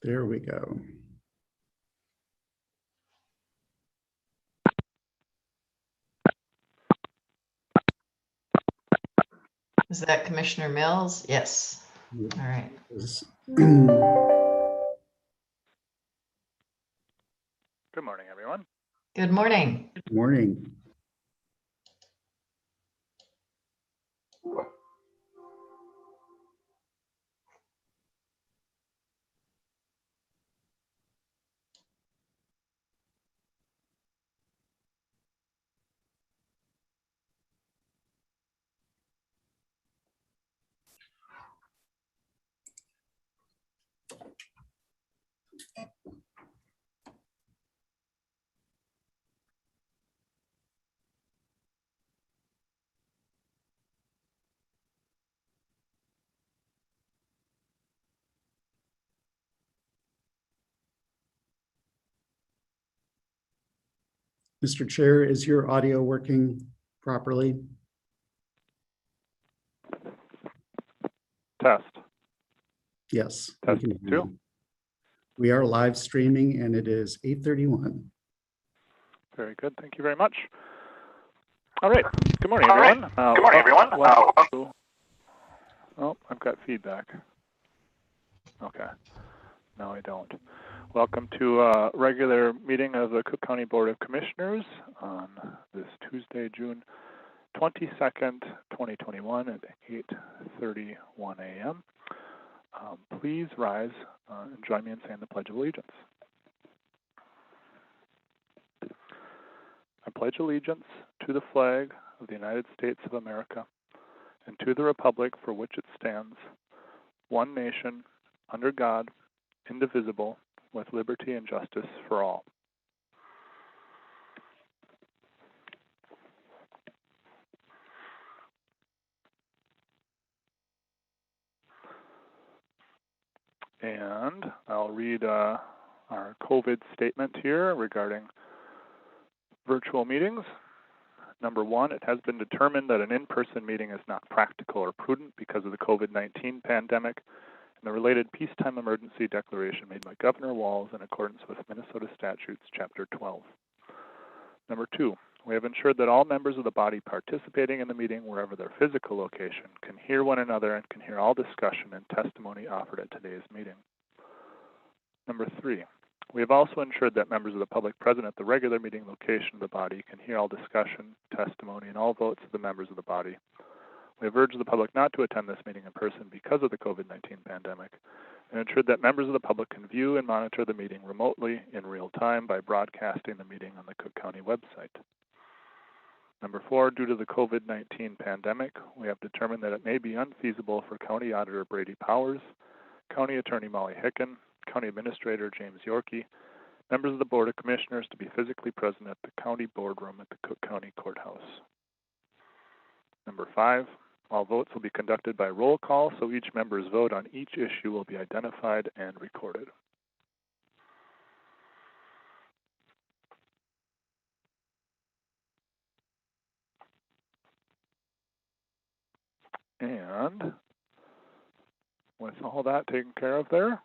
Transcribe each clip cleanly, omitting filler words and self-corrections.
There we go. Is that Commissioner Mills? Yes. All right. Good morning, everyone. Good morning. Good morning. Mr. Chair, is your audio working properly? Test. Yes. Test we can hear 2. you. We are live streaming and it is 8:31. Very good. Thank you very much. All right. Good morning, everyone. Good morning, everyone. Oh, I've got feedback. Okay. No, I don't. Welcome to a regular meeting of the Cook County Board of Commissioners on this Tuesday, June 22nd, 2021 at 8:31 a.m. Please rise and join me in saying the Pledge of Allegiance. I pledge allegiance to the flag of the United States of America and to the republic for which it stands, one nation, under God, indivisible, with liberty and justice for all. And I'll read our COVID statement here regarding virtual meetings. Number 1, it has been determined that an in-person meeting is not practical or prudent because of the COVID-19 pandemic and the related peacetime emergency declaration made by Governor Walz in accordance with Minnesota Statutes, Chapter 12. Number 2, we have ensured that all members of the body participating in the meeting, wherever their physical location, can hear one another and can hear all discussion and testimony offered at today's meeting. Number 3, we have also ensured that members of the public present at the regular meeting location of the body can hear all discussion, testimony, and all votes of the members of the body. We have urged the public not to attend this meeting in person because of the COVID-19 pandemic, and ensured that members of the public can view and monitor the meeting remotely in real time by broadcasting the meeting on the Cook County website. Number 4, due to the COVID-19 pandemic, we have determined that it may be unfeasible for County Auditor Brady Powers, County Attorney Molly Hicken, County Administrator James Yorkey, members of the Board of Commissioners to be physically present at the County Boardroom at the Cook County Courthouse. Number 5, all votes will be conducted by roll call, so each member's vote on each issue will be identified and recorded. And with all that taken care of there,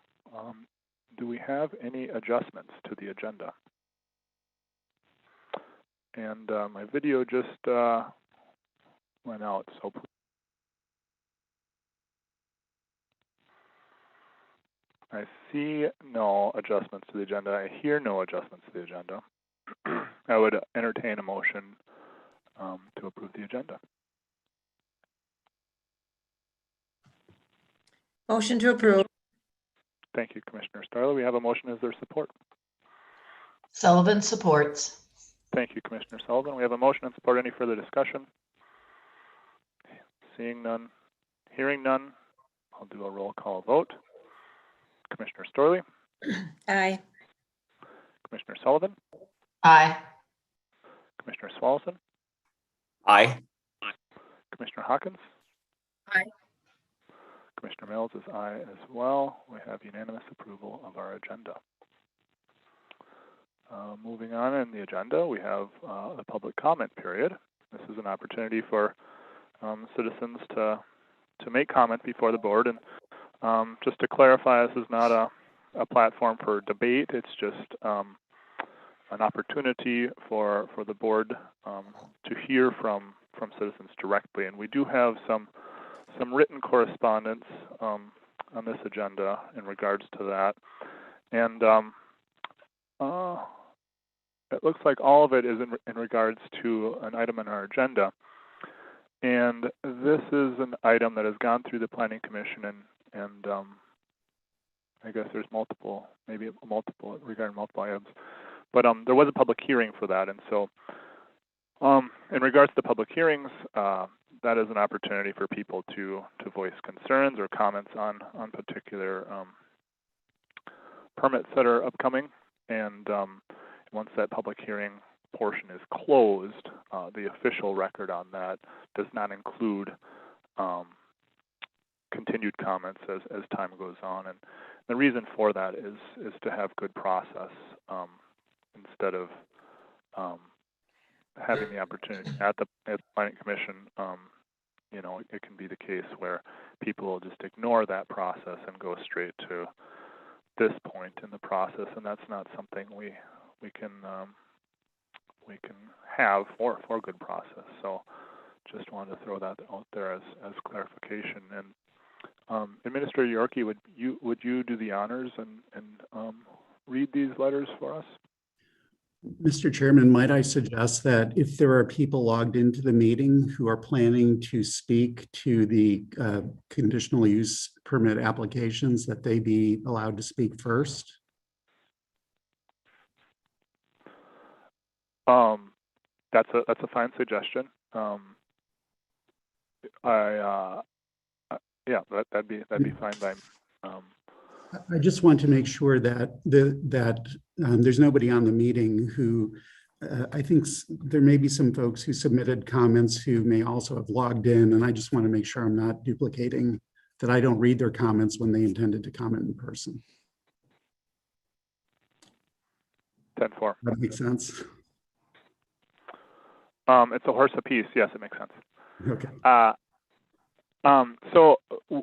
do we have any adjustments to the agenda? And my video just went out, so I see no adjustments to the agenda. I hear no adjustments to the agenda. I would entertain a motion to approve the agenda. Motion to approve. Thank you, Commissioner Starla. We have a motion. Is there support? Sullivan supports. Thank you, Commissioner Sullivan. We have a motion and support. Any further discussion? Seeing none, hearing none, I'll do a roll call vote. Commissioner Storley? Aye. Commissioner Sullivan? Aye. Commissioner Swalson? Aye. Commissioner Hawkins? Aye. Commissioner Mills is aye as well. We have unanimous approval of our agenda. Moving on in the agenda, we have the public comment period. This is an opportunity for citizens to make comment before the board. And just to clarify, this is not a platform for debate. It's just an opportunity for the board to hear from citizens directly. And we do have some written correspondence on this agenda in regards to that. And it looks like all of it is in regards to an item in our agenda. And this is an item that has gone through the Planning Commission, and I guess there's multiple regarding multiple items. But there was a public hearing for that, and so in regards to the public hearings, that is an opportunity for people to voice concerns or comments on particular permits that are upcoming. And once that public hearing portion is closed, the official record on that does not include continued comments as time goes on. And the reason for that is to have good process instead of having the opportunity at the Planning Commission. You know, it can be the case where people will just ignore that process and go straight to this point in the process, and that's not something we can have for good process. So just wanted to throw that out there as clarification. And Administrator Yorkie, would you do the honors and read these letters for us? Mr. Chairman, might I suggest that if there are people logged into the meeting who are planning to speak to the conditional use permit applications, that they be allowed to speak first? That's a fine suggestion. Yeah, that'd be fine by. I just want to make sure that there's nobody on the meeting who, I think there may be some folks who submitted comments who may also have logged in, and I just want to make sure I'm not duplicating, that I don't read their comments when they intended to comment in person. 10-4. That makes sense? It's a horse apiece. Yes, it makes sense. Okay. So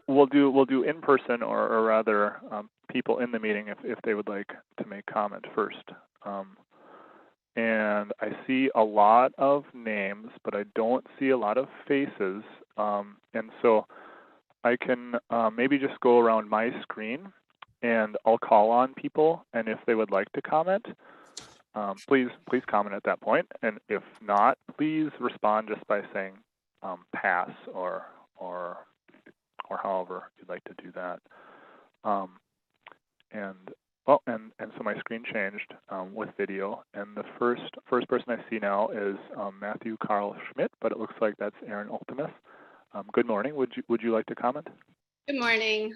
we'll do in person, or rather people in the meeting if they would like to make comment first. And I see a lot of names, but I don't see a lot of faces. And so I can maybe just go around my screen and I'll call on people, and if they would like to comment, please comment at that point. And if not, please respond just by saying pass or however you'd like to do that. And so my screen changed with video, and the first person I see now is Matthew Carl Schmidt, but it looks like that's Aaron Ultimus. Good morning. Would you like to comment? Good morning.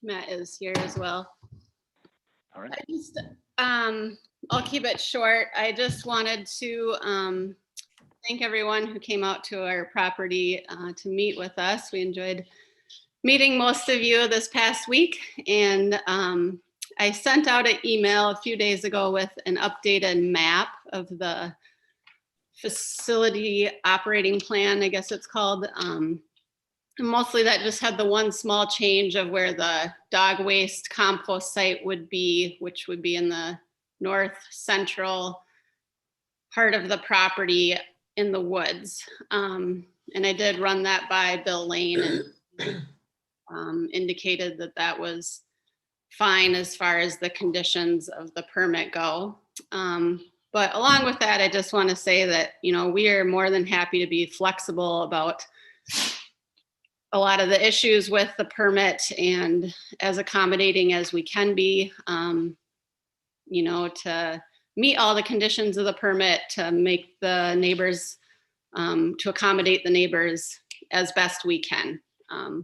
Matt is here as well. All right. I'll keep it short. I just wanted to thank everyone who came out to our property to meet with us. We enjoyed meeting most of you this past week, and I sent out an email a few days ago with an updated map of the facility operating plan, I guess it's called. Mostly that just had the one small change of where the dog waste compost site would be, which would be in the north central part of the property in the woods. And I did run that by Bill Lane, and indicated that that was fine as far as the conditions of the permit go. But along with that, I just want to say that, you know, we are more than happy to be flexible about a lot of the issues with the permit, and as accommodating as we can be, you know, to meet all the conditions of the permit, to make the neighbors, to accommodate the neighbors as best we can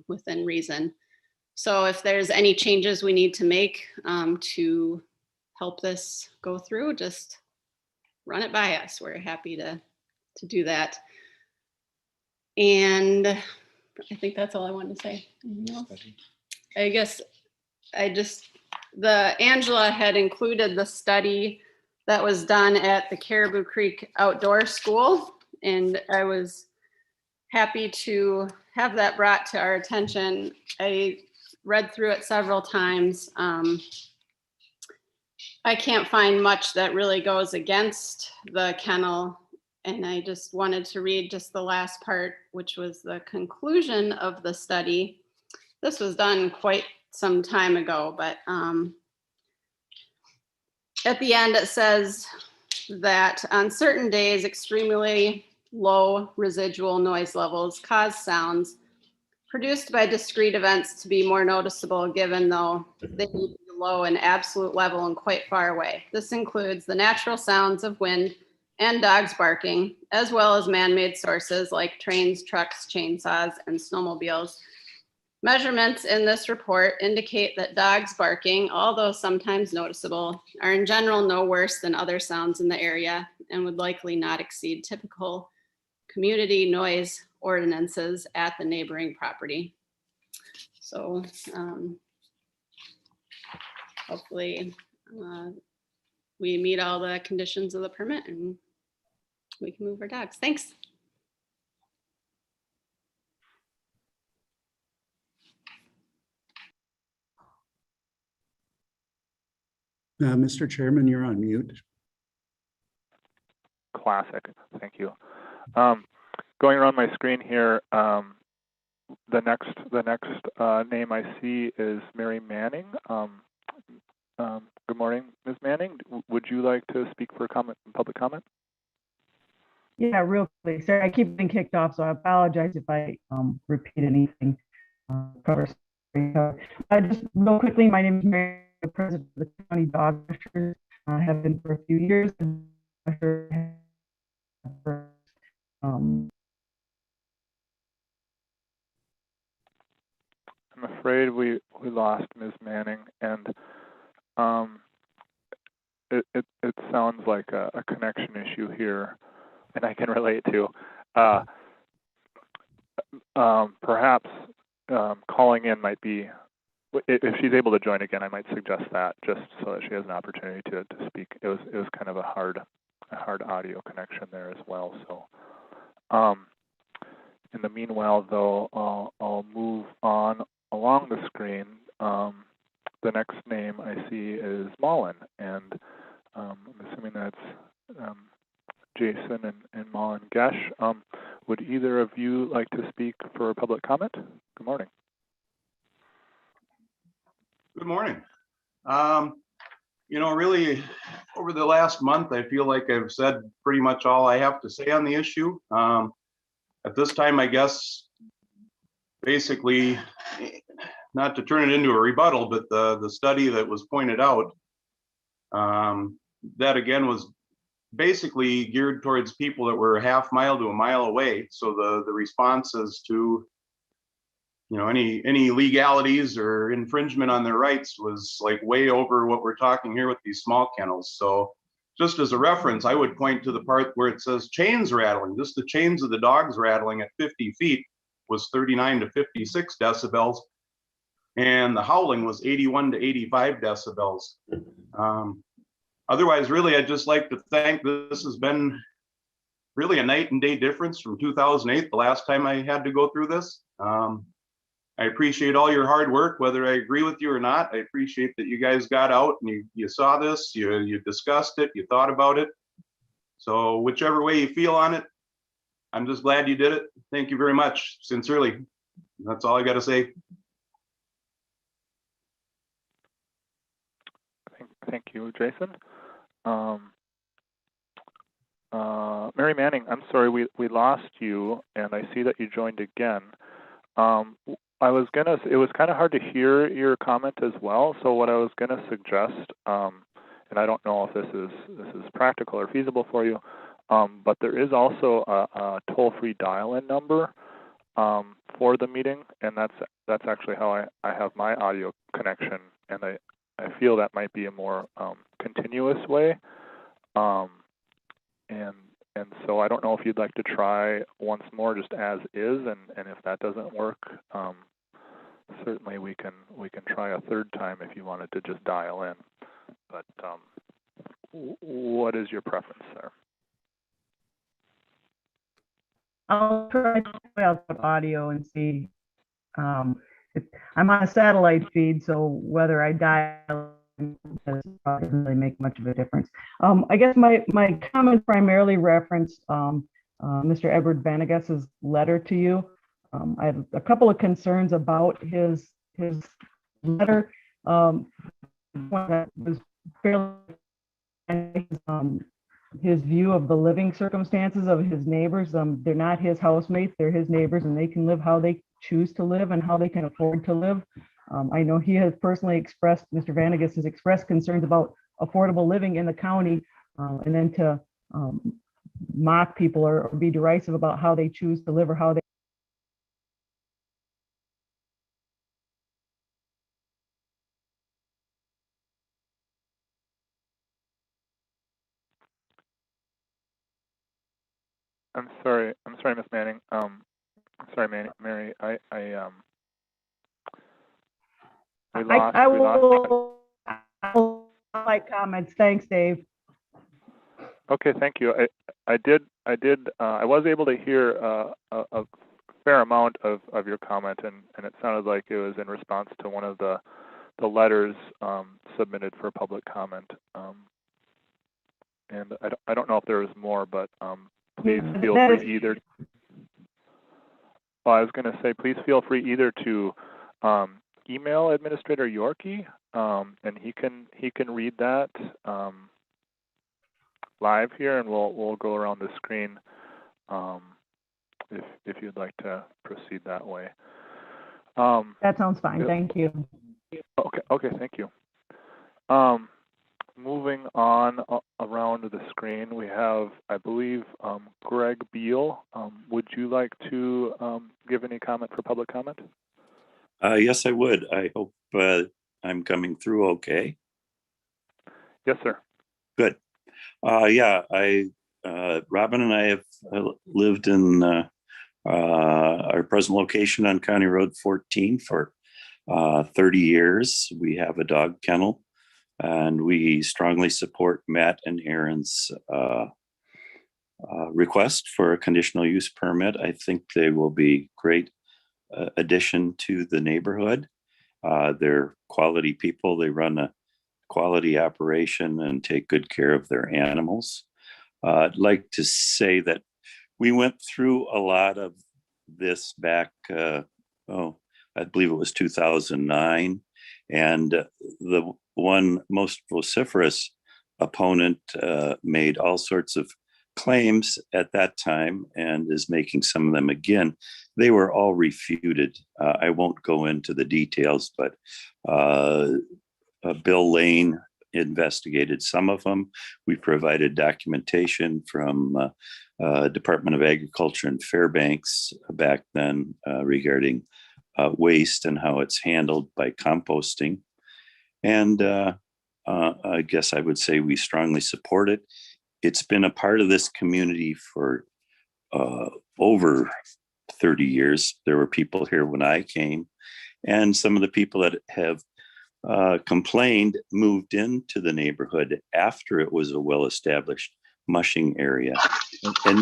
within reason. So if there's any changes we need to make to help this go through, just run it by us. We're happy to do that. And I think that's all I wanted to say. I guess Angela had included the study that was done at the Caribou Creek Outdoor School, and I was happy to have that brought to our attention. I read through it several times. I can't find much that really goes against the kennel. And I just wanted to read just the last part, which was the conclusion of the study. This was done quite some time ago, but at the end it says that on certain days, extremely low residual noise levels cause sounds produced by discrete events to be more noticeable, given though they need to be low in absolute level and quite far away. This includes the natural sounds of wind and dogs barking, as well as man-made sources like trains, trucks, chainsaws, and snowmobiles. Measurements in this report indicate that dogs barking, although sometimes noticeable, are in general no worse than other sounds in the area and would likely not exceed typical community noise ordinances at the neighboring property. So hopefully we meet all the conditions of the permit and we can move our dogs. Thanks. Mr. Chairman, you're on mute. Classic. Thank you. Going around my screen here, the next name I see is Mary Manning. Good morning, Ms. Manning. Would you like to speak for public comment? Yeah, real quick. Sorry, I keep getting kicked off, so I apologize if I repeat anything. Just real quickly, my name is Mary, the president of the county dog ushers. I have been for a few years. I'm afraid we lost Ms. Manning, and it sounds like a connection issue here, and I can relate to. Perhaps calling in might be, if she's able to join again, I might suggest that just so that she has an opportunity to speak. It was kind of a hard audio connection there as well. So in the meanwhile, though, I'll move on along the screen. The next name I see is Mullen, and I'm assuming that's Jason and Mullen Gesh. Would either of you like to speak for public comment? Good morning. Good morning. You know, really, over the last month, I feel like I've said pretty much all I have to say on the issue. At this time, I guess, basically, not to turn it into a rebuttal, but the study that was pointed out, that again was basically geared towards people that were a half mile to a mile away. So the responses to, you know, any legalities or infringement on their rights was like way over what we're talking here with these small kennels. So just as a reference, I would point to the part where it says chains rattling. Just the chains of the dogs rattling at 50 feet was 39 to 56 decibels. And the howling was 81 to 85 decibels. Otherwise, really, I'd just like to thank, this has been really a night and day difference from 2008, the last time I had to go through this. I appreciate all your hard work, whether I agree with you or not. I appreciate that you guys got out and you saw this, you discussed it, you thought about it. So whichever way you feel on it, I'm just glad you did it. Thank you very much, sincerely. That's all I got to say. Thank you, Jason. Mary Manning, I'm sorry we lost you, and I see that you joined again. It was kind of hard to hear your comment as well. So what I was gonna suggest, and I don't know if this is practical or feasible for you, but there is also a toll-free dial-in number for the meeting, and that's actually how I have my audio connection, and I feel that might be a more continuous way. And so I don't know if you'd like to try once more just as is, and if that doesn't work, certainly we can try a third time if you wanted to just dial in. But what is your preference there? I'll try out audio and see I'm on a satellite feed, so whether I dial doesn't really make much of a difference. I guess my comment primarily referenced Mr. Edward Vanegas's letter to you. I have a couple of concerns about his letter. One that was fairly his view of the living circumstances of his neighbors. They're not his housemates, they're his neighbors, and they can live how they choose to live and how they can afford to live. I know he has personally expressed, Mr. Vanegas has expressed concerns about affordable living in the county, and then to mock people or be derisive about how they choose to live or how they I'm sorry, Ms. Manning. I'm sorry, Mary. We lost. I will my comments. Thanks, Dave. Okay, thank you. I was able to hear a fair amount of your comment, and it sounded like it was in response to one of the letters submitted for public comment. And I don't know if there was more, but please feel free either. Well, I was going to say, please feel free either to email Administrator Yorkie, and he can read that live here, and we'll go around the screen if you'd like to proceed that way. That sounds fine. Thank you. Okay, thank you. Moving on around the screen, we have, I believe, Greg Beal. Would you like to give any comment for public comment? Yes, I would. I hope I'm coming through okay. Yes, sir. Good. Yeah, Robin and I have lived in our present location on County Road 14 for 30 years. We have a dog kennel, and we strongly support Matt and Aaron's request for a conditional use permit. I think they will be great addition to the neighborhood. They're quality people. They run a quality operation and take good care of their animals. I'd like to say that we went through a lot of this back, I believe it was 2009. And the one most vociferous opponent made all sorts of claims at that time and is making some of them again. They were all refuted. I won't go into the details, but Bill Lane investigated some of them. We provided documentation from Department of Agriculture in Fairbanks back then regarding waste and how it's handled by composting. And I guess I would say we strongly support it. It's been a part of this community for over 30 years. There were people here when I came, and some of the people that have complained moved into the neighborhood after it was a well-established mushing area and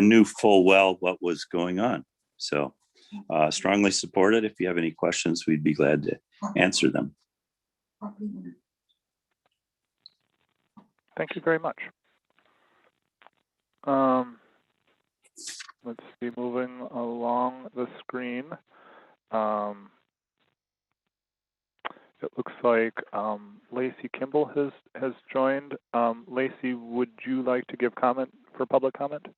knew full well what was going on. So strongly support it. If you have any questions, we'd be glad to answer them. Thank you very much. Let's see, moving along the screen. It looks like Lacey Kimball has joined. Lacey, would you like to give comment for public comment?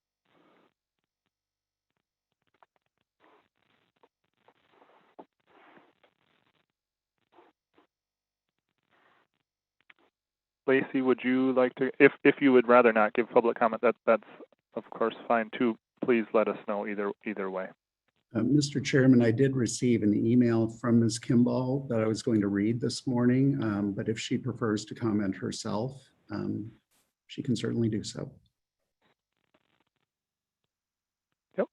Lacey, would you like to, if you would rather not give public comment, that's of course fine too. Please let us know either way. Mr. Chairman, I did receive an email from Ms. Kimball that I was going to read this morning, but if she prefers to comment herself, she can certainly do so. Yep.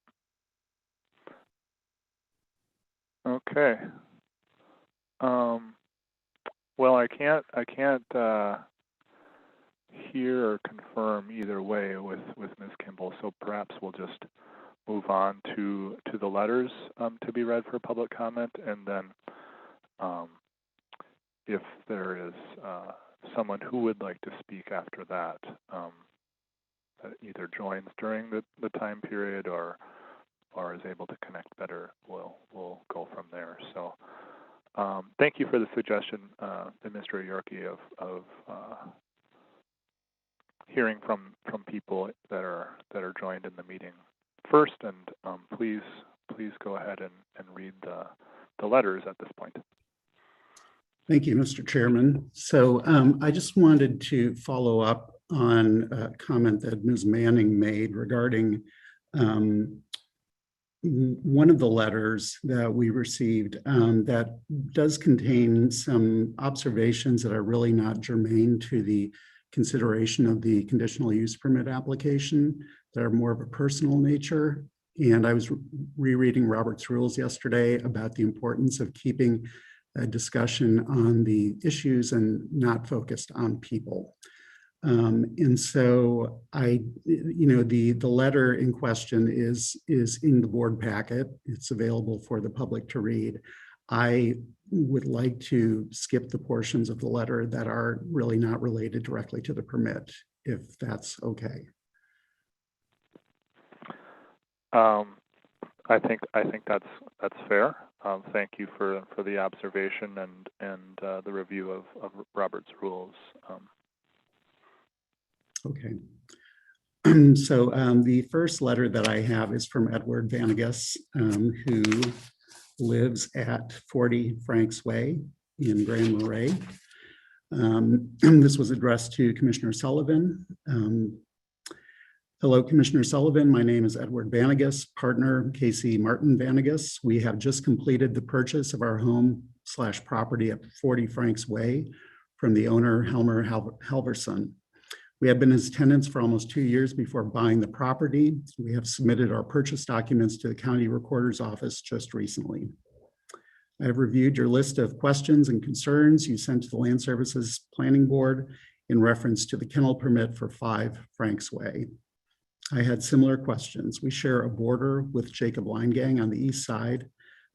Okay. Well, I can't hear or confirm either way with Ms. Kimball, so perhaps we'll just move on to the letters to be read for public comment, and then if there is someone who would like to speak after that, that either joins during the time period or is able to connect better, we'll go from there. So thank you for the suggestion, Mr. Yorkie, of hearing from people that are joined in the meeting first, and please go ahead and read the letters at this point. Thank you, Mr. Chairman. So I just wanted to follow up on a comment that Ms. Manning made regarding one of the letters that we received that does contain some observations that are really not germane to the consideration of the conditional use permit application, that are more of a personal nature. And I was rereading Robert's rules yesterday about the importance of keeping a discussion on the issues and not focused on people. And so the letter in question is in the board packet. It's available for the public to read. I would like to skip the portions of the letter that are really not related directly to the permit, if that's okay. I think that's fair. Thank you for the observation and the review of Robert's rules. Okay. So the first letter that I have is from Edward Vanagas, who lives at 40 Franks Way in Grand Marais. This was addressed to Commissioner Sullivan. Hello, Commissioner Sullivan. My name is Edward Vanagas, partner Casey Martin Vanagas. We have just completed the purchase of our home/property at 40 Franks Way from the owner, Helmer Halverson. We have been his tenants for almost 2 years before buying the property. We have submitted our purchase documents to the county recorder's office just recently. I have reviewed your list of questions and concerns you sent to the Land Services Planning Board in reference to the kennel permit for 5 Franks Way. I had similar questions. We share a border with Jacob Line Gang on the east side.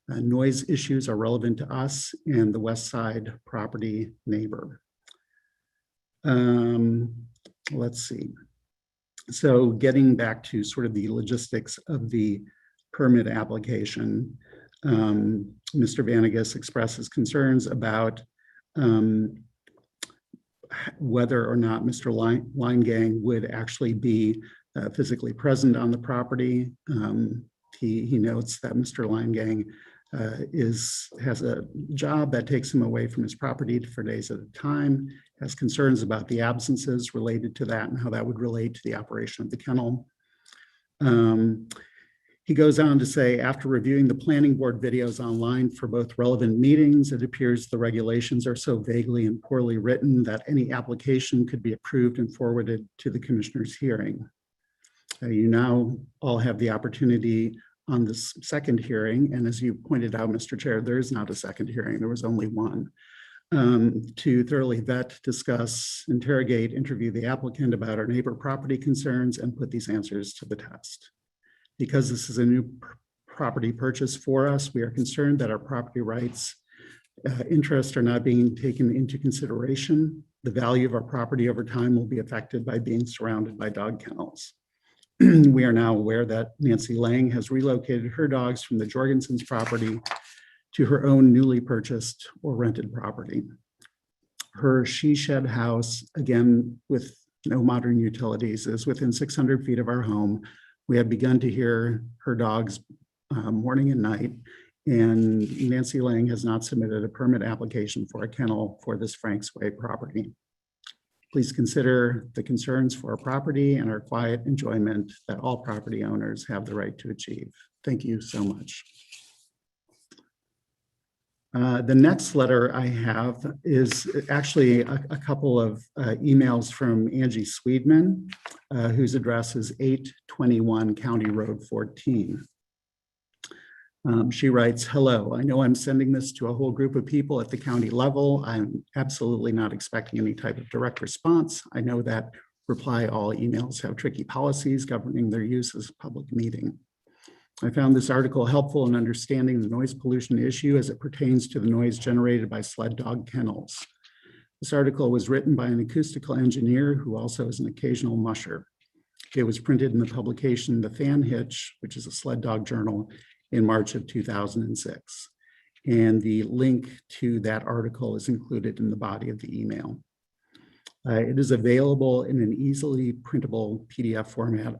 Noise issues are relevant to us and the west side property neighbor. Let's see. So getting back to sort of the logistics of the permit application, Mr. Vanagas expresses concerns about whether or not Mr. Line Gang would actually be physically present on the property. He notes that Mr. Line Gang has a job that takes him away from his property for days at a time, has concerns about the absences related to that and how that would relate to the operation of the kennel. He goes on to say, after reviewing the planning board videos online for both relevant meetings, it appears the regulations are so vaguely and poorly written that any application could be approved and forwarded to the commissioner's hearing. You now all have the opportunity on this second hearing, and as you pointed out, Mr. Chair, there is not a second hearing, there was only one, to thoroughly vet, discuss, interrogate, interview the applicant about our neighbor property concerns and put these answers to the test. Because this is a new property purchase for us, we are concerned that our property rights interests are not being taken into consideration. The value of our property over time will be affected by being surrounded by dog kennels. We are now aware that Nancy Lang has relocated her dogs from the Jorgensen's property to her own newly purchased or rented property. Her she shed house, again, with no modern utilities, is within 600 feet of our home. We have begun to hear her dogs morning and night, and Nancy Lang has not submitted a permit application for a kennel for this Franks Way property. Please consider the concerns for our property and our quiet enjoyment that all property owners have the right to achieve. Thank you so much. The next letter I have is actually a couple of emails from Angie Swedman, whose address is 821 County Road 14. She writes, hello, I know I'm sending this to a whole group of people at the county level. I'm absolutely not expecting any type of direct response. I know that reply all emails have tricky policies governing their use as a public meeting. I found this article helpful in understanding the noise pollution issue as it pertains to the noise generated by sled dog kennels. This article was written by an acoustical engineer who also is an occasional musher. It was printed in the publication The Fan Hitch, which is a sled dog journal, in March of 2006. And the link to that article is included in the body of the email. It is available in an easily printable PDF format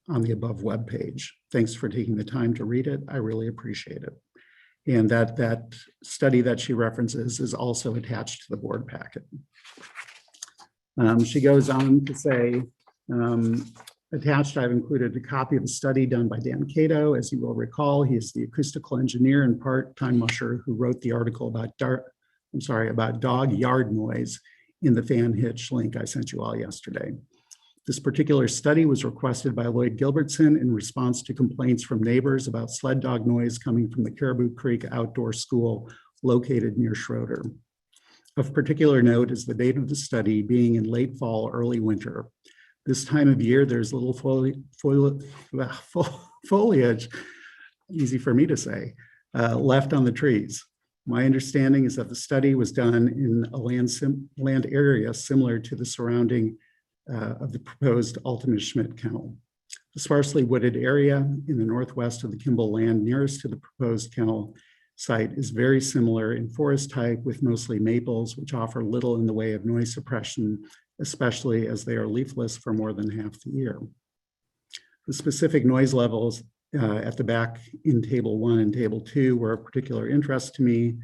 on the above webpage. Thanks for taking the time to read it. I really appreciate it. And that study that she references is also attached to the board packet. She goes on to say, attached, I've included a copy of a study done by Dan Cato. As you will recall, he is the acoustical engineer and part-time musher who wrote the article about dog yard noise in the Fan Hitch link I sent you all yesterday. This particular study was requested by Lloyd Gilbertson in response to complaints from neighbors about sled dog noise coming from the Caribou Creek Outdoor School located near Schroeder. Of particular note is the date of the study being in late fall, early winter. This time of year, there's little foliage, easy for me to say, left on the trees. My understanding is that the study was done in a land area similar to the surrounding of the proposed Altemus Schmidt kennel. The sparsely wooded area in the northwest of the Kimball land nearest to the proposed kennel site is very similar in forest type with mostly maples, which offer little in the way of noise suppression, especially as they are leafless for more than half the year. The specific noise levels at the back in table 1 and table 2 were of particular interest to me.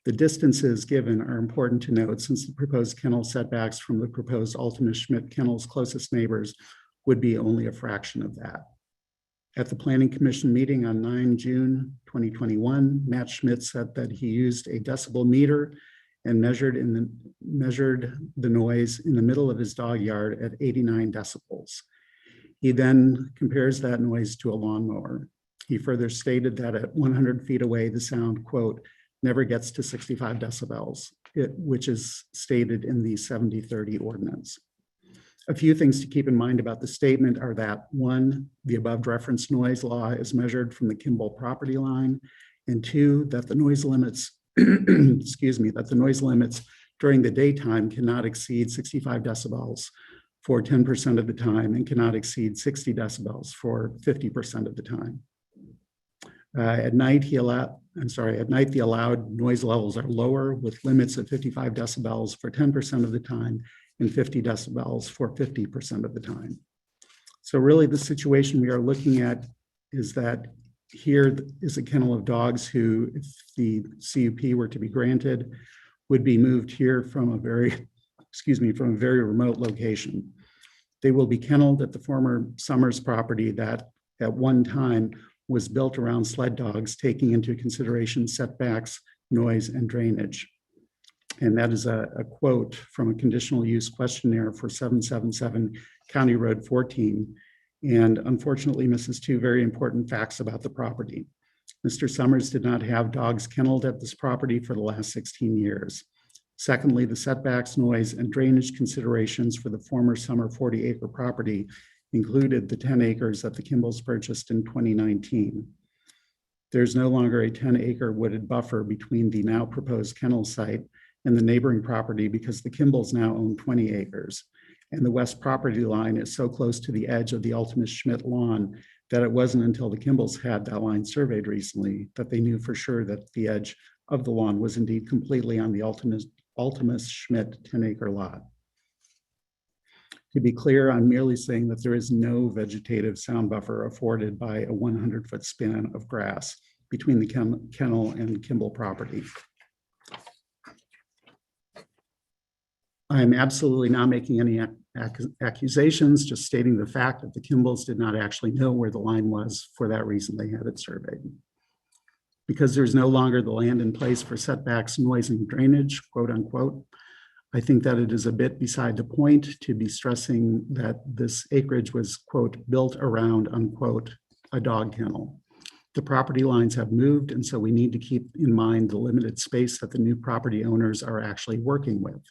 The distances given are important to note since the proposed kennel setbacks from the proposed Altemus Schmidt kennel's closest neighbors would be only a fraction of that. At the Planning Commission meeting on 9 June 2021, Matt Schmidt said that he used a decibel meter and measured the noise in the middle of his dog yard at 89 decibels. He then compares that noise to a lawnmower. He further stated that at 100 feet away, the sound, quote, never gets to 65 decibels, which is stated in the 70-30 ordinance. A few things to keep in mind about the statement are that 1, the above referenced noise law is measured from the Kimball property line, and 2, that the noise limits, that the noise limits during the daytime cannot exceed 65 decibels for 10% of the time and cannot exceed 60 decibels for 50% of the time. At night, the allowed noise levels are lower with limits of 55 decibels for 10% of the time and 50 decibels for 50% of the time. So really the situation we are looking at is that here is a kennel of dogs who, if the CUP were to be granted, would be moved here from a very remote location. They will be kenneled at the former Summers property that at one time was built around sled dogs, taking into consideration setbacks, noise, and drainage. And that is a quote from a conditional use questionnaire for 777 County Road 14, and unfortunately misses 2 very important facts about the property. Mr. Summers did not have dogs kenneled at this property for the last 16 years. Secondly, the setbacks, noise, and drainage considerations for the former Summer 40-acre property included the 10 acres that the Kimballs purchased in 2019. There's no longer a 10-acre wooded buffer between the now proposed kennel site and the neighboring property because the Kimballs now own 20 acres. And the west property line is so close to the edge of the Altemus Schmidt lawn that it wasn't until the Kimballs had that line surveyed recently that they knew for sure that the edge of the lawn was indeed completely on the Altemus Schmidt 10-acre lot. To be clear, I'm merely saying that there is no vegetative sound buffer afforded by a 100-foot span of grass between the kennel and Kimball property. I'm absolutely not making any accusations, just stating the fact that the Kimballs did not actually know where the line was. For that reason, they had it surveyed. Because there's no longer the land in place for setbacks, noise, and drainage, quote unquote, I think that it is a bit beside the point to be stressing that this acreage was, quote, built around, unquote, a dog kennel. The property lines have moved, and so we need to keep in mind the limited space that the new property owners are actually working with.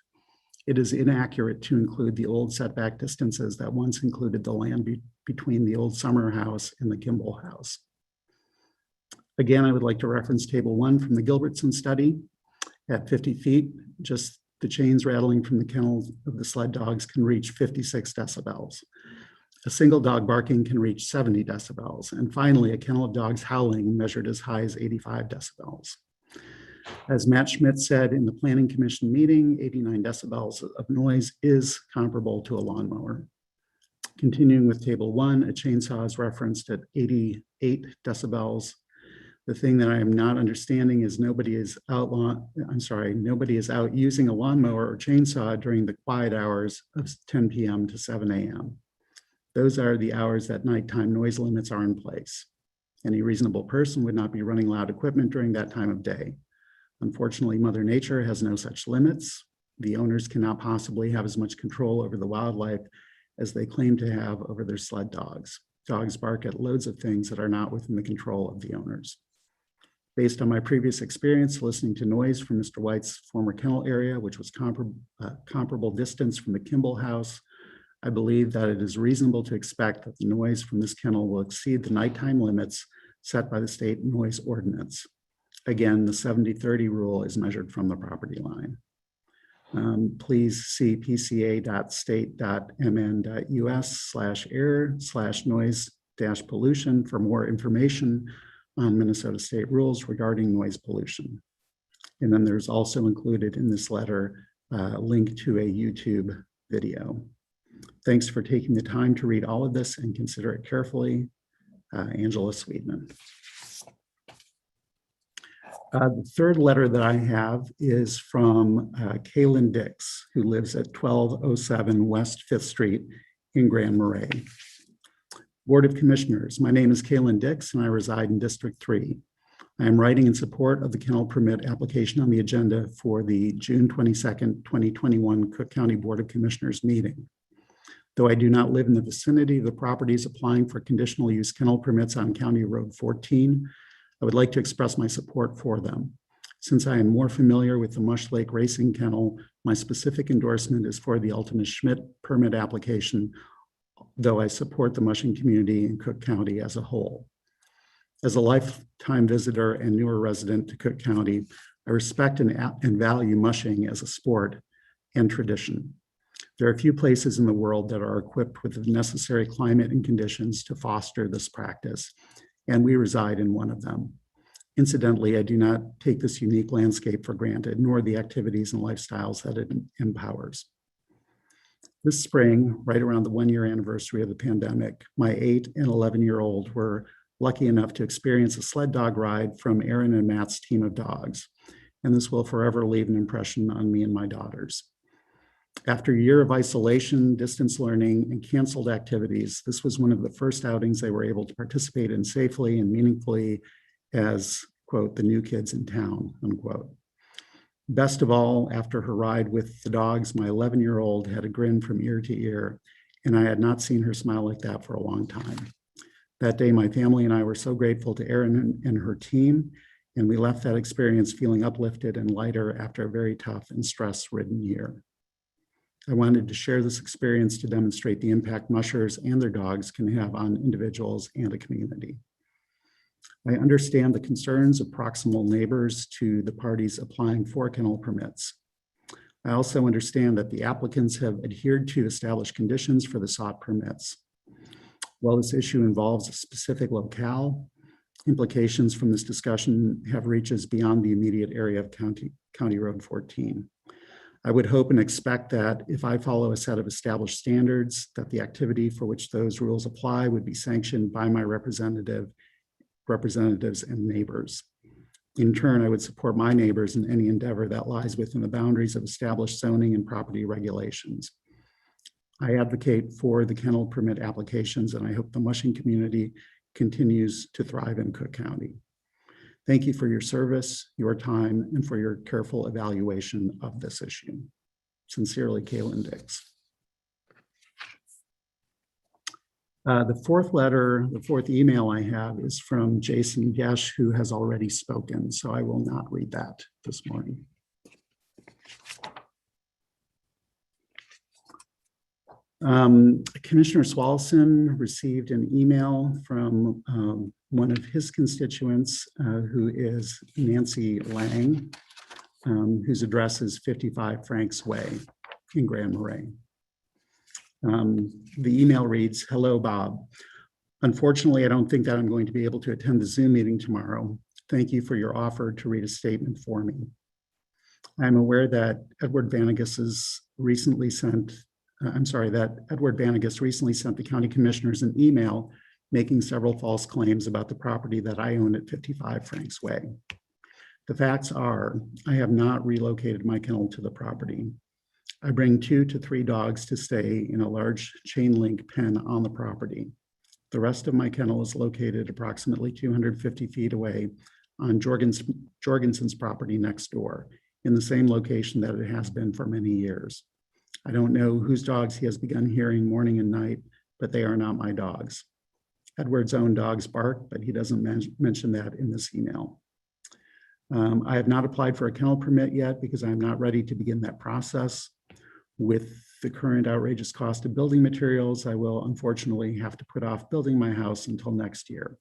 It is inaccurate to include the old setback distances that once included the land between the old Summer house and the Kimball house. Again, I would like to reference Table 1 from the Gilbertson study. At 50 feet, just the chains rattling from the kennels of the sled dogs can reach 56 decibels. A single dog barking can reach 70 decibels. And finally, a kennel of dogs howling measured as high as 85 decibels. As Matt Schmidt said in the Planning Commission meeting, 89 decibels of noise is comparable to a lawnmower. Continuing with Table 1, a chainsaw is referenced at 88 decibels. The thing that I am not understanding is nobody is out using a lawnmower or chainsaw during the quiet hours of 10 p.m. to 7 a.m. Those are the hours that nighttime noise limits are in place. Any reasonable person would not be running loud equipment during that time of day. Unfortunately, Mother Nature has no such limits. The owners cannot possibly have as much control over the wildlife as they claim to have over their sled dogs. Dogs bark at loads of things that are not within the control of the owners. Based on my previous experience listening to noise from Mr. White's former kennel area, which was comparable distance from the Kimball house, I believe that it is reasonable to expect that the noise from this kennel will exceed the nighttime limits set by the state noise ordinance. Again, the 70-30 rule is measured from the property line. Please see pca.state.mn.us/error/noise-pollution for more information on Minnesota state rules regarding noise pollution. And then there's also included in this letter a link to a YouTube video. Thanks for taking the time to read all of this and consider it carefully. Angela Sweetman. The third letter that I have is from Kaylin Dix, who lives at 1207 West 5th Street in Grand Marais. Board of Commissioners, my name is Kaylin Dix and I reside in District 3. I am writing in support of the kennel permit application on the agenda for the June 22nd, 2021 Cook County Board of Commissioners meeting. Though I do not live in the vicinity of the properties applying for conditional use kennel permits on County Road 14, I would like to express my support for them. Since I am more familiar with the Mush Lake Racing Kennel, my specific endorsement is for the Ultima Schmidt permit application, though I support the mushing community in Cook County as a whole. As a lifetime visitor and newer resident to Cook County, I respect and value mushing as a sport and tradition. There are few places in the world that are equipped with the necessary climate and conditions to foster this practice, and we reside in one of them. Incidentally, I do not take this unique landscape for granted, nor the activities and lifestyles that it empowers. This spring, right around the 1-year anniversary of the pandemic, my 8 and 11-year-old were lucky enough to experience a sled dog ride from Aaron and Matt's team of dogs, and this will forever leave an impression on me and my daughters. After a year of isolation, distance learning, and canceled activities, this was one of the first outings they were able to participate in safely and meaningfully as, quote, the new kids in town, unquote. Best of all, after her ride with the dogs, my 11-year-old had a grin from ear to ear, and I had not seen her smile like that for a long time. That day, my family and I were so grateful to Erin and her team, and we left that experience feeling uplifted and lighter after a very tough and stress-ridden year. I wanted to share this experience to demonstrate the impact mushers and their dogs can have on individuals and a community. I understand the concerns of proximal neighbors to the parties applying for kennel permits. I also understand that the applicants have adhered to established conditions for the sought permits. While this issue involves a specific locale, implications from this discussion have reaches beyond the immediate area of County Road 14. I would hope and expect that if I follow a set of established standards, that the activity for which those rules apply would be sanctioned by my representatives and neighbors. In turn, I would support my neighbors in any endeavor that lies within the boundaries of established zoning and property regulations. I advocate for the kennel permit applications, and I hope the mushing community continues to thrive in Cook County. Thank you for your service, your time, and for your careful evaluation of this issue. Sincerely, Kaylin Dix. The fourth email I have is from Jason Gesh, who has already spoken, so I will not read that this morning. Commissioner Swalson received an email from one of his constituents, who is Nancy Lang, whose address is 55 Franks Way in Grand Marais. The email reads, "Hello, Bob. Unfortunately, I don't think that I'm going to be able to attend the Zoom meeting tomorrow. Thank you for your offer to read a statement for me. I'm aware that Edward Vanegas recently sent the county commissioners an email making several false claims about the property that I own at 55 Franks Way. The facts are, I have not relocated my kennel to the property. I bring 2 to 3 dogs to stay in a large chain link pen on the property. The rest of my kennel is located approximately 250 feet away on Jorgensen's property next door, in the same location that it has been for many years. I don't know whose dogs he has begun hearing morning and night, but they are not my dogs. Edward's own dogs bark, but he doesn't mention that in this email. I have not applied for a kennel permit yet because I'm not ready to begin that process. With the current outrageous cost of building materials, I will unfortunately have to put off building my house until next year.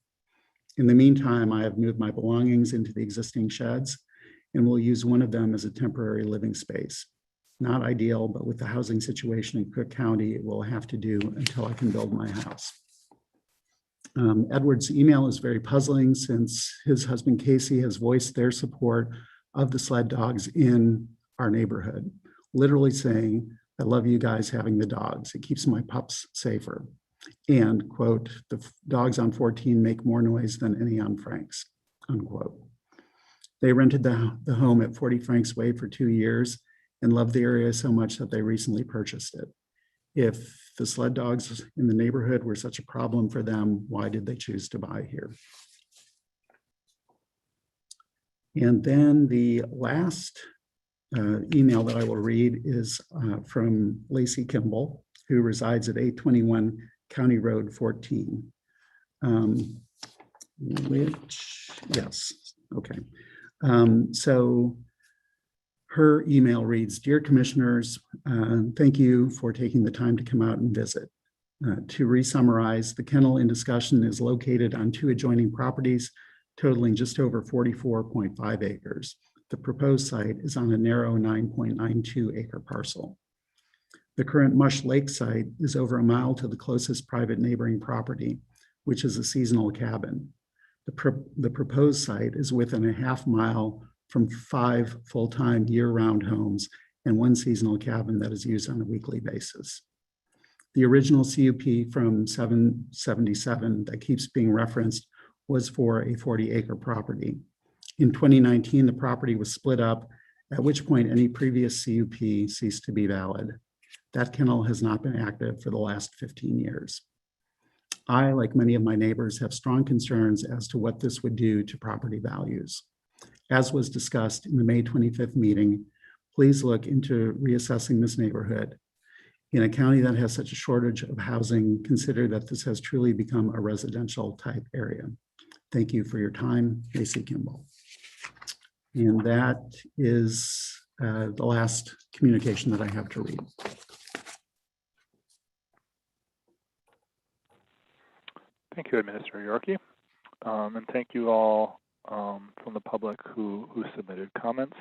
In the meantime, I have moved my belongings into the existing sheds and will use one of them as a temporary living space. Not ideal, but with the housing situation in Cook County, it will have to do until I can build my house." Edward's email is very puzzling since his husband Casey has voiced their support of the sled dogs in our neighborhood, literally saying, "I love you guys having the dogs. It keeps my pups safer." And, quote, "The dogs on 14 make more noise than any on Franks," unquote. They rented the home at 40 Franks Way for 2 years and loved the area so much that they recently purchased it. If the sled dogs in the neighborhood were such a problem for them, why did they choose to buy here? And then the last email that I will read is from Lacey Kimball, who resides at 821 County Road 14. So her email reads, "Dear Commissioners, thank you for taking the time to come out and visit. To re-summarize, the kennel in discussion is located on 2 adjoining properties totaling just over 44.5 acres. The proposed site is on a narrow 9.92 acre parcel. The current Mush Lake site is over a mile to the closest private neighboring property, which is a seasonal cabin. The proposed site is within a half mile from 5 full-time year-round homes and 1 seasonal cabin that is used on a weekly basis. The original CUP from 777 that keeps being referenced was for a 40-acre property. In 2019, the property was split up, at which point any previous CUP ceased to be valid. That kennel has not been active for the last 15 years. I, like many of my neighbors, have strong concerns as to what this would do to property values. As was discussed in the May 25th meeting, please look into reassessing this neighborhood. In a county that has such a shortage of housing, consider that this has truly become a residential type area. Thank you for your time, Lacey Kimball." And that is the last communication that I have to read. Thank you, Administrator Yorkie. And thank you all from the public who submitted comments.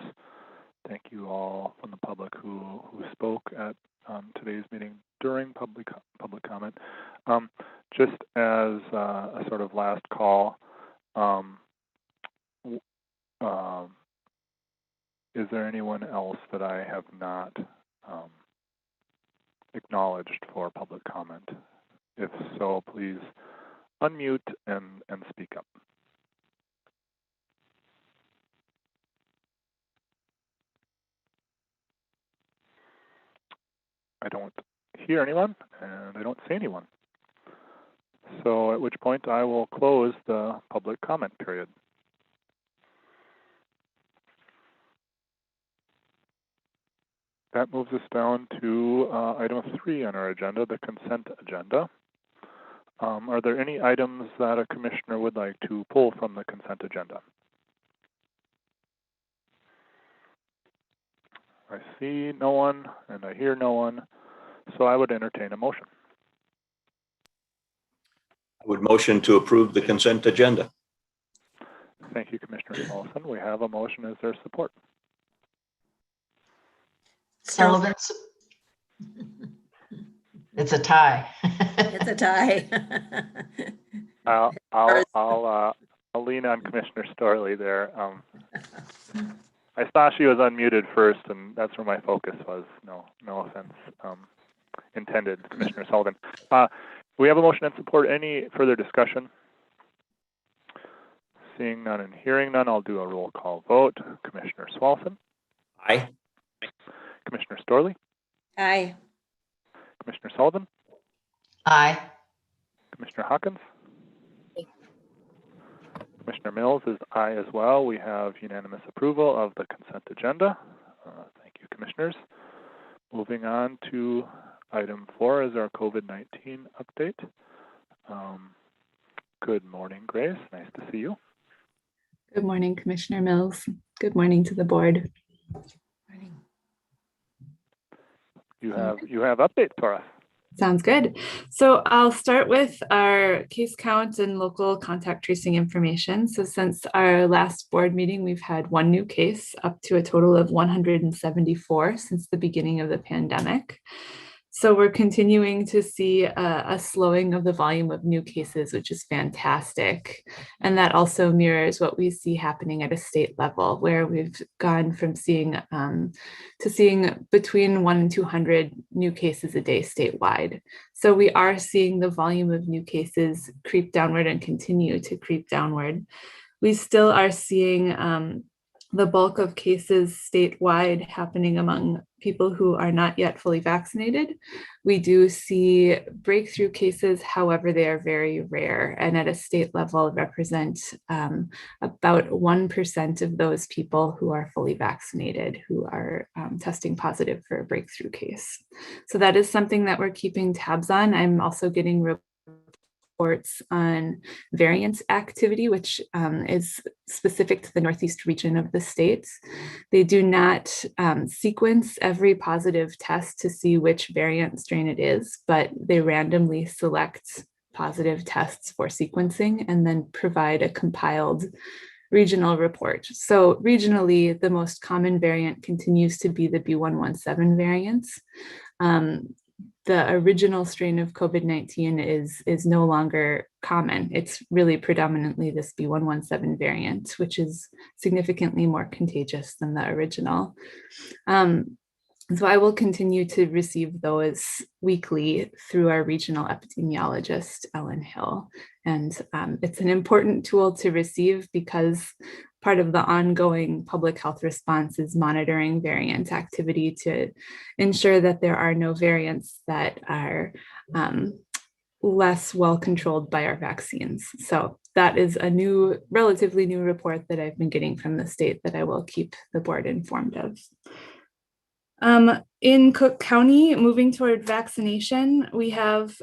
Thank you all from the public who spoke at today's meeting during public comment. Just as a sort of last call, is there anyone else that I have not acknowledged for public comment? If so, please unmute and speak up. I don't hear anyone, and I don't see anyone. So at which point I will close the public comment period. That moves us down to item 3 on our agenda, the consent agenda. Are there any items that a commissioner would like to pull from the consent agenda? I see no one and I hear no one, so I would entertain a motion. I Would motion to approve the consent agenda. Thank you, Commissioner Smallson. We have a motion. Is there support? Sullivan. It's a tie. It's a tie. I'll lean on Commissioner Storley there. I saw she was unmuted first, and that's where my focus was. No offense intended, Commissioner Sullivan. We have a motion and support. Any further discussion? Seeing none and hearing none, I'll do a roll call vote. Commissioner Smallson, Aye. Commissioner Storley, Aye. Commissioner Sullivan, Aye. Commissioner Hawkins. Commissioner Mills is aye as well. We have unanimous approval of the consent agenda. Thank you, Commissioners. Moving on to item 4 is our COVID-19 update. Good morning, Grace. Nice to see you. Good morning, Commissioner Mills. Good morning to the board. Morning. You have updates for us. Sounds good. So I'll start with our case count and local contact tracing information. So since our last board meeting, we've had 1 new case, up to a total of 174 since the beginning of the pandemic. So we're continuing to see a slowing of the volume of new cases, which is fantastic. And that also mirrors what we see happening at a state level, where we've gone from seeing between 1 and 200 new cases a day statewide. So we are seeing the volume of new cases creep downward and continue to creep downward. We still are seeing the bulk of cases statewide happening among people who are not yet fully vaccinated. We do see breakthrough cases, however, they are very rare, and at a state level represent about 1% of those people who are fully vaccinated who are testing positive for a breakthrough case. So that is something that we're keeping tabs on. I'm also getting reports on variant activity, which is specific to the Northeast region of the state. They do not sequence every positive test to see which variant strain it is, but they randomly select positive tests for sequencing and then provide a compiled regional report. So regionally, the most common variant continues to be the B117 variant. The original strain of COVID-19 is no longer common. It's really predominantly this B117 variant, which is significantly more contagious than the original. So I will continue to receive those weekly through our regional epidemiologist, Ellen Hill. And it's an important tool to receive because part of the ongoing public health response is monitoring variant activity to ensure that there are no variants that are less well controlled by our vaccines. So that is a relatively new report that I've been getting from the state that I will keep the board informed of. In Cook County, moving toward vaccination, we have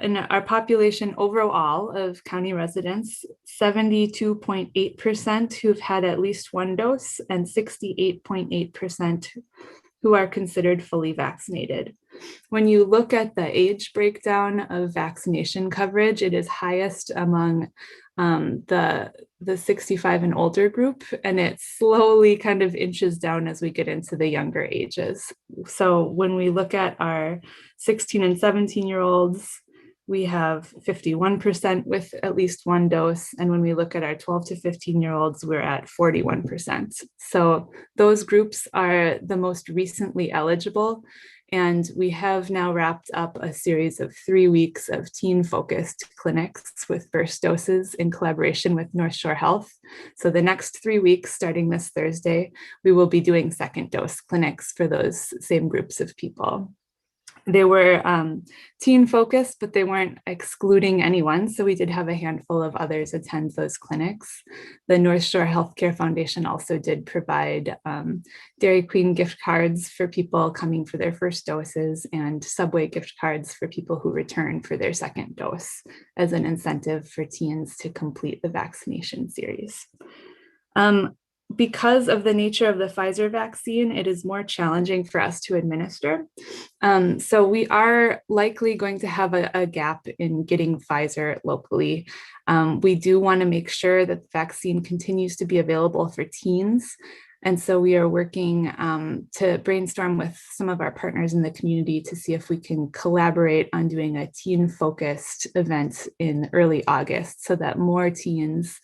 in our population overall of county residents, 72.8% who've had at least 1 dose and 68.8% who are considered fully vaccinated. When you look at the age breakdown of vaccination coverage, it is highest among the 65 and older group, and it slowly kind of inches down as we get into the younger ages. So when we look at our 16 and 17-year-olds, we have 51% with at least 1 dose. And when we look at our 12 to 15-year-olds, we're at 41%. So those groups are the most recently eligible. And we have now wrapped up a series of 3 weeks of teen-focused clinics with first doses in collaboration with North Shore Health. So the next 3 weeks, starting this Thursday, we will be doing second dose clinics for those same groups of people. They were teen focused, but they weren't excluding anyone. So we did have a handful of others attend those clinics. The North Shore Healthcare Foundation also did provide Dairy Queen gift cards for people coming for their first doses and Subway gift cards for people who return for their second dose as an incentive for teens to complete the vaccination series. because of the nature of the Pfizer vaccine, it is more challenging for us to administer. So we are likely going to have a gap in getting Pfizer locally. We do want to make sure that the vaccine continues to be available for teens. And so we are working to brainstorm with some of our partners in the community to see if we can collaborate on doing a teen-focused event in early August so that more teens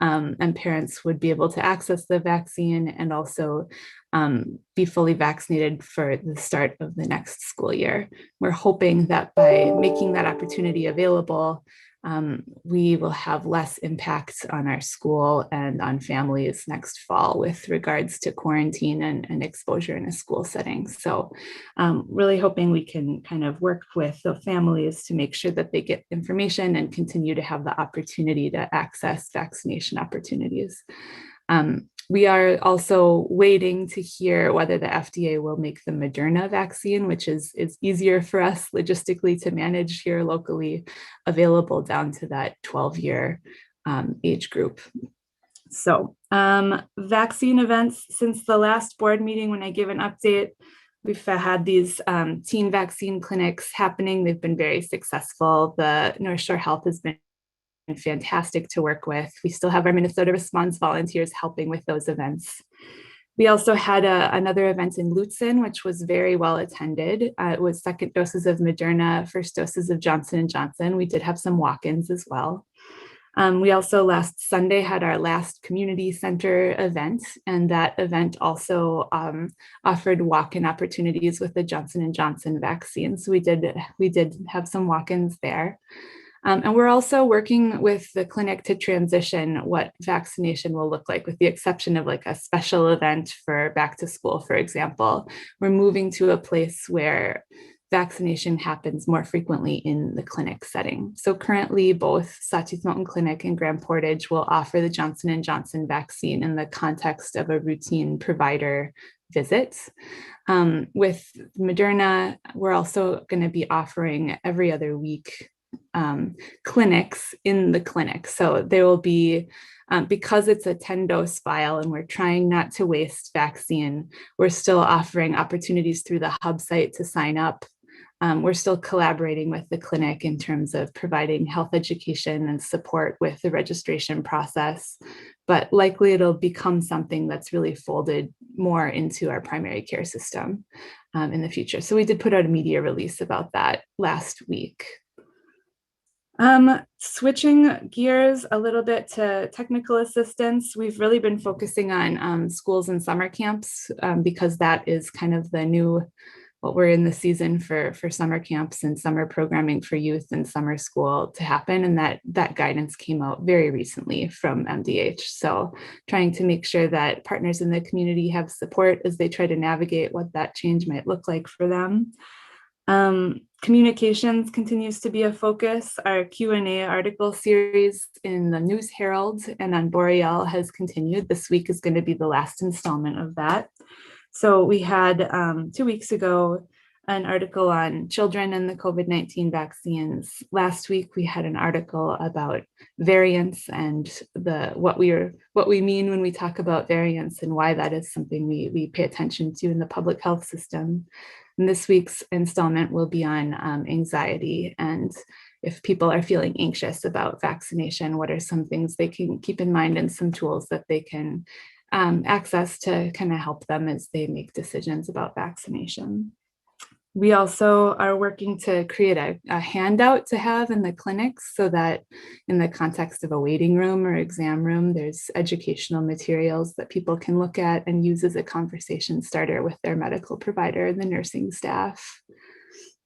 and parents would be able to access the vaccine and also be fully vaccinated for the start of the next school year. We're hoping that by making that opportunity available, we will have less impact on our school and on families next fall with regards to quarantine and exposure in a school setting. So really hoping we can kind of work with the families to make sure that they get information and continue to have the opportunity to access vaccination opportunities. We are also waiting to hear whether the FDA will make the Moderna vaccine, which is easier for us logistically to manage here locally, available down to that 12-year age group. So vaccine events since the last board meeting when I gave an update, we've had these teen vaccine clinics happening. They've been very successful. The North Shore Health has been fantastic to work with. We still have our Minnesota Response volunteers helping with those events. We also had another event in Lutsen, which was very well attended. It was second doses of Moderna, first doses of Johnson & Johnson. We did have some walk-ins as well. We also last Sunday had our last community center event, and that event also offered walk-in opportunities with the Johnson & Johnson vaccine. So we did have some walk-ins there. And we're also working with the clinic to transition what vaccination will look like, with the exception of like a special event for back to school, for example. We're moving to a place where vaccination happens more frequently in the clinic setting. So currently both Sawtooth Mountain Clinic and Grand Portage will offer the Johnson & Johnson vaccine in the context of a routine provider visit. With Moderna, we're also going to be offering every other week clinics in the clinic. So there will be, because it's a 10-dose vial and we're trying not to waste vaccine, we're still offering opportunities through the hub site to sign up. We're still collaborating with the clinic in terms of providing health education and support with the registration process, but likely it'll become something that's really folded more into our primary care system in the future. So we did put out a media release about that last week. Switching gears a little bit to technical assistance, we've really been focusing on schools and summer camps because that is kind of the new, what we're in the season for summer camps and summer programming for youth and summer school to happen. And that guidance came out very recently from MDH. So trying to make sure that partners in the community have support as they try to navigate what that change might look like for them. Communications continues to be a focus. Our Q&A article series in the News Herald and on Boreal has continued. This week is going to be the last installment of that. So we had 2 weeks ago an article on children and the COVID-19 vaccines. Last week we had an article about variants and what we mean when we talk about variants and why that is something we pay attention to in the public health system. And this week's installment will be on anxiety, and if people are feeling anxious about vaccination, what are some things they can keep in mind and some tools that they can access to kind of help them as they make decisions about vaccination. We also are working to create a handout to have in the clinics so that in the context of a waiting room or exam room, there's educational materials that people can look at and use as a conversation starter with their medical provider and the nursing staff.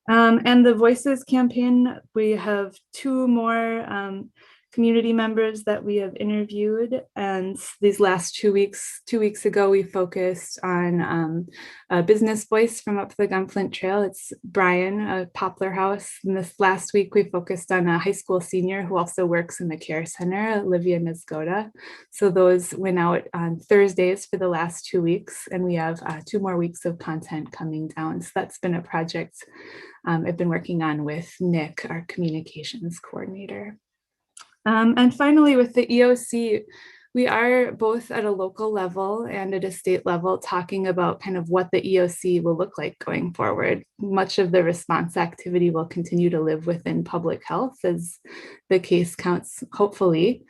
And the Voices campaign, we have 2 more community members that we have interviewed, and these last 2 weeks ago, we focused on a business voice from up the Gunflint Trail. It's Brian, a Poplar House. And this last week, we focused on a high school senior who also works in the care center, Olivia Nisgoda. So those went out on Thursdays for the last 2 weeks, and we have 2 more weeks of content coming down. So that's been a project I've been working on with Nick, our communications coordinator. And finally, with the EOC, We are both at a local level and at a state level talking about kind of what the EOC will look like going forward. Much of the response activity will continue to live within public health as the case counts, hopefully,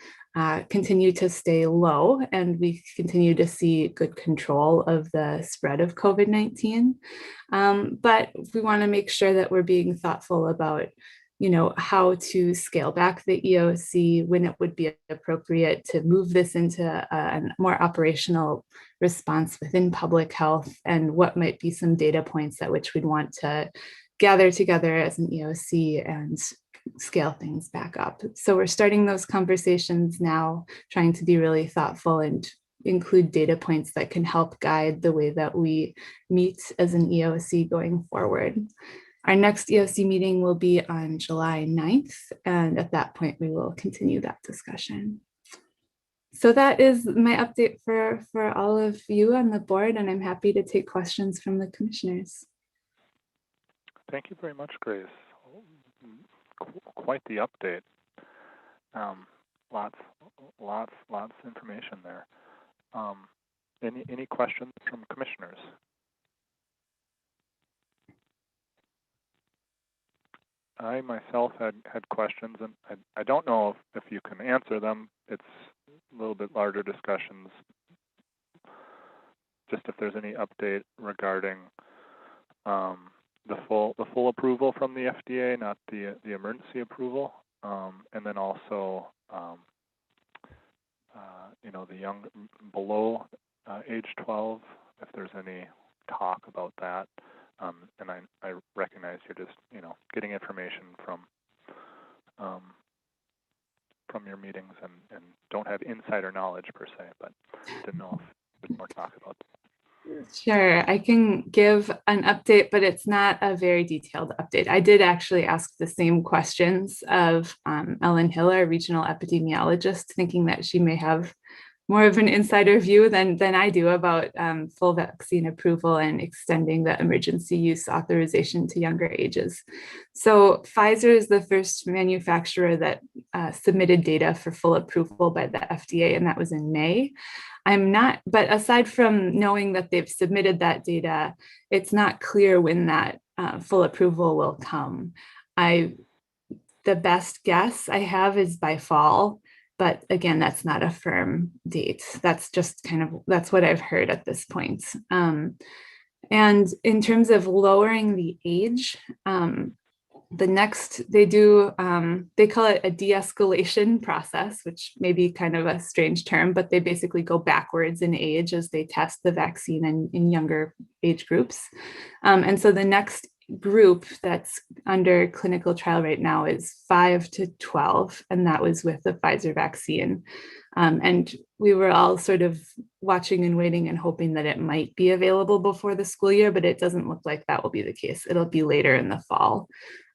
continue to stay low and we continue to see good control of the spread of COVID-19. But we want to make sure that we're being thoughtful about how to scale back the EOC, when it would be appropriate to move this into a more operational response within public health, and what might be some data points at which we'd want to gather together as an EOC and scale things back up. So we're starting those conversations now, trying to be really thoughtful and include data points that can help guide the way that we meet as an EOC going forward. Our next EOC meeting will be on July 9th, and at that point, we will continue that discussion. So that is my update for all of you on the board, and I'm happy to take questions from the commissioners. Thank you very much, Grace. Quite the update. Lots of information there. Any questions from commissioners? I myself had questions, and I don't know if you can answer them. It's a little bit larger discussions. Just if there's any update regarding the full approval from the FDA, not the emergency approval, and then also the young below age 12. If there's any talk about that. And I recognize you're just, getting information from your meetings and don't have insider knowledge per se, but didn't know if there's more talk about that. Sure, I can give an update, but it's not a very detailed update. I did actually ask the same questions of Ellen Hill, our regional epidemiologist, thinking that she may have more of an insider view than I do about full vaccine approval and extending the emergency use authorization to younger ages. So Pfizer is the first manufacturer that submitted data for full approval by the FDA, and that was in May. But aside from knowing that they've submitted that data, it's not clear when that full approval will come. The best guess I have is by fall. But again, that's not a firm date. That's just that's what I've heard at this point. And in terms of lowering the age, the next they call it a de-escalation process, which may be kind of a strange term, but they basically go backwards in age as they test the vaccine in younger age groups. And so the next group that's under clinical trial right now is 5 to 12, and that was with the Pfizer vaccine. And we were all sort of watching and waiting and hoping that it might be available before the school year, but it doesn't look like that will be the case. It'll be later in the fall.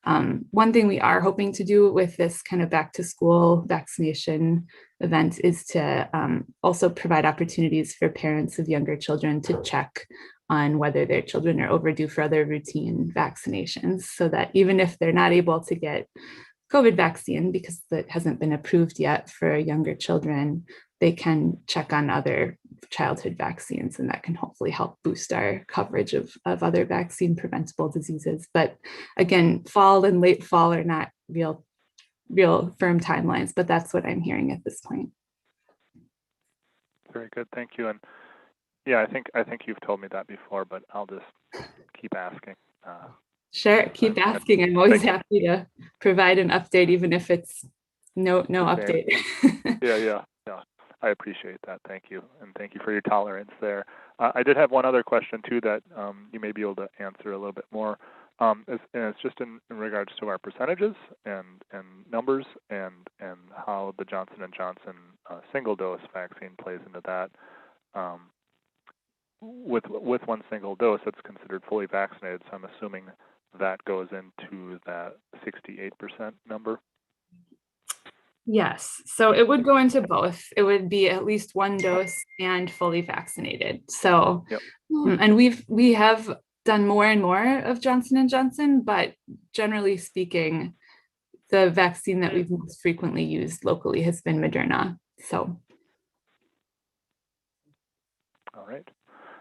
One thing we are hoping to do with this kind of back to school vaccination event is to also provide opportunities for parents of younger children to check on whether their children are overdue for other routine vaccinations, so that even if they're not able to get COVID vaccine because that hasn't been approved yet for younger children, they can check on other childhood vaccines, and that can hopefully help boost our coverage of other vaccine preventable diseases. But again, fall and late fall are not real firm timelines, but that's what I'm hearing at this point. Very good, thank you. And yeah, I think you've told me that before, but I'll just keep asking. Sure, keep asking. I'm always happy to provide an update, even if it's no update. Yeah. I appreciate that. Thank you. And thank you for your tolerance there. I did have one other question too that you may be able to answer a little bit more. And it's just in regards to our percentages and numbers and how the Johnson & Johnson single dose vaccine plays into that. With one single dose, it's considered fully vaccinated. So I'm assuming that goes into that 68% number. Yes, so it would go into both. It would be at least one dose and fully vaccinated. So, yep. And we have done more and more of Johnson & Johnson, but generally speaking, the vaccine that we've most frequently used locally has been Moderna. So, All right.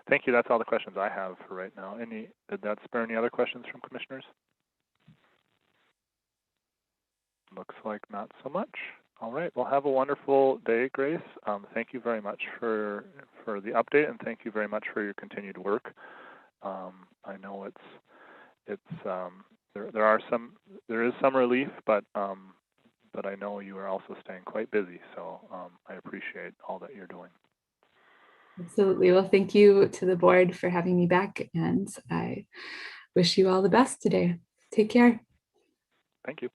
Thank you. That's all the questions I have for right now. Did that spur any other questions from commissioners? Looks like not so much. All right. Well, have a wonderful day, Grace. Thank you very much for the update, and thank you very much for your continued work. I know there is some relief, but I know you are also staying quite busy. So I appreciate all that you're doing. Absolutely. Well, thank you to the board for having me back, and I wish you all the best today. Take care. Thank you.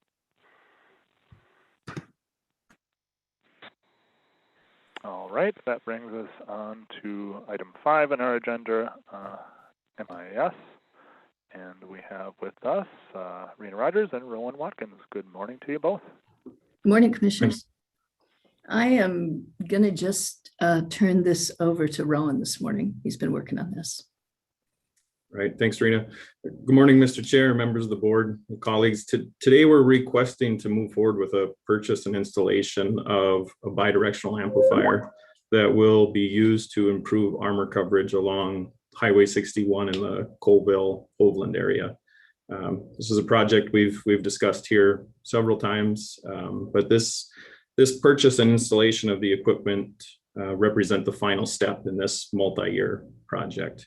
All right, that brings us on to item 5 on our agenda, MIS. And we have with us Rena Rogers and Rowan Watkins. Good morning to you both. Good morning, commissioners. I am going to just turn this over to Rowan this morning. He's been working on this. Right. Thanks, Rena. Good morning, Mr. Chair, members of the board, and colleagues. Today, we're requesting to move forward with a purchase and installation of a bidirectional amplifier that will be used to improve armor coverage along Highway 61 in the Colville-Hoveland area. This is a project we've discussed here several times, but this purchase and installation of the equipment represent the final step in this multi-year project.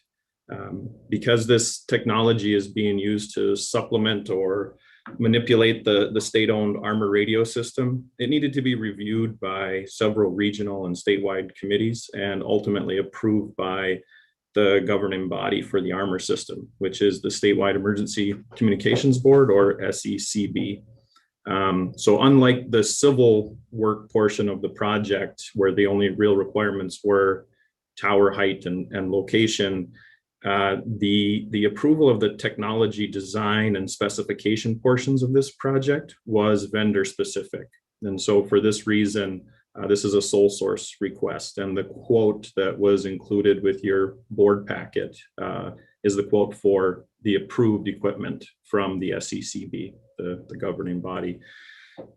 Because this technology is being used to supplement or manipulate the state-owned armor radio system, it needed to be reviewed by several regional and statewide committees and ultimately approved by the governing body for the armor system, which is the Statewide Emergency Communications Board, or SECB. So unlike the civil work portion of the project, where the only real requirements were tower height and location, the approval of the technology design and specification portions of this project was vendor specific. And so for this reason, this is a sole source request, and the quote that was included with your board packet is the quote for the approved equipment from the SECB, the governing body.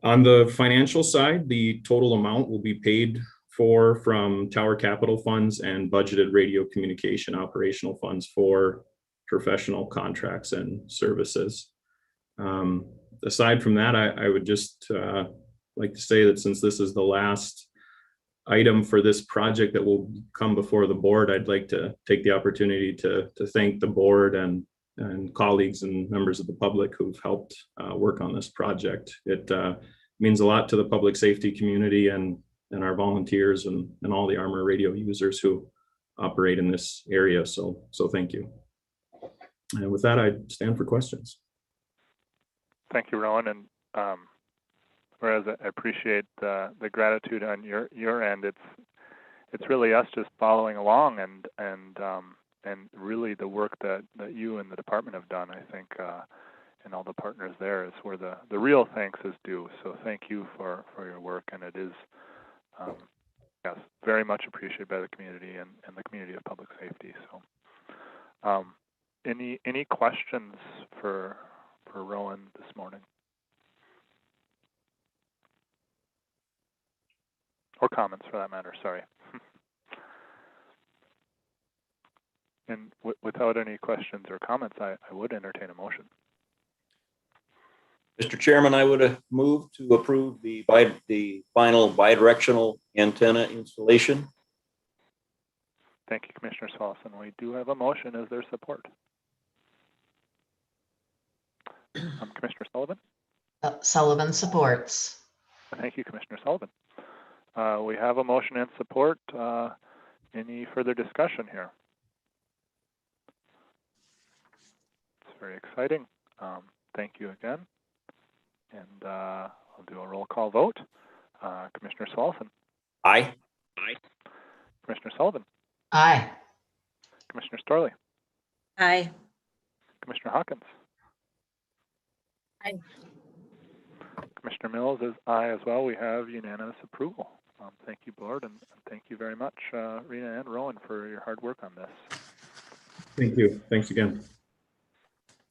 On the financial side, the total amount will be paid for from tower capital funds and budgeted radio communication operational funds for professional contracts and services. Aside from that, I would just like to say that since this is the last item for this project that will come before the board, I'd like to take the opportunity to thank the board and colleagues and members of the public who've helped work on this project. It means a lot to the public safety community and our volunteers and all the armor radio users who operate in this area. So thank you. And with that, I stand for questions. Thank you, Rowan. And whereas I appreciate the gratitude on your end, it's really us just following along and really the work that you and the department have done, I think, and all the partners there is where the real thanks is due. So thank you for your work, and it is yes, very much appreciated by the community and the community of public safety. So any questions for Rowan this morning? Or comments for that matter, sorry. And without any questions or comments, I would entertain a motion. Mr. Chairman, I would have moved to approve the final bidirectional antenna installation. Thank you, Commissioner Swalson. We do have a motion. Is there support? Commissioner Sullivan? Sullivan supports. Thank you, Commissioner Sullivan. We have a motion and support. Any further discussion here? It's very exciting. Thank you again. And I'll do a roll call vote. Commissioner Swalson? Aye. Commissioner Sullivan? Aye. Commissioner Storley? Aye. Commissioner Hawkins? Aye. Commissioner Mills is aye as well. We have unanimous approval. Thank you, board, and thank you very much, Rena and Rowan, for your hard work on this. Thank you. Thanks again.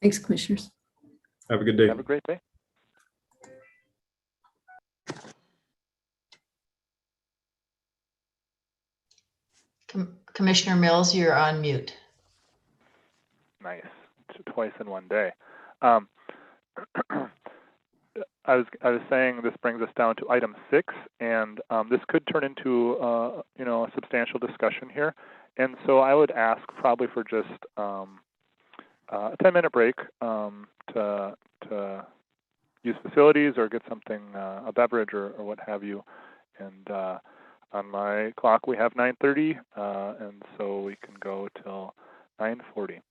Thanks, commissioners. Have a good day. Have a great day. Commissioner Mills, you're on mute. Nice. Twice in one day. I was saying this brings us down to item 6, and this could turn into you know, a substantial discussion here. And so I would ask probably for just a 10-minute break to use facilities or get something, a beverage or what have you. And on my clock we have 9:30, and so we can go till 9:40.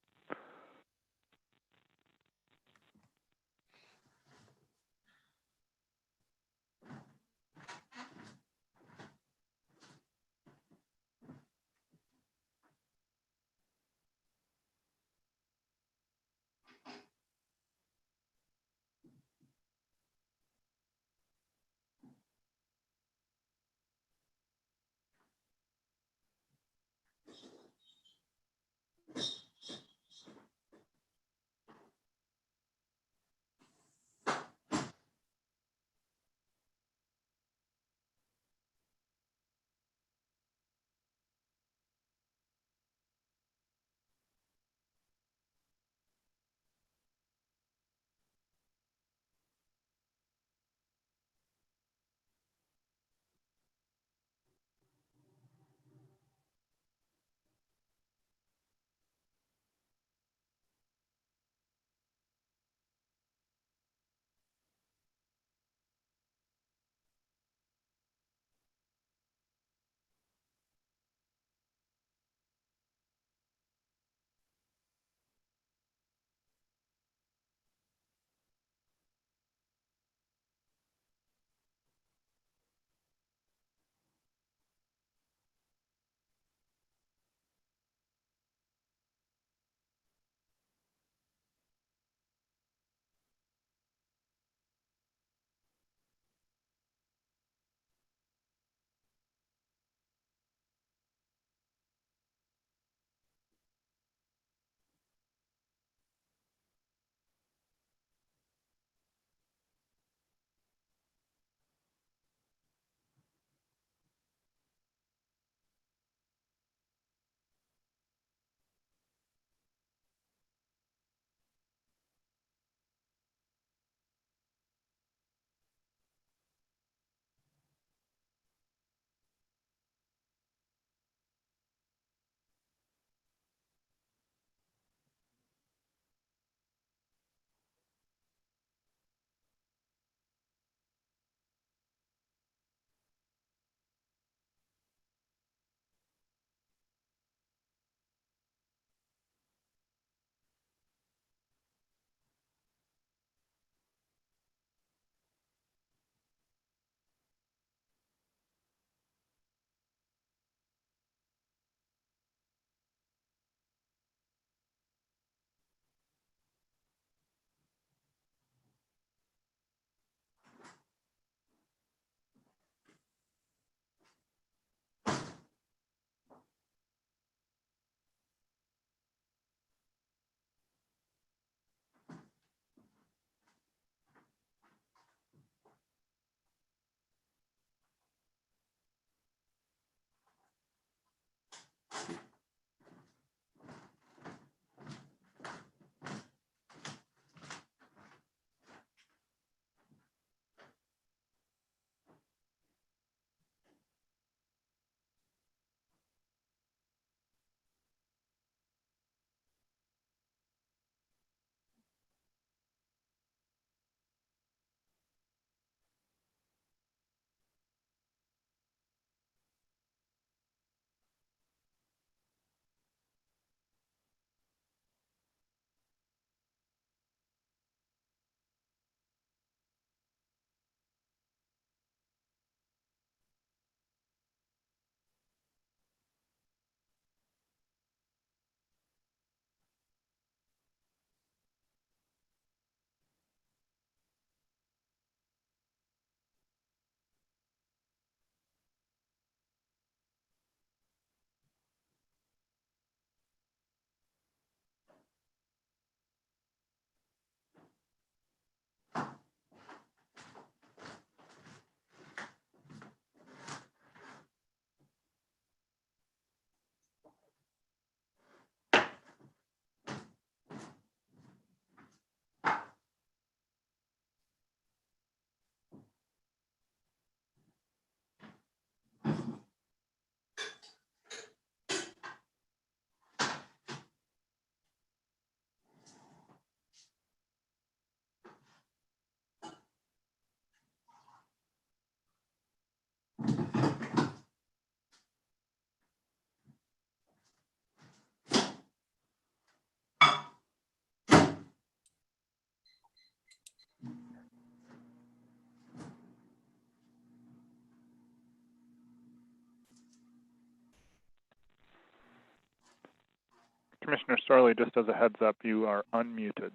Commissioner Sorley, just as a heads up, you are unmuted.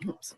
Oops.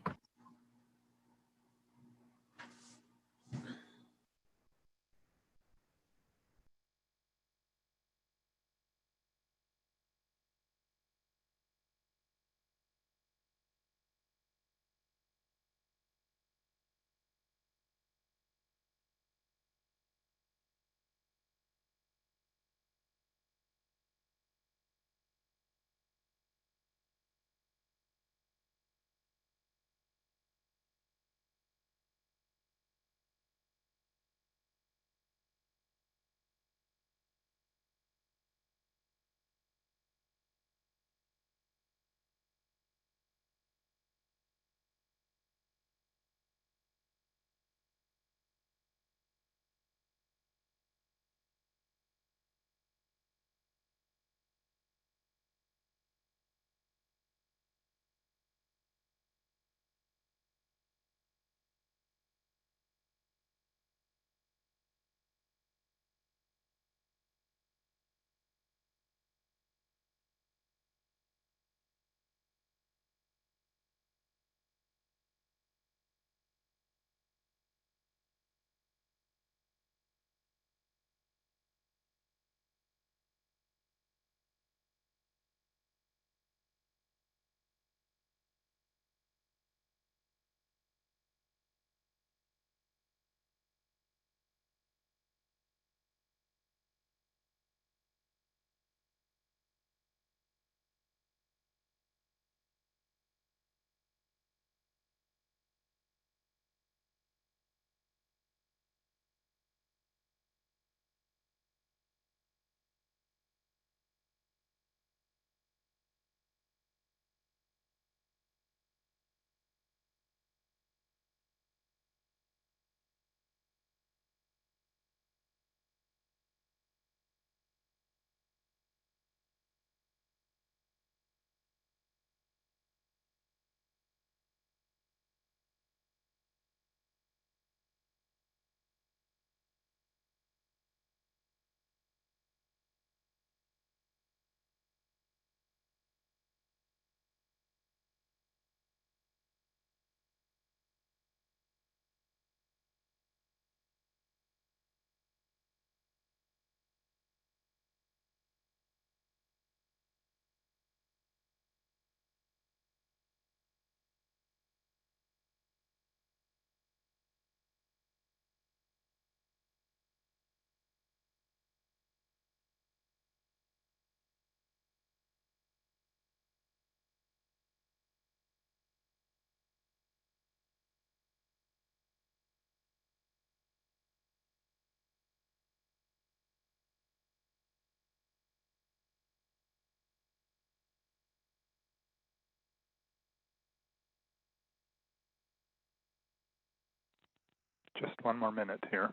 Just one more minute here.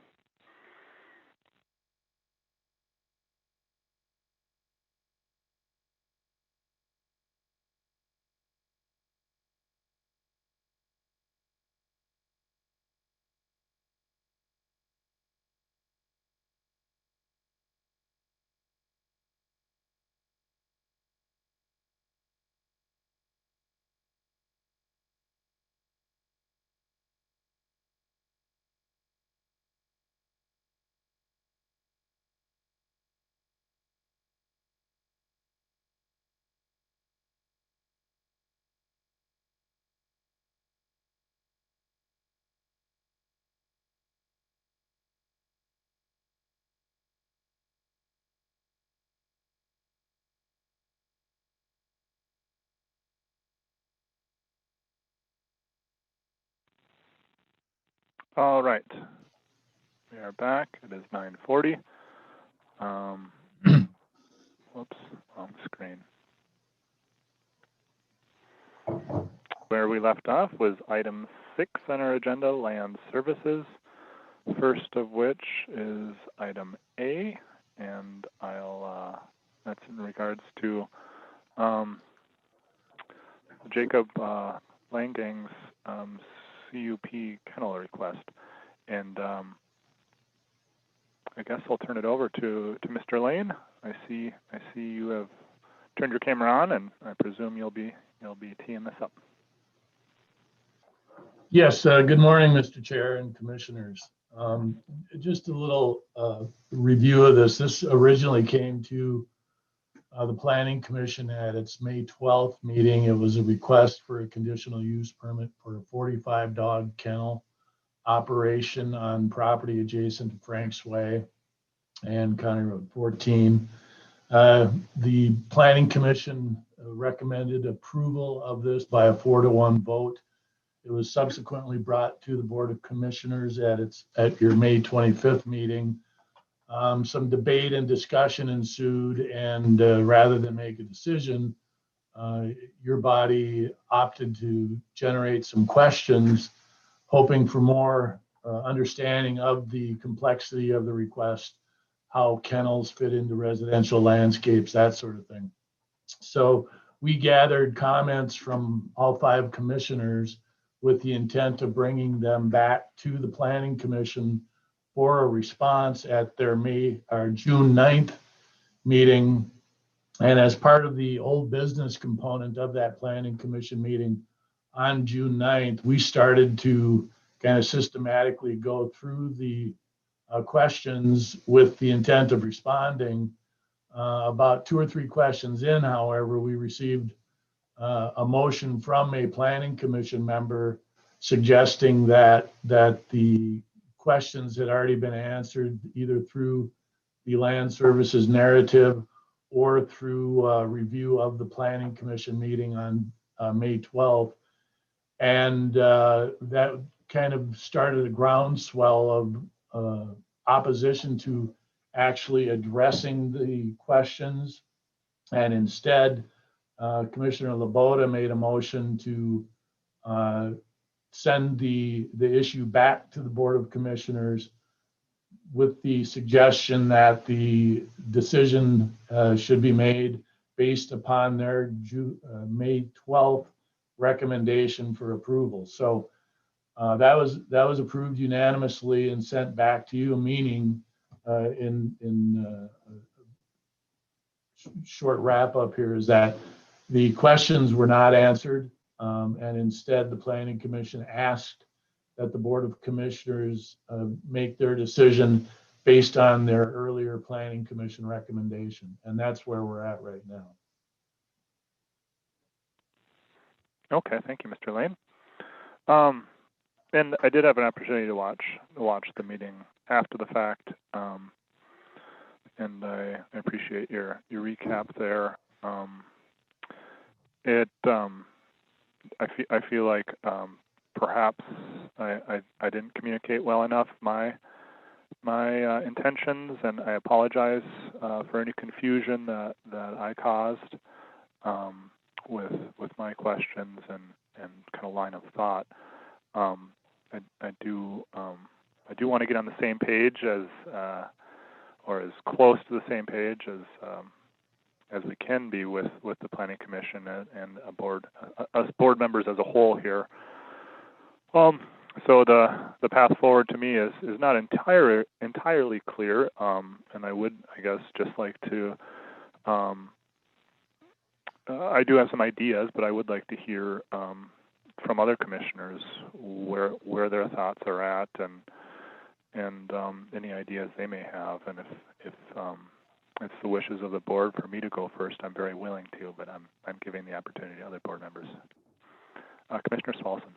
All right, we are back. It is 9:40. Whoops, wrong screen. Where we left off was item 6 on our agenda, land services. First of which is item A, and that's in regards to Jacob Langang's CUP kennel request. And I guess I'll turn it over to Mr. Lane. I see you have turned your camera on, and I presume you'll be teeing this up. Yes, good morning, Mr. Chair and Commissioners. Just a little review of this. This originally came to the Planning Commission at its May 12th meeting. It was a request for a conditional use permit for a 45 dog kennel operation on property adjacent to Frank's Way and County Road 14. The Planning Commission recommended approval of this by a 4-to-1 vote. It was subsequently brought to the Board of Commissioners at your May 25th meeting. Some debate and discussion ensued, and rather than make a decision, your body opted to generate some questions, hoping for more understanding of the complexity of the request, how kennels fit into residential landscapes, that sort of thing. So we gathered comments from all 5 commissioners with the intent of bringing them back to the Planning Commission for a response at their June 9th meeting. And as part of the old business component of that Planning Commission meeting on June 9th, we started to kind of systematically go through the questions with the intent of responding. About 2 or 3 questions in, however, we received a motion from a Planning Commission member suggesting that the questions had already been answered either through the Land Services narrative or through review of the Planning Commission meeting on May 12th. And that kind of started a groundswell of opposition to actually addressing the questions. And instead, Commissioner Laboda made a motion to send the issue back to the Board of Commissioners with the suggestion that the decision should be made based upon their May 12th recommendation for approval. So that was approved unanimously and sent back to you, meaning in short wrap up here is that the questions were not answered, and instead the Planning Commission asked that the Board of Commissioners make their decision based on their earlier Planning Commission recommendation. And that's where we're at right now. Okay, thank you, Mr. Lane. And I did have an opportunity to watch the meeting after the fact, and I appreciate your recap there. I feel like perhaps I didn't communicate well enough my intentions, and I apologize for any confusion that I caused with my questions and kind of line of thought. I do want to get on the same page or as close to the same page as we can be with the Planning Commission and us board members as a whole here. So the path forward to me is not entirely clear, and I would, I guess, just like to. I do have some ideas, but I would like to hear from other commissioners where their thoughts are at and any ideas they may have, and if it's the wishes of the board for me to go first, I'm very willing to, but I'm giving the opportunity to other board members. Commissioner Swanson.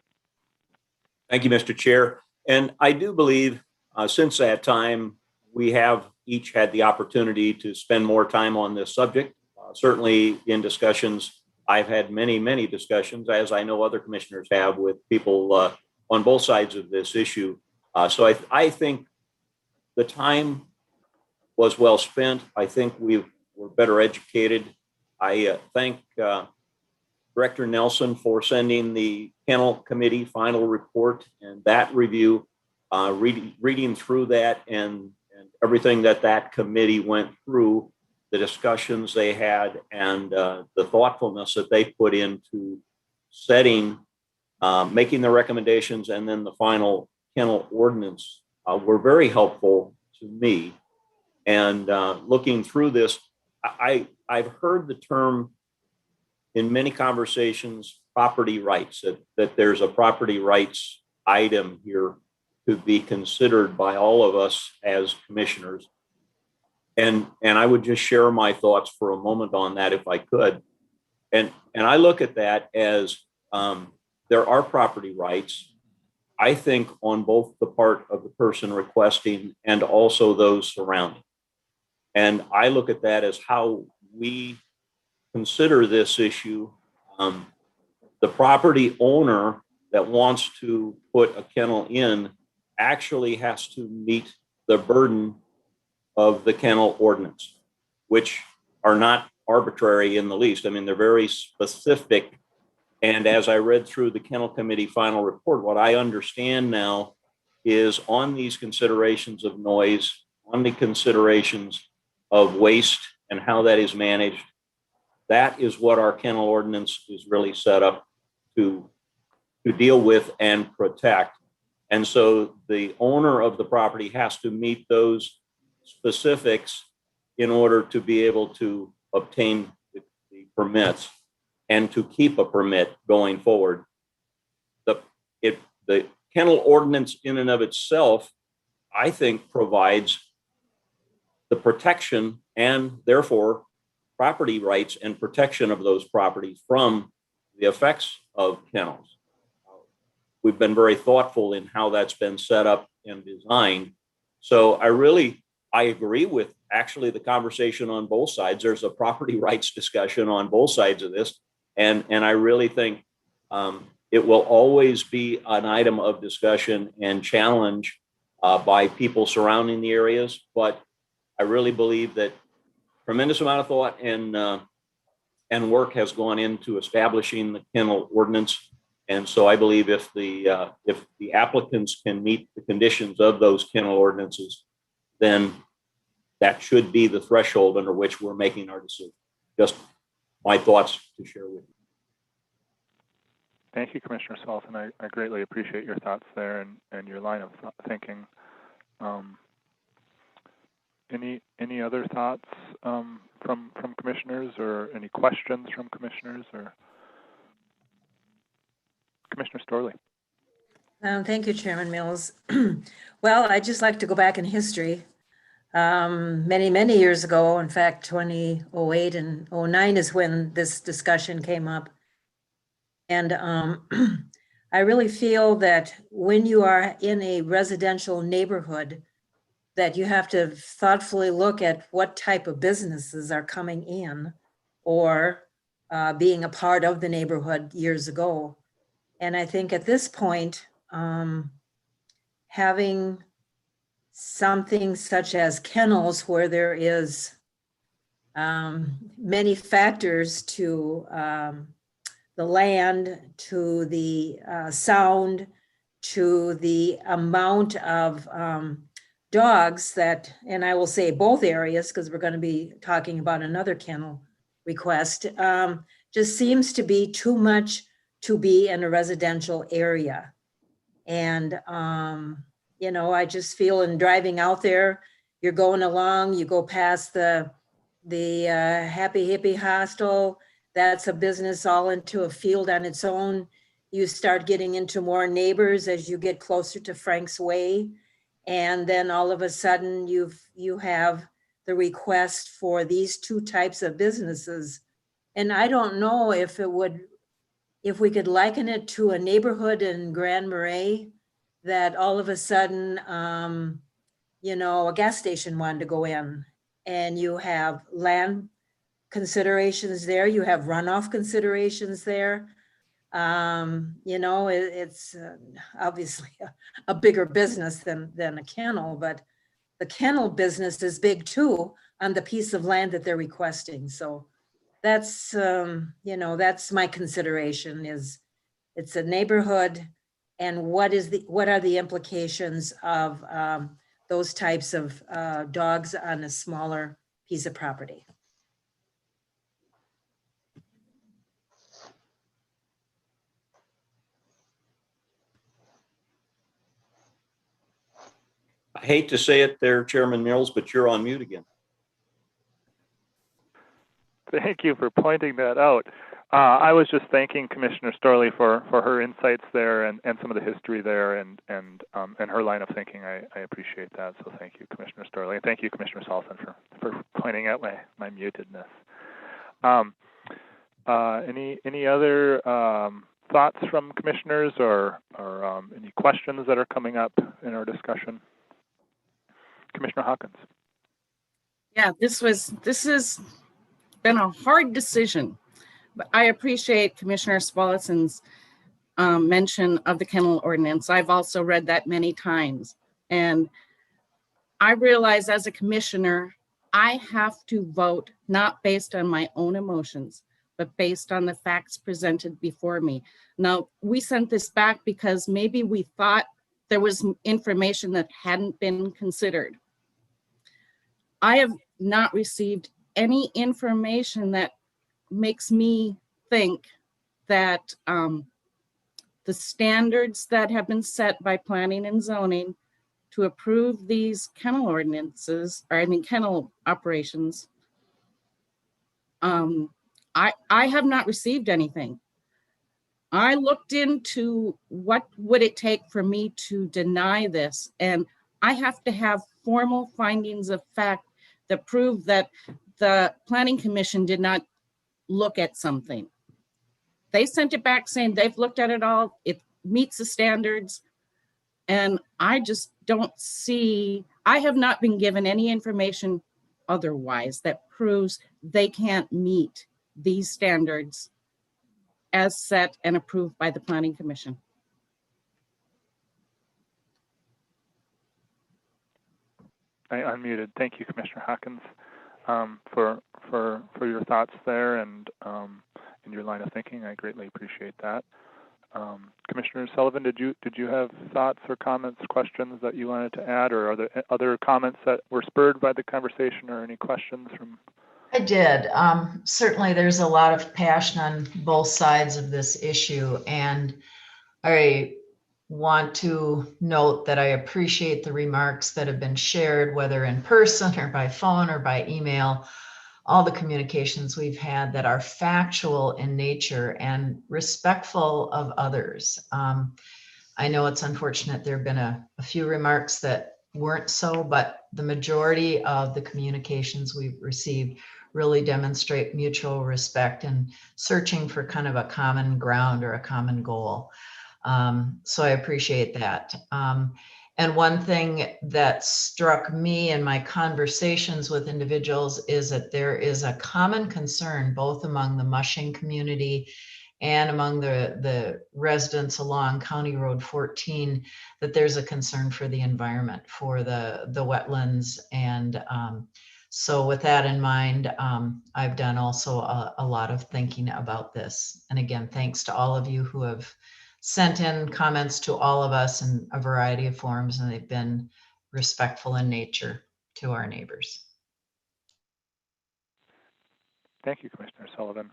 Thank you, Mr. Chair. And I do believe since that time, we have each had the opportunity to spend more time on this subject. Certainly in discussions, I've had many discussions, as I know other commissioners have, with people on both sides of this issue. So I think the time was well spent. I think we were better educated. I thank Director Nelson for sending the Kennel Committee final report and that review, reading through that and everything that committee went through, the discussions they had, and the thoughtfulness that they put into setting, making the recommendations, and then the final kennel ordinance were very helpful to me. And looking through this, I've heard the term in many conversations, property rights, that there's a property rights item here to be considered by all of us as commissioners. And I would just share my thoughts for a moment on that if I could. And I look at that as there are property rights, I think, on both the part of the person requesting and also those surrounding. And I look at that as how we consider this issue. The property owner that wants to put a kennel in actually has to meet the burden of the kennel ordinance, which are not arbitrary in the least. I mean, they're very specific. And as I read through the Kennel Committee final report, what I understand now is on these considerations of noise, on the considerations of waste and how that is managed, that is what our kennel ordinance is really set up to deal with and protect. And so the owner of the property has to meet those specifics in order to be able to obtain the permits and to keep a permit going forward. The kennel ordinance in and of itself, I think, provides the protection and therefore property rights and protection of those properties from the effects of kennels. We've been very thoughtful in how that's been set up and designed. So I agree with actually the conversation on both sides. There's a property rights discussion on both sides of this. And I really think it will always be an item of discussion and challenge by people surrounding the areas. But I really believe that tremendous amount of thought and work has gone into establishing the kennel ordinance. And so I believe if the applicants can meet the conditions of those kennel ordinances, then that should be the threshold under which we're making our decision. Just my thoughts to share with you. Thank you, Commissioner Salton. I greatly appreciate your thoughts there and your line of thinking. Any other thoughts from commissioners, or any questions from commissioners? Or Commissioner Storley. Thank you, Chairman Mills. Well, I'd just like to go back in history. Many, many years ago, in fact, 2008 and 09 is when this discussion came up. And I really feel that when you are in a residential neighborhood, that you have to thoughtfully look at what type of businesses are coming in or being a part of the neighborhood years ago. And I think at this point, having something such as kennels where there is many factors to the land, to the sound, to the amount of dogs that, and I will say both areas because we're going to be talking about another kennel request, just seems to be too much to be in a residential area. And, you know, I just feel in driving out there, you're going along, you go past the Happy Hippie Hostel, that's a business all into a field on its own. You start getting into more neighbors as you get closer to Frank's Way. And then all of a sudden you have the request for these two types of businesses. And I don't know if we could liken it to a neighborhood in Grand Marais that all of a sudden, you know, a gas station wanted to go in, and you have land considerations there, you have runoff considerations there. You know, it's obviously a bigger business than a kennel, but the kennel business is big too on the piece of land that they're requesting. So that's, you know, that's my consideration, is it's a neighborhood, and what are the implications of those types of dogs on a smaller piece of property. I hate to say it there, Chairman Mills, but you're on mute again. Thank you for pointing that out. I was just thanking Commissioner Storley for her insights there and some of the history there and her line of thinking. I appreciate that. So thank you, Commissioner Storley. And thank you, Commissioner Salson, for pointing out my mutedness. Any other thoughts from commissioners or any questions that are coming up in our discussion? Commissioner Hawkins. Yeah, this has been a hard decision, but I appreciate Commissioner Swallison's mention of the kennel ordinance. I've also read that many times, and I realize as a commissioner, I have to vote not based on my own emotions, but based on the facts presented before me. Now, we sent this back because maybe we thought there was information that hadn't been considered. I have not received any information that makes me think that the standards that have been set by planning and zoning to approve these kennel ordinances, or I mean kennel operations, I have not received anything. I looked into what would it take for me to deny this, and I have to have formal findings of fact that prove that the Planning Commission did not look at something. They sent it back saying they've looked at it all, it meets the standards, and I just don't see, I have not been given any information otherwise that proves they can't meet these standards as set and approved by the Planning Commission. I unmuted. Thank you, Commissioner Hawkins, for your thoughts there and your line of thinking. I greatly appreciate that. Commissioner Sullivan, did you have thoughts or comments, questions that you wanted to add, or are there other comments that were spurred by the conversation, or any questions from? I did. Certainly, there's a lot of passion on both sides of this issue, and I want to note that I appreciate the remarks that have been shared, whether in person or by phone or by email, all the communications we've had that are factual in nature and respectful of others. I know it's unfortunate there have been a few remarks that weren't so, but the majority of the communications we've received really demonstrate mutual respect and searching for kind of a common ground or a common goal. So I appreciate that. And one thing that struck me in my conversations with individuals is that there is a common concern both among the mushing community and among the residents along County Road 14, that there's a concern for the environment, for the wetlands. And so with that in mind, I've done also a lot of thinking about this. And again, thanks to all of you who have sent in comments to all of us in a variety of forms, and they've been respectful in nature to our neighbors. Thank you, Commissioner Sullivan.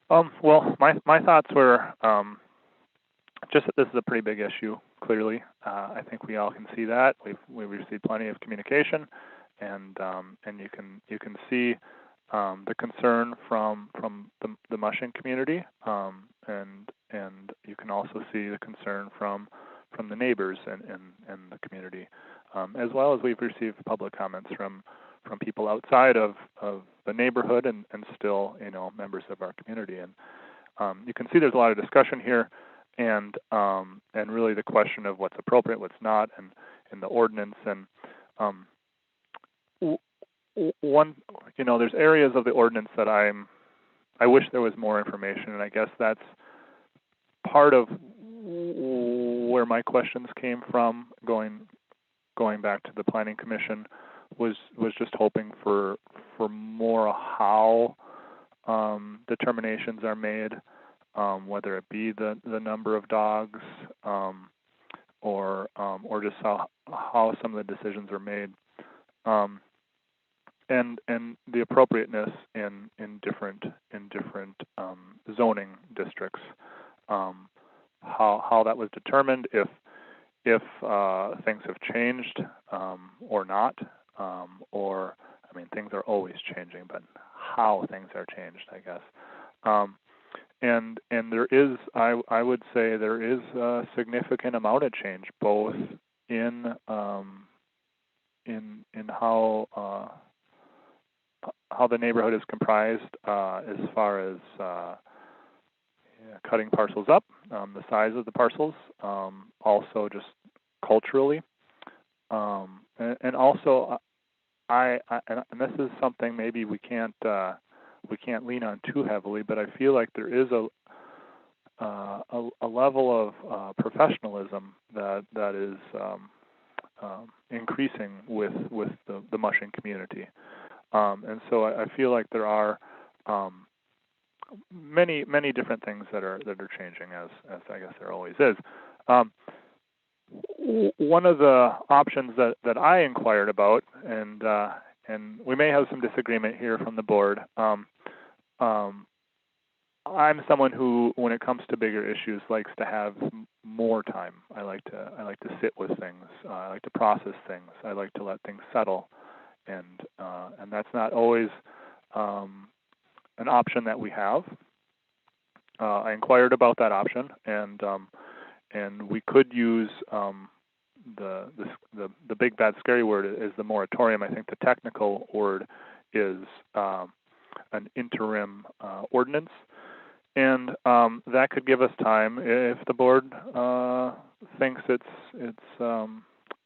Well, my thoughts were just that this is a pretty big issue. Clearly, I think we all can see that. We've received plenty of communication, and you can see the concern from the mushing community, and you can also see the concern from the neighbors and the community, as well as we've received public comments from people outside of the neighborhood and still, members of our community. And you can see there's a lot of discussion here, and really the question of what's appropriate, what's not, and in the ordinance. And one, there's areas of the ordinance that I wish there was more information, and I guess that's part of where my questions came from, going back to the Planning Commission, was just hoping for more how determinations are made, whether it be the number of dogs, or just how some of the decisions are made, and the appropriateness in different zoning districts, how that was determined, if if things have changed or not, or I mean, things are always changing, but how things are changed, I guess. And there is, I would say, there is a significant amount of change, both in how the neighborhood is comprised, as far as cutting parcels up, the size of the parcels, also just culturally, and also and this is something maybe we can't lean on too heavily, but I feel like there is a level of professionalism that is increasing with the mushing community, and so I feel like there are many different things that are changing, as I guess there always is. One of the options that I inquired about, and we may have some disagreement here from the board. I'm someone who, when it comes to bigger issues, likes to have more time. I like to sit with things. I like to process things. I like to let things settle, and that's not always an option that we have. I inquired about that option, and we could use the big bad scary word is the moratorium. I think the technical word is an interim ordinance, and that could give us time if the board thinks it's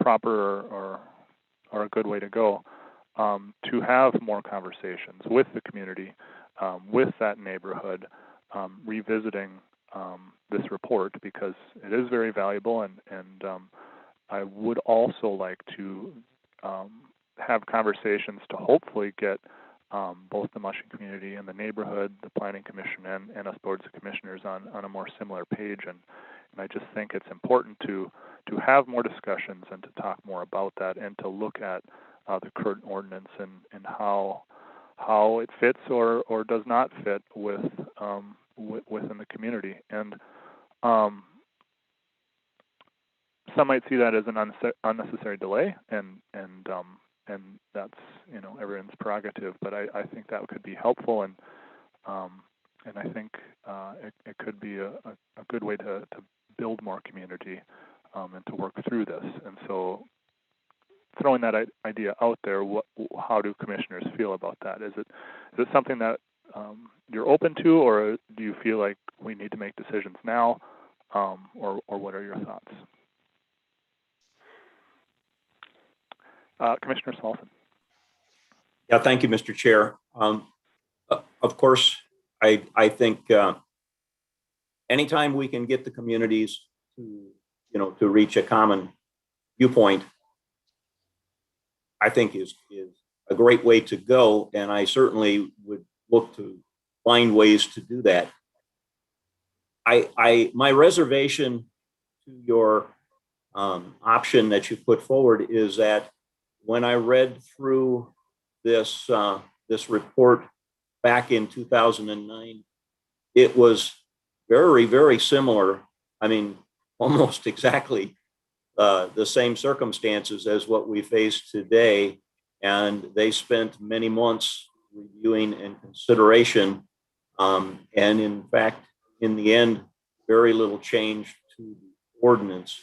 proper or a good way to go, to have more conversations with the community, with that neighborhood, revisiting this report, because it is very valuable, and I would also like to have conversations to hopefully get both the mushing community and the neighborhood, the planning commission, and us boards of commissioners on a more similar page, and I just think it's important to have more discussions and to talk more about that, and to look at the current ordinance and how it fits or does not fit within the community. And some might see that as an unnecessary delay, and that's everyone's prerogative. But I think that could be helpful, and I think it could be a good way to build more community and to work through this. And so, throwing that idea out there, how do commissioners feel about that? Is it something that you're open to, or do you feel like we need to make decisions now, or what are your thoughts? Commissioner Swanson. Yeah, thank you, Mr. Chair. Of course, I think anytime we can get the communities to reach a common viewpoint, I think is a great way to go, and I certainly would look to find ways to do that. My reservation to your option that you put forward is that when I read through this report back in 2009, it was very, very similar. I mean, almost exactly the same circumstances as what we face today, and they spent many months reviewing and consideration, and in fact, in the end, very little change to the ordinance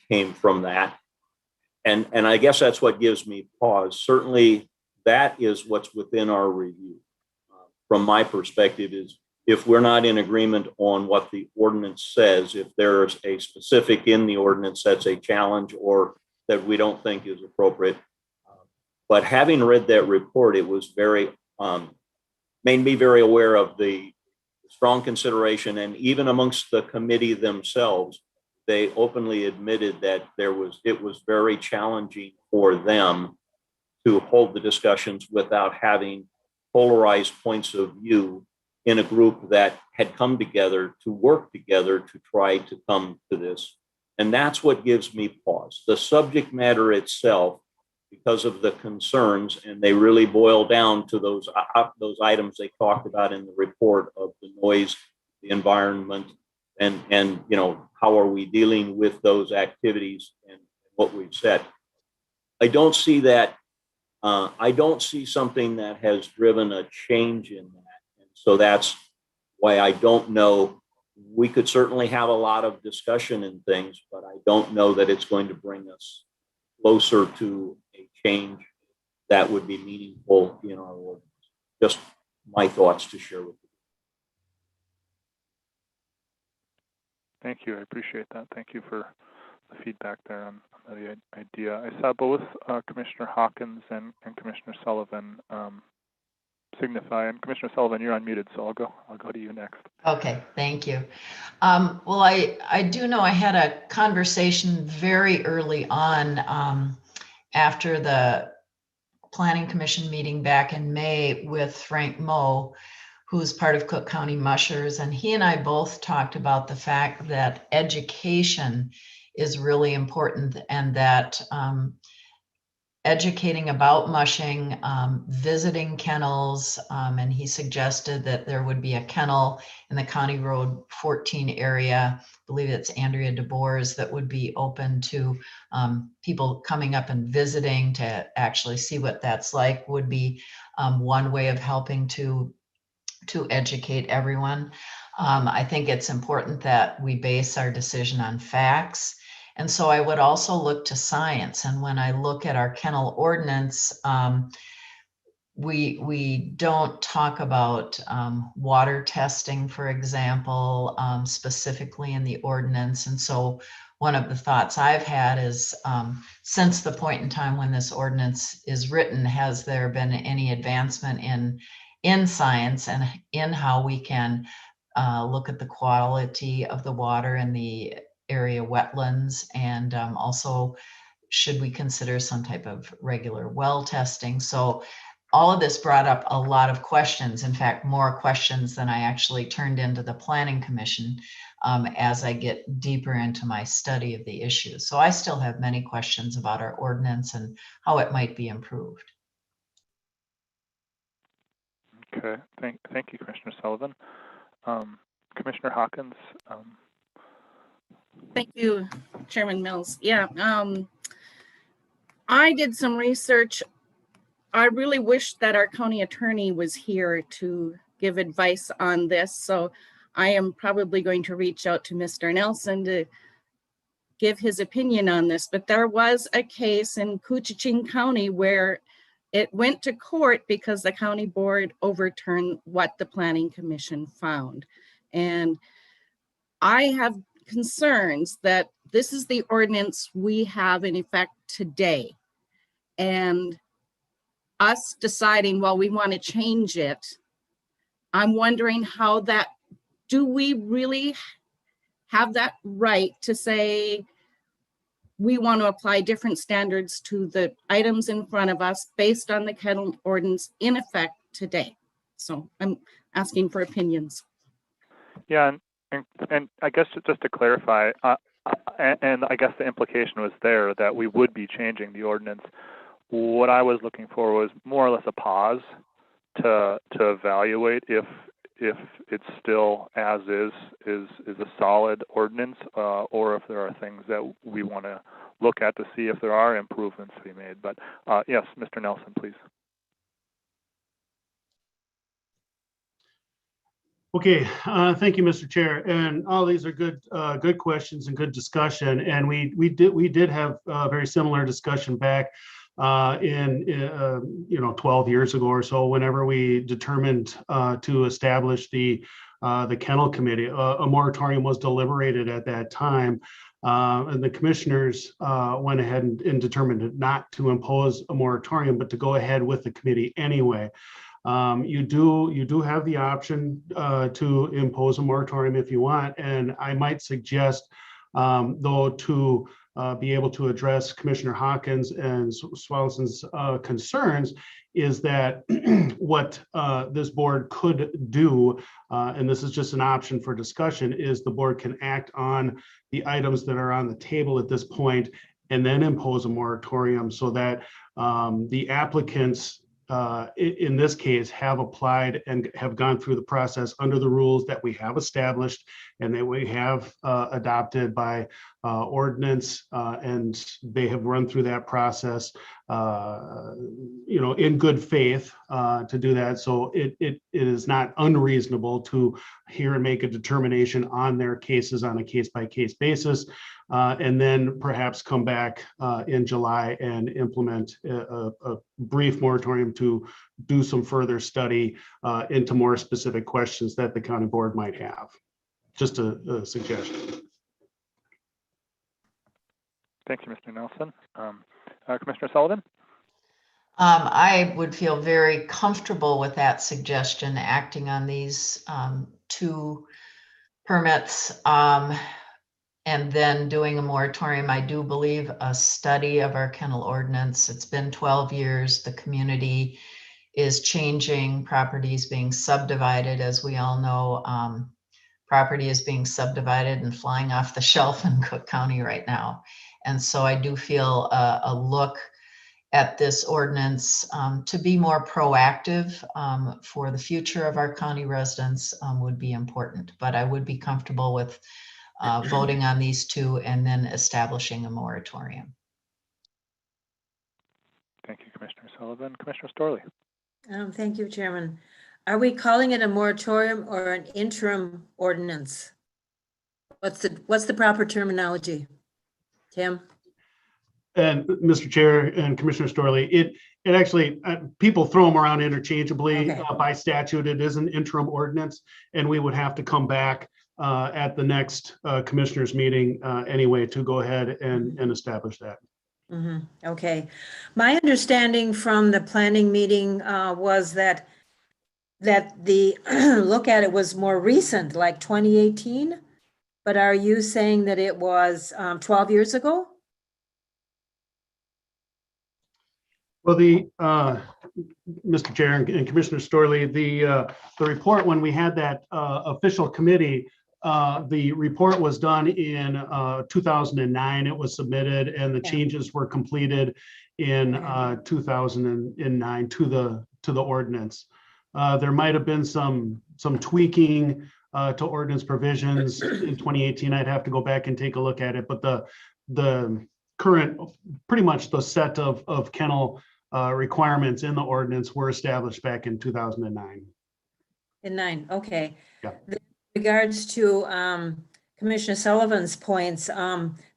came from that. And I guess that's what gives me pause. Certainly, that is what's within our review. From my perspective, is if we're not in agreement on what the ordinance says, if there's a specific in the ordinance that's a challenge or that we don't think is appropriate. But having read that report, it was very, made me very aware of the strong consideration, and even amongst the committee themselves, they openly admitted that it was very challenging for them to hold the discussions without having polarized points of view in a group that had come together to work together to try to come to this. And that's what gives me pause. The subject matter itself, because of the concerns, and they really boil down to those items they talked about in the report of the noise, the environment, and how are we dealing with those activities and what we've said. I don't see that. I don't see something that has driven a change in that. And so that's why I don't know. We could certainly have a lot of discussion and things, but I don't know that it's going to bring us closer to a change that would be meaningful in our ordinance. Just my thoughts to share with you. Thank you. I appreciate that. Thank you for the feedback there on the idea. I saw both Commissioner Hawkins and Commissioner Sullivan signify. And Commissioner Sullivan, you're unmuted, so I'll go to you next. Okay, thank you. Well, I do know I had a conversation very early on after the Planning Commission meeting back in May with Frank Moe, who's part of Cook County Mushers, and he and I both talked about the fact that education is really important, and that educating about mushing, visiting kennels, and he suggested that there would be a kennel in the County Road 14 area. I believe it's Andrea DeBoers that would be open to people coming up and visiting to actually see what that's like, would be one way of helping to educate everyone. I think it's important that we base our decision on facts. And so I would also look to science. And when I look at our kennel ordinance, we don't talk about water testing, for example, specifically in the ordinance. And so one of the thoughts I've had is, since the point in time when this ordinance is written, has there been any advancement in science and in how we can look at the quality of the water in the area wetlands, and also should we consider some type of regular well testing? So all of this brought up a lot of questions, in fact, more questions than I actually turned into the Planning Commission as I get deeper into my study of the issue. So I still have many questions about our ordinance and how it might be improved. Okay, thank you, Commissioner Sullivan. Commissioner Hawkins. Thank you, Chairman Mills. Yeah, I did some research. I really wish that our county attorney was here to give advice on this. So I am probably going to reach out to Mr. Nelson to give his opinion on this. But there was a case in Coochin County where it went to court because the county board overturned what the Planning Commission found. And I have concerns that this is the ordinance we have in effect today. And us deciding, well, we want to change it. I'm wondering how that, do we really have that right to say we want to apply different standards to the items in front of us based on the kennel ordinance in effect today? So I'm asking for opinions. Yeah, and I guess just to clarify, and I guess the implication was there that we would be changing the ordinance. What I was looking for was more or less a pause to evaluate if it's still as is a solid ordinance, or if there are things that we want to look at to see if there are improvements to be made. But yes, Mr. Nelson, please. Okay, thank you, Mr. Chair. And all these are good questions and good discussion. And we did have a very similar discussion back in 12 years ago or so, whenever we determined to establish the Kennel Committee. A moratorium was deliberated at that time, and the commissioners went ahead and determined not to impose a moratorium, but to go ahead with the committee anyway. You do have the option to impose a moratorium if you want, and I might suggest, though, to be able to address Commissioner Hawkins and Swallison's concerns, is that what this board could do, and this is just an option for discussion, is the board can act on the items that are on the table at this point and then impose a moratorium so that the applicants in this case, have applied and have gone through the process under the rules that we have established and that we have adopted by ordinance, and they have run through that process, in good faith to do that. So it is not unreasonable to hear and make a determination on their cases on a case-by-case basis, and then perhaps come back in July and implement a brief moratorium to do some further study into more specific questions that the county board might have. Just a suggestion. Thank you, Mr. Nelson. Commissioner Sullivan? I would feel very comfortable with that suggestion, acting on these 2 permits, and then doing a moratorium. I do believe a study of our kennel ordinance. It's been 12 years. The community is changing. Property is being subdivided. As we all know, property is being subdivided and flying off the shelf in Cook County right now. And so I do feel a look at this ordinance to be more proactive for the future of our county residents would be important. But I would be comfortable with voting on these 2 and then establishing a moratorium. Thank you, Commissioner Sullivan. Commissioner Storley? Thank you, Chairman. Are we calling it a moratorium or an interim ordinance? What's the proper terminology? Tim? And Mr. Chair and Commissioner Storley, it actually, people throw them around interchangeably. Okay. By statute. It is an interim ordinance, and we would have to come back at the next commissioners meeting anyway to go ahead and establish that. Okay. My understanding from the planning meeting was that the look at it was more recent, like 2018. But are you saying that it was 12 years ago? Well, Mr. Chair and Commissioner Storley, the report, when we had that official committee, the report was done in 2009. It was submitted, and the changes were completed in 2009 to the ordinance. There might have been some tweaking to ordinance provisions in 2018. I'd have to go back and take a look at it, but the current, pretty much the set of kennel requirements in the ordinance were established back in 2009. In 9, okay. Yeah. In regards to Commissioner Sullivan's points,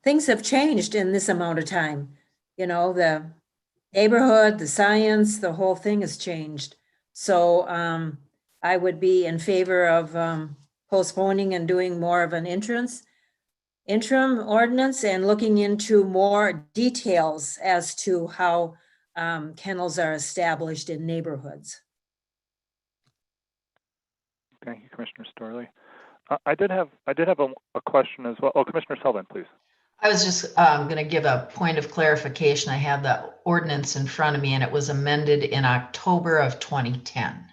things have changed in this amount of time. The neighborhood, the science, the whole thing has changed. So I would be in favor of postponing and doing more of an interim ordinance and looking into more details as to how kennels are established in neighborhoods. Thank you, Commissioner Storley. I did have a question as well. Oh, Commissioner Sullivan, please. I was just going to give a point of clarification. I have the ordinance in front of me, and it was amended in October of 2010.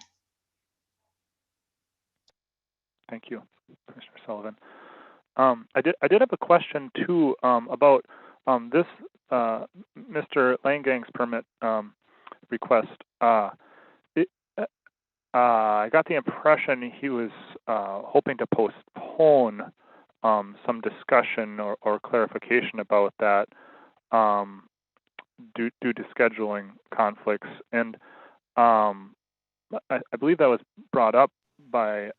Thank you, Commissioner Sullivan. I did have a question too about this Mr. Langang's permit request. I got the impression he was hoping to postpone some discussion or clarification about that due to scheduling conflicts, and I believe that was brought up by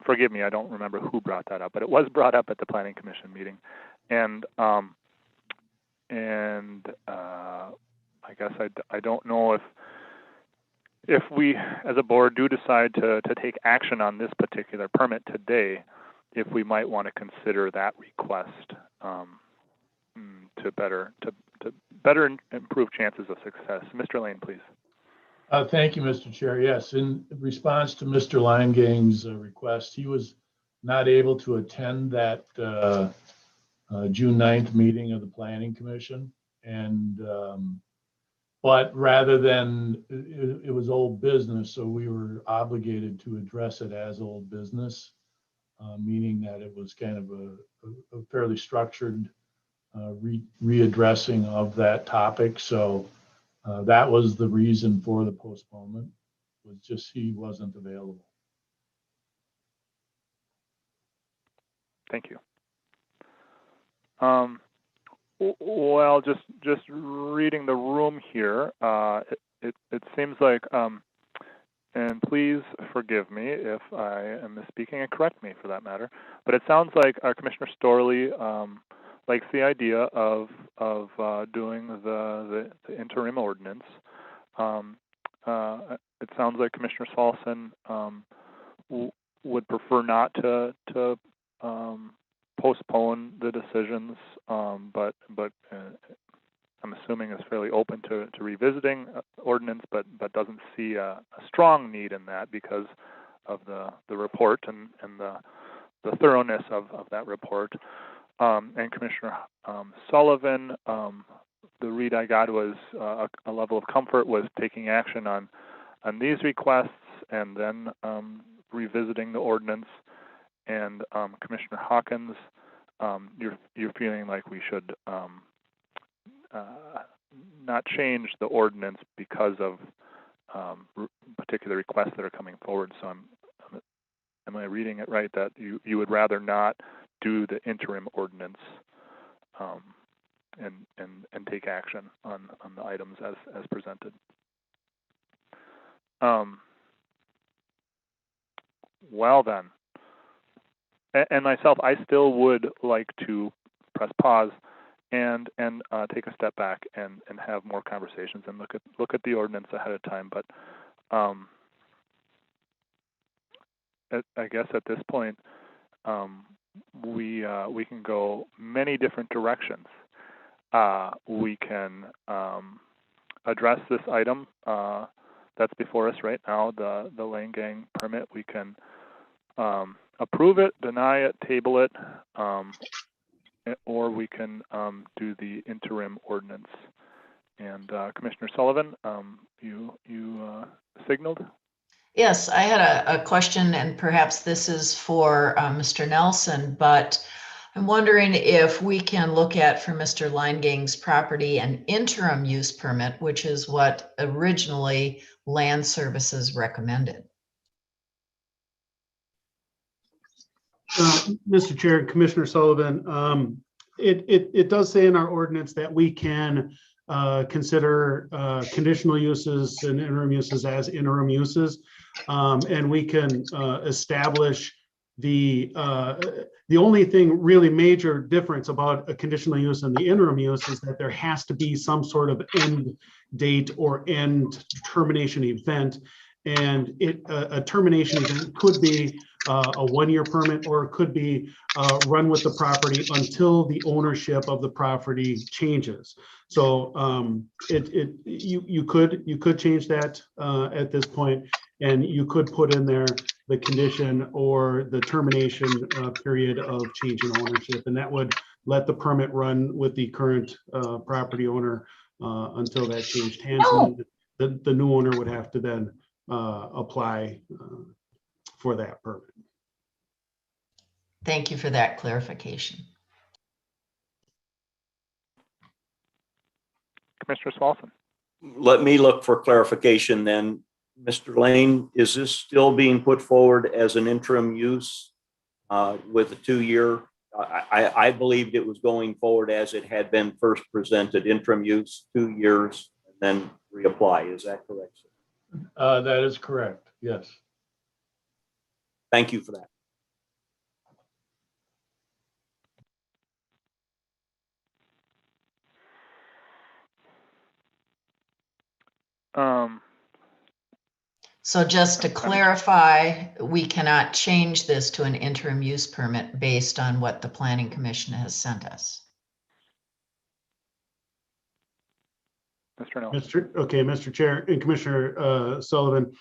forgive me, I don't remember who brought that up, but it was brought up at the Planning Commission meeting, and I guess I don't know if we as a board do decide to take action on this particular permit today, if we might want to consider that request to better improve chances of success. Mr. Lane, please. Thank you, Mr. Chair. Yes, in response to Mr. Langang's request, he was not able to attend that June 9th meeting of the Planning Commission, and but rather than, it was old business, so we were obligated to address it as old business, meaning that it was kind of a fairly structured readdressing of that topic. So That was the reason for the postponement, was just he wasn't available. Thank you. Well, just reading the room here, it seems like, and please forgive me if I am misspeaking, and correct me for that matter, but it sounds like Commissioner Storley likes the idea of doing the interim ordinance. It sounds like Commissioner Saulson would prefer not to postpone the decisions, but I'm assuming is fairly open to revisiting ordinance, but doesn't see a strong need in that because of the report and the thoroughness of that report. And Commissioner Sullivan, the read I got was a level of comfort with taking action on these requests and then revisiting the ordinance. And Commissioner Hawkins, you're feeling like we should not change the ordinance because of particular requests that are coming forward. So am I reading it right that you would rather not do the interim ordinance and take action on the items as presented? Well then. And myself, I still would like to press pause and take a step back and have more conversations and look at the ordinance ahead of time. But I guess at this point, we can go many different directions. We can address this item that's before us right now, the Lane Gang permit. We can approve it, deny it, table it, or we can do the interim ordinance. And Commissioner Sullivan, you signaled? Yes, I had a question, and perhaps this is for Mr. Nelson, but I'm wondering if we can look at for Mr. Leingang's property an interim use permit, which is what originally Land Services recommended. Mr. Chair, Commissioner Sullivan, it does say in our ordinance that we can consider conditional uses and interim uses as interim uses, and we can establish the only thing really major difference about a conditional use and the interim use is that there has to be some sort of end date or end termination event. And a termination event could be a one-year permit, or it could be run with the property until the ownership of the property changes. So you could change that at this point, and you could put in there the condition or the termination period of change in ownership, and that would let the permit run with the current property owner until that changed hands. And the new owner would have to then apply for that permit. Thank you for that clarification. Commissioner Swanson. Let me look for clarification then. Mr. Lane, is this still being put forward as an interim use with a 2-year? I believed it was going forward as it had been first presented, interim use, 2 years, and then reapply. Is that correct, sir? That is correct, yes. Thank you for that. So just to clarify, we cannot change this to an interim use permit based on what the Planning Commission has sent us. Mr. Nelson. Mr. Chair and Commissioner Sullivan,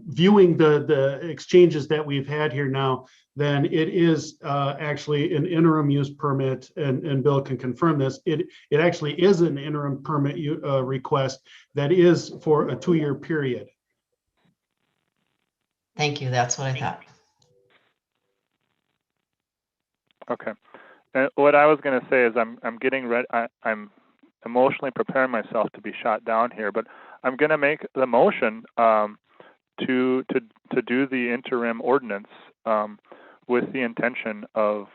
viewing the exchanges that we've had here now, then it is actually an interim use permit, and Bill can confirm this. It actually is an interim permit request that is for a 2-year period. Thank you. That's what I thought. Okay. What I was going to say is I'm getting ready. I'm emotionally preparing myself to be shot down here, but I'm going to make the motion to do the interim ordinance with the intention of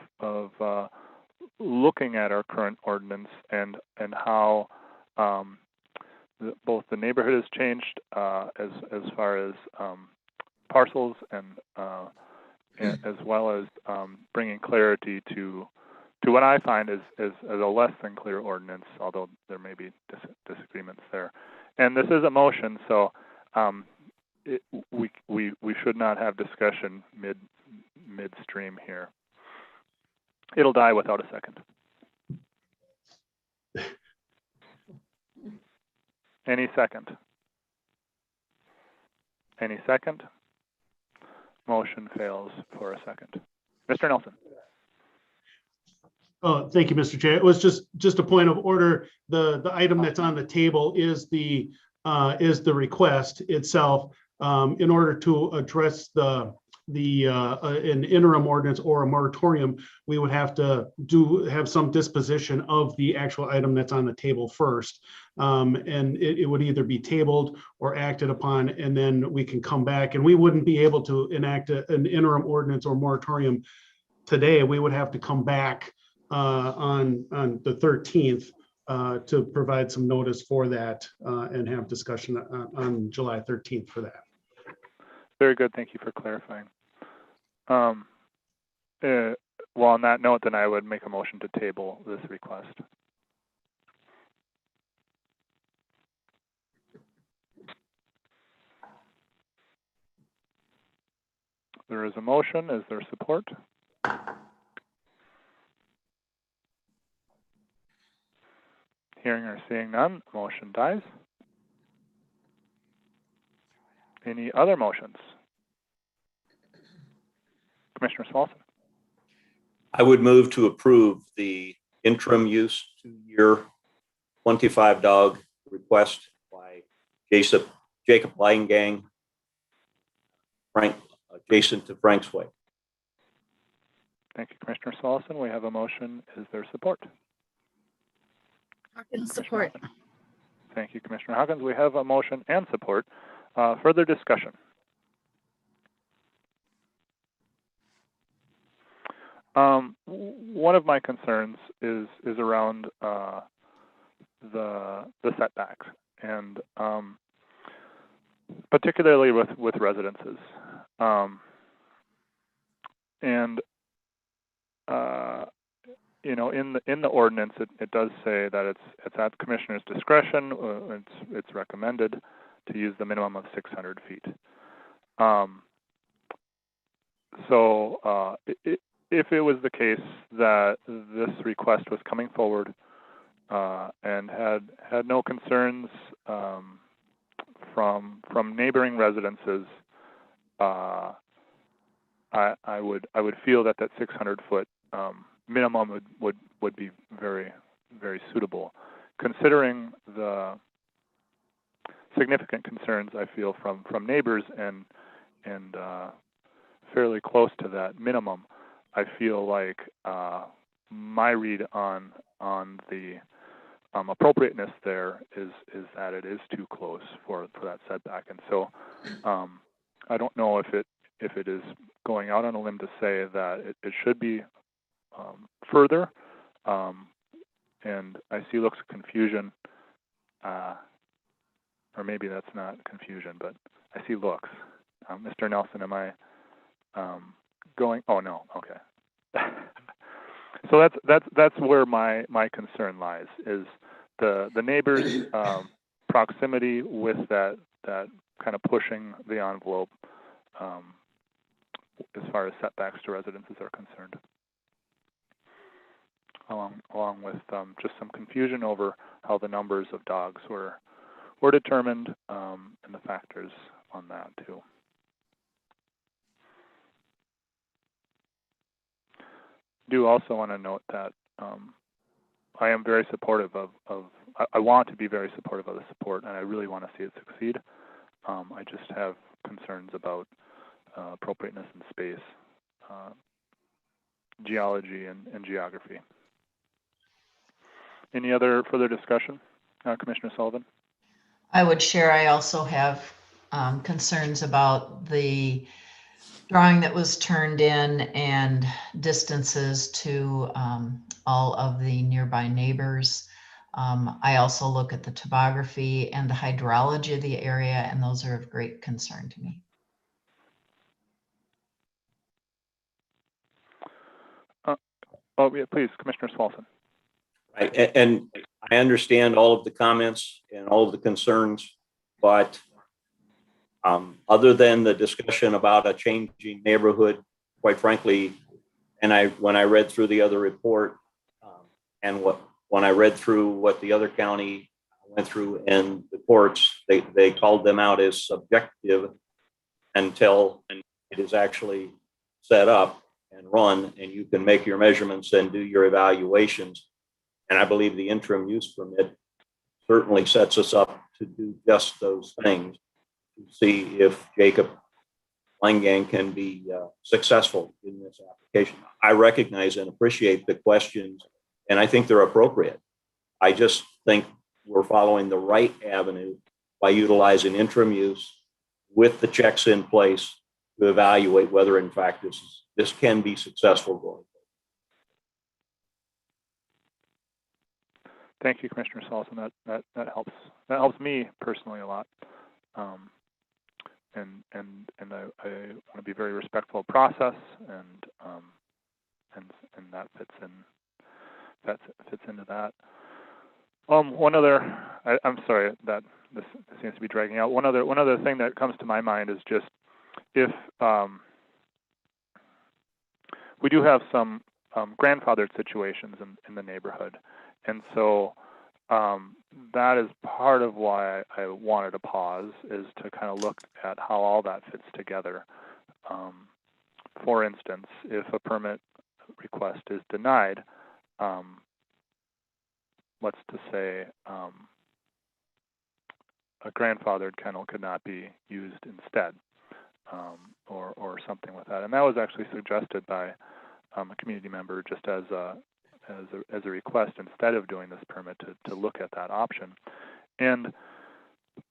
looking at our current ordinance and how both the neighborhood has changed as far as parcels and as well as bringing clarity to what I find is a less than clear ordinance, although there may be disagreements there. And this is a motion, so we should not have discussion midstream here. It'll die without a second. Any second? Any second? Motion fails for a second. Mr. Nelson. Oh, thank you, Mr. Chair. It was just a point of order. The item that's on the table is the request itself. In order to address an interim ordinance or a moratorium, we would have to have some disposition of the actual item that's on the table first. And it would either be tabled or acted upon, and then we can come back, and we wouldn't be able to enact an interim ordinance or moratorium today. We would have to come back on the 13th to provide some notice for that and have discussion on July 13th for that. Very good. Thank you for clarifying. Well, on that note, then I would make a motion to table this request. There is a motion. Is there support? Hearing or seeing none, motion dies. Any other motions? Commissioner Smolson. I would move to approve the interim use 2-year 25 dog request by Jacob Langang, adjacent to Frank's Way. Thank you, Commissioner Smolson. We have a motion. Is there support? Hawkins support. Thank you, Commissioner Hawkins. We have a motion and support. Further discussion. One of my concerns is around the setbacks, and particularly with residences. You know, in the ordinance, it does say that it's at the commissioner's discretion. It's recommended to use the minimum of 600 feet. If it was the case that this request was coming forward and had no concerns from neighboring residences, I would feel that 600 foot minimum would be very, very suitable, considering the significant concerns I feel from neighbors and fairly close to that minimum. I feel like my read on the appropriateness there is that it is too close for that setback, and so I don't know if it is going out on a limb to say that it should be further, and I see looks of confusion, or maybe that's not confusion, but I see looks. Mr. Nelson, am I going? Oh no, okay. So that's where my concern lies, is the neighbors' proximity with that kind of pushing the envelope as far as setbacks to residences are concerned, along with just some confusion over how the numbers of dogs were determined, and the factors on that too. Do also want to note that I am very supportive I want to be very supportive of the support, and I really want to see it succeed. I just have concerns about appropriateness in space, geology, and geography. Any other further discussion? Commissioner Sullivan? I would share, I also have concerns about the drawing that was turned in and distances to all of the nearby neighbors. I also look at the topography and the hydrology of the area, and those are of great concern to me. Oh, yeah, please, Commissioner Swalson. And I understand all of the comments and all of the concerns, but other than the discussion about a changing neighborhood, quite frankly, and when I read through the other report and when I read through what the other county went through in the courts, they called them out as subjective until it is actually set up and run, and you can make your measurements and do your evaluations. And I believe the interim use permit certainly sets us up to do just those things, to see if Jacob Langang can be successful in this application. I recognize and appreciate the questions, and I think they're appropriate. I just think we're following the right avenue by utilizing interim use with the checks in place to evaluate whether in fact this can be successful going forward. Thank you, Commissioner Salson. That helps. That helps me personally a lot. And I want to be very respectful of process, and that fits into that. One other. I'm sorry that this seems to be dragging out. One other thing that comes to my mind is just if we do have some grandfathered situations in the neighborhood. And so that is part of why I wanted to pause, is to kind of look at how all that fits together. For instance, if a permit request is denied, let's just say a grandfathered kennel could not be used instead, or something with that. And that was actually suggested by a community member, just as a request, instead of doing this permit, to look at that option. And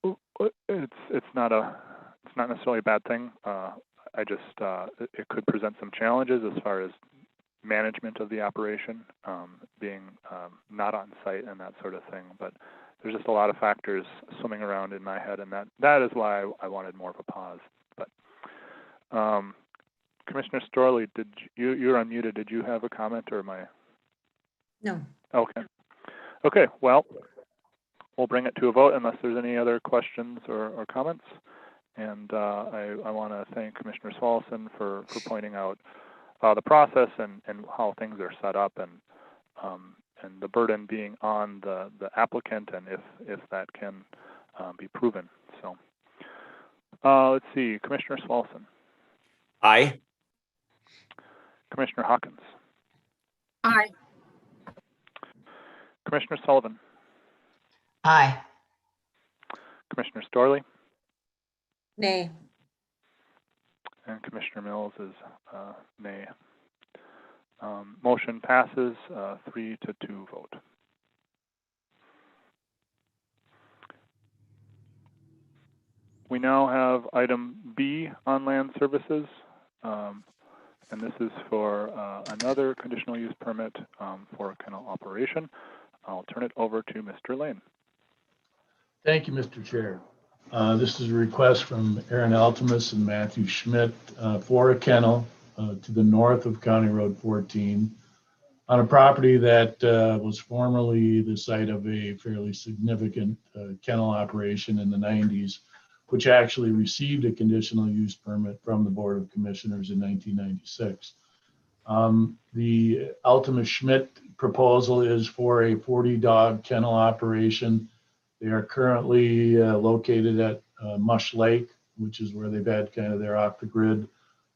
it's not necessarily a bad thing. I just it could present some challenges as far as management of the operation, being not on site and that sort of thing. But there's just a lot of factors swimming around in my head, and that is why I wanted more of a pause. But Commissioner Storley, you're unmuted. Did you have a comment, or am I? No. Okay, well, we'll bring it to a vote unless there's any other questions or comments. And I want to thank Commissioner Swalson for pointing out the process and how things are set up, and the burden being on the applicant, and if that can be proven. So let's see, Commissioner Swalson. Aye. Commissioner Hawkins. Aye. Commissioner Sullivan. Aye. Commissioner Storley. Nay. And Commissioner Mills is nay. Motion passes 3-2 vote. We now have item B on land services, and this is for another conditional use permit for a kennel operation. I'll turn it over to Mr. Lane. Thank you, Mr. Chair. This is a request from Aaron Altimus and Matthew Schmidt for a kennel to the north of County Road 14 on a property that was formerly the site of a fairly significant kennel operation in the 90s, which actually received a conditional use permit from the Board of Commissioners in 1996. The Altimus Schmidt proposal is for a 40-dog kennel operation. They are currently located at Mush Lake, which is where they've had kind of their off-the-grid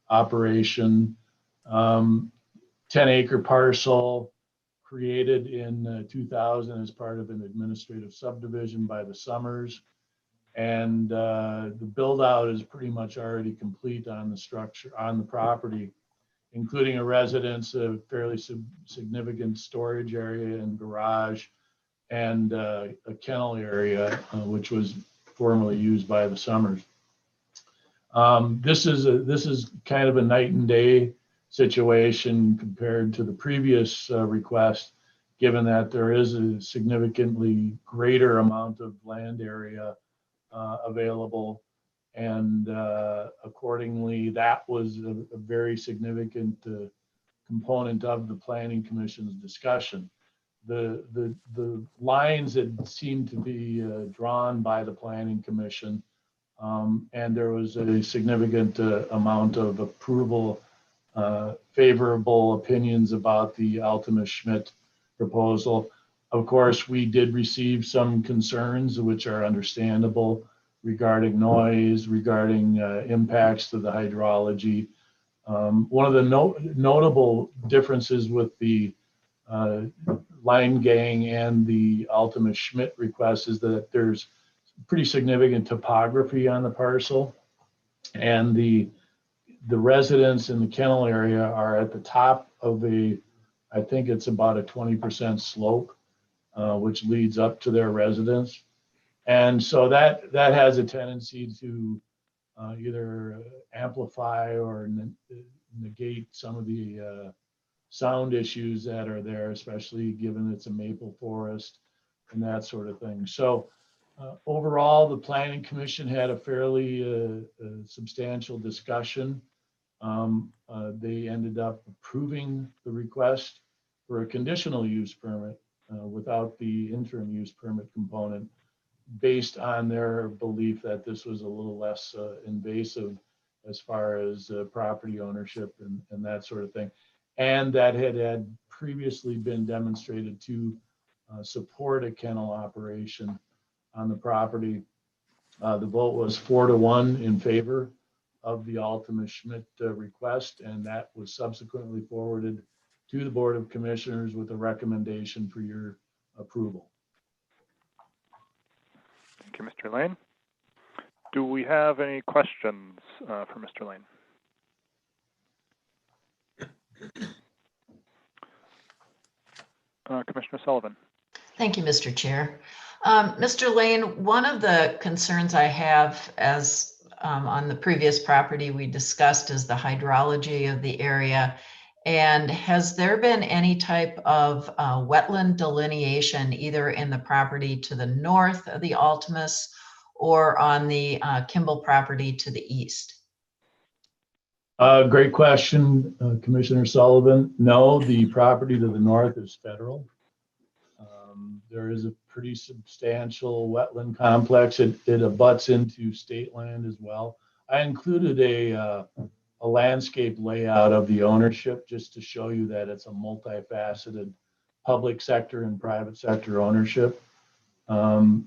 operation. 10-acre parcel created in 2000 as part of an administrative subdivision by the Summers. And the build out is pretty much already complete on the structure, on the property, including a residence, a fairly significant storage area and garage, and a kennel area, which was formerly used by the Summers. This is kind of a night and day situation compared to the previous request, given that there is a significantly greater amount of land area available. And accordingly, that was a very significant component of the Planning Commission's discussion. The lines that seemed to be drawn by the Planning Commission, and there was a significant amount of approval, favorable opinions about the Altima Schmidt proposal. Of course, we did receive some concerns, which are understandable, regarding noise, regarding impacts to the hydrology. One of the notable differences with the Line Gang and the Altima Schmidt request is that there's pretty significant topography on the parcel, and the residents in the kennel area are at the top of I think it's about a 20% slope, which leads up to their residence. And so that has a tendency to either amplify or negate some of the sound issues that are there, especially given it's a maple forest and that sort of thing. So overall, the Planning Commission had a fairly substantial discussion. They ended up approving the request for a conditional use permit without the interim use permit component, based on their belief that this was a little less invasive as far as property ownership and that sort of thing. And that had previously been demonstrated to support a kennel operation on the property. The vote was 4-1 in favor of the Altima Schmidt request, and that was subsequently forwarded to the Board of Commissioners with a recommendation for your approval. Thank you, Mr. Lane. Do we have any questions for Mr. Lane? Commissioner Sullivan. Thank you, Mr. Chair. Mr. Lane, one of the concerns I have, as on the previous property we discussed, is the hydrology of the area. And has there been any type of wetland delineation either in the property to the north of the Altimus or on the Kimball property to the east? Great question, Commissioner Sullivan. No, the property to the north is federal. There is a pretty substantial wetland complex. It abuts into state land as well. I included a landscape layout of the ownership just to show you that it's a multifaceted public sector and private sector ownership. To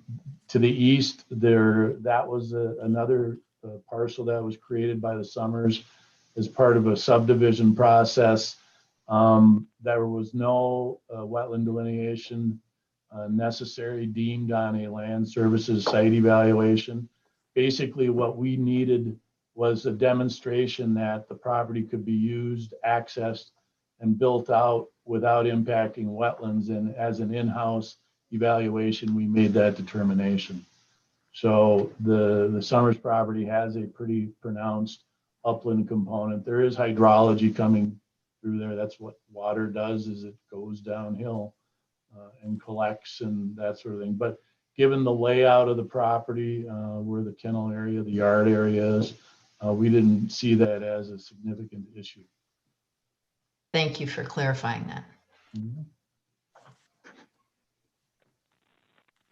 the east, that was another parcel that was created by the Summers as part of a subdivision process. There was no wetland delineation necessary deemed on a land services site evaluation. Basically, what we needed was a demonstration that the property could be used, accessed, and built out without impacting wetlands. And as an in-house evaluation, we made that determination. So the Summers property has a pretty pronounced upland component. There is hydrology coming through there. That's what water does, is it goes downhill and collects and that sort of thing. But given the layout of the property, where the kennel area, the yard area is, we didn't see that as a significant issue. Thank you for clarifying that. Mm-hmm.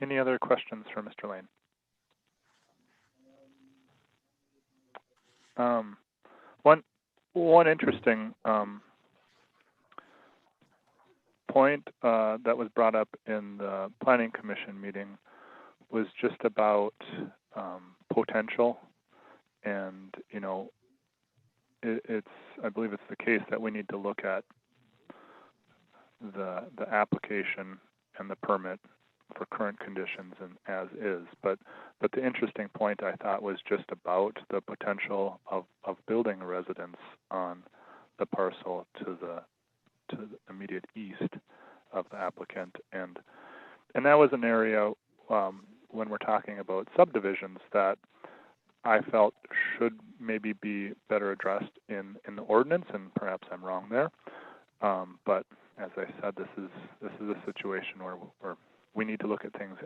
Any other questions for Mr. Lane? One interesting point that was brought up in the Planning Commission meeting was just about potential, and I believe it's the case that we need to look at the application and the permit for current conditions and as is. But the interesting point I thought was just about the potential of building a residence on the parcel to the immediate east of the applicant. And that was an area when we're talking about subdivisions that I felt should maybe be better addressed in the ordinance, and perhaps I'm wrong there. But as I said, this is a situation where we need to look at things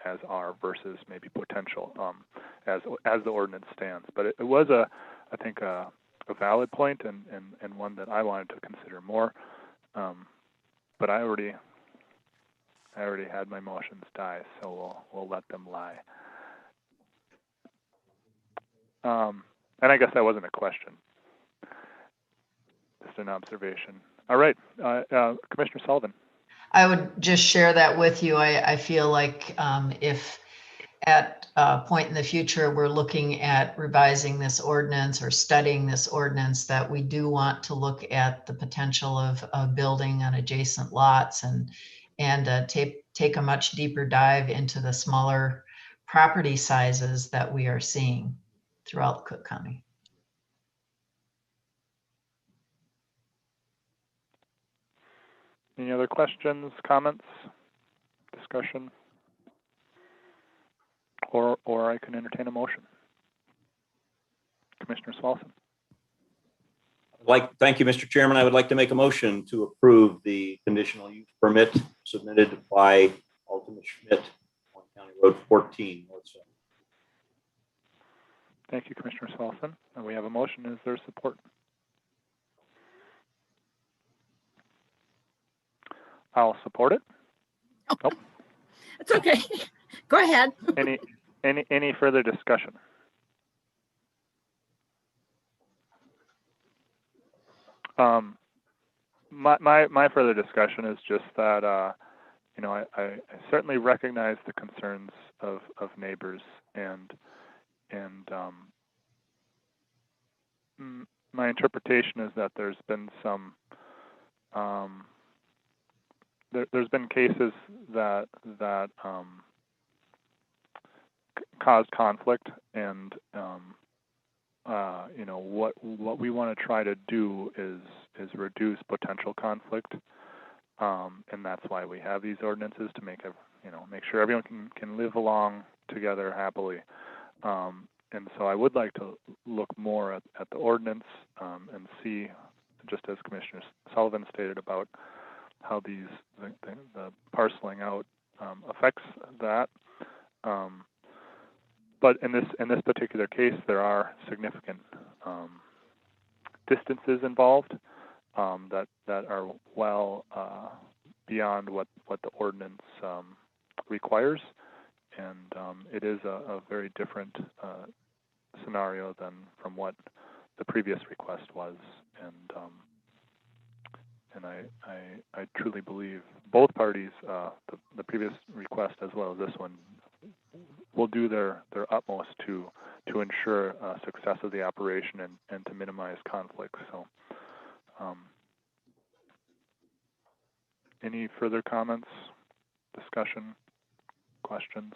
as are versus maybe potential as the ordinance stands. But it was I think a valid point and one that I wanted to consider more. But I already had my motions die, so we'll let them lie. And I guess that wasn't a question, just an observation. All right, Commissioner Sullivan. I would just share that with you. I feel like if at a point in the future we're looking at revising this ordinance or studying this ordinance, that we do want to look at the potential of building on adjacent lots and take a much deeper dive into the smaller property sizes that we are seeing throughout Cook County. Any other questions, comments, discussion? Or I can entertain a motion. Commissioner Swalson. Thank you, Mr. Chairman. I would like to make a motion to approve the conditional use permit submitted by Ultimate Schmidt on County Road 14 North Side. Thank you, Commissioner Swalson. And we have a motion. Is there support? I'll support it. Oh. It's okay. Go ahead. Any further discussion? My further discussion is just that I certainly recognize the concerns of neighbors and my interpretation is that there's been some there's been cases that caused conflict, and what we want to try to do is reduce potential conflict, and that's why we have these ordinances, to make sure everyone can live along together happily. And so I would like to look more at the ordinance and see, just as Commissioner Sullivan stated, about how the parceling out affects that. But in this particular case, there are significant distances involved that are well beyond what the ordinance requires, and it is a very different scenario than from what the previous request was, and I truly believe both parties, the previous request as well as this one, will do their utmost to ensure success of the operation and to minimize conflicts. So, any further comments, discussion, questions?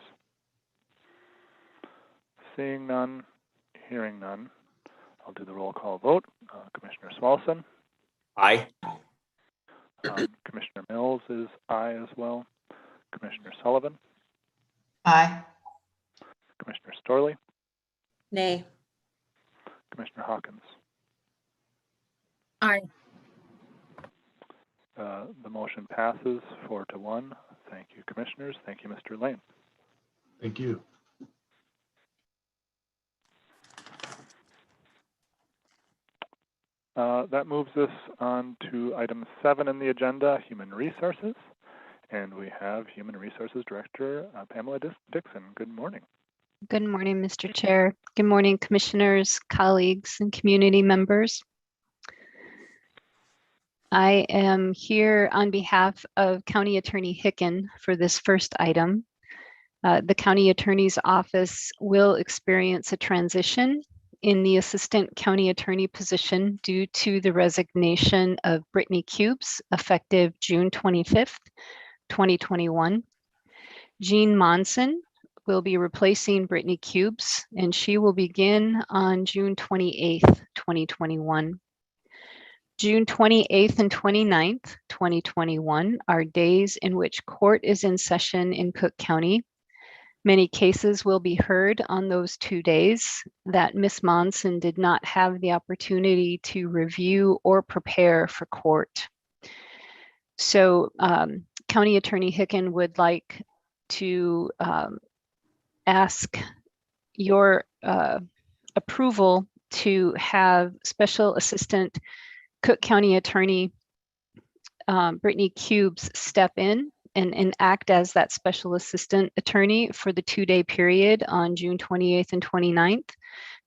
Seeing none, hearing none, I'll do the roll call vote. Commissioner Swalson. Aye. Commissioner Mills is aye as well. Commissioner Sullivan. Aye. Commissioner Storley. Nay. Commissioner Hawkins. Aye. The motion passes 4-1. Thank you, commissioners. Thank you, Mr. Lane. Thank you. That moves us on to item 7 in the agenda, Human Resources. And we have Human Resources Director Pamela Dixon. Good morning. Good morning, Mr. Chair. Good morning, commissioners, colleagues, and community members. I am here on behalf of County Attorney Hicken for this first item. The County Attorney's Office will experience a transition in the Assistant County Attorney position due to the resignation of Brittany Cubes effective June 25th, 2021. Jean Monson will be replacing Brittany Cubes, and she will begin on June 28th, 2021. June 28th and 29th, 2021 are days in which court is in session in Cook County. Many cases will be heard on those 2 days that Ms. Monson did not have the opportunity to review or prepare for court. So County Attorney Hicken would like to ask your approval to have Special Assistant Cook County Attorney Brittany Cubes step in and act as that Special Assistant Attorney for the 2-day period on June 28th and 29th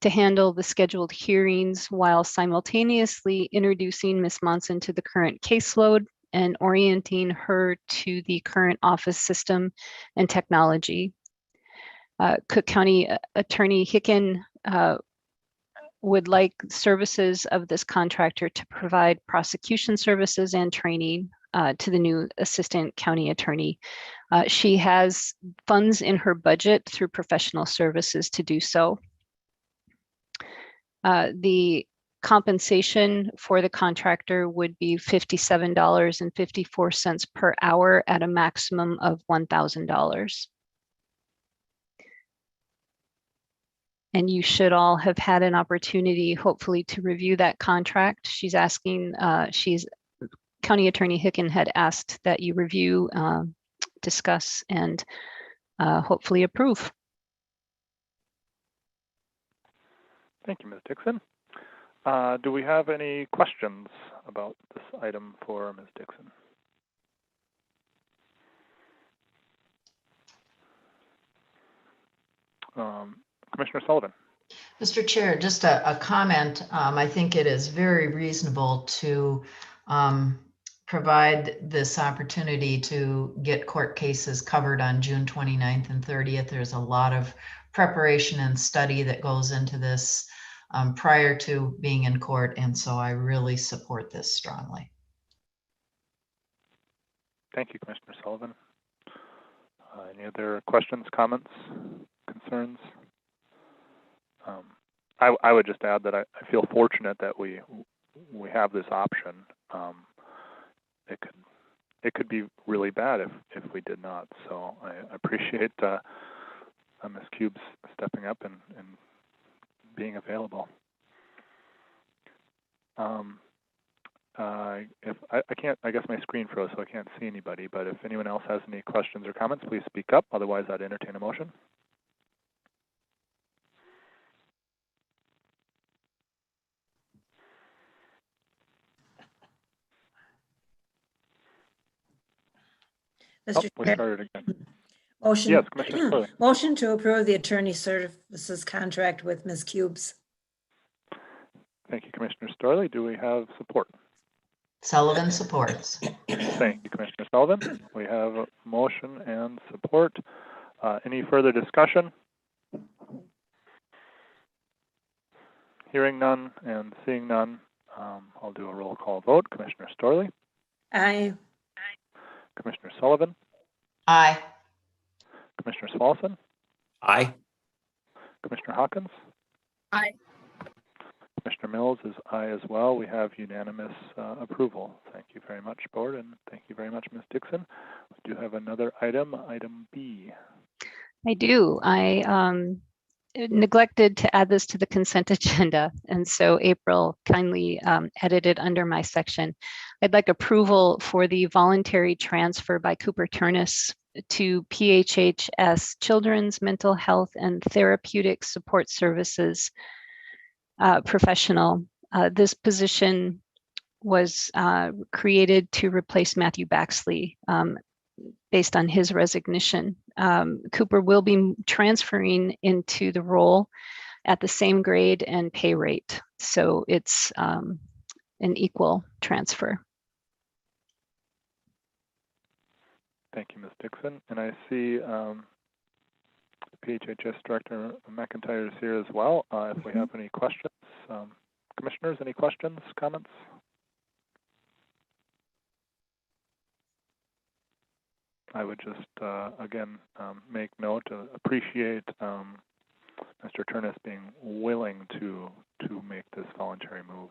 to handle the scheduled hearings while simultaneously introducing Ms. Monson to the current caseload and orienting her to the current office system and technology. Cook County Attorney Hicken would like services of this contractor to provide prosecution services and training to the new Assistant County Attorney. She has funds in her budget through professional services to do so. The compensation for the contractor would be $57.54 per hour at a maximum of $1,000. And you should all have had an opportunity, hopefully, to review that contract. She's asking, County Attorney Hicken had asked that you review, discuss, and hopefully approve. Thank you, Ms. Dixon. Do we have any questions about this item for Ms. Dixon? Commissioner Sullivan. Mr. Chair, just a comment. I think it is very reasonable to provide this opportunity to get court cases covered on June 29th and 30th. There's a lot of preparation and study that goes into this prior to being in court, and so I really support this strongly. Thank you, Commissioner Sullivan. Any other questions, comments, concerns? I would just add that I feel fortunate that we have this option. It could be really bad if we did not. So I appreciate Ms. Cubes stepping up and being available. If I can't, I guess my screen froze, so I can't see anybody. But if anyone else has any questions or comments, please speak up. Otherwise, I'd entertain a motion. Mr. We Chair, started again. motion. Yes, Commissioner Curley. Motion to approve the attorney services contract with Ms. Cubes. Thank you, Commissioner Starley. Do we have support? Sullivan supports. Thank you, Commissioner Sullivan. We have a motion and support. Any further discussion? Hearing none and seeing none, I'll do a roll call vote. Commissioner Starley? Aye. Commissioner Sullivan? Aye. Commissioner Swalson? Aye. Commissioner Hawkins? Aye. Commissioner Mills is aye as well. We have unanimous approval. Thank you very much, Board, and thank you very much, Ms. Dixon. We do have another item, item B. I do. I neglected to add this to the consent agenda, and so April kindly edited under my section. I'd like approval for the voluntary transfer by Cooper Turnus to PHHS Children's Mental Health and Therapeutic Support Services professional. This position was created to replace Matthew Baxley based on his resignation. Cooper will be transferring into the role at the same grade and pay rate. So it's an equal transfer. Thank you, Ms. Dixon. And I see PHHS Director McIntyre is here as well. If we have any questions, commissioners, any questions, comments? I would just, again, make note, appreciate Mr. Turnus being willing to make this voluntary move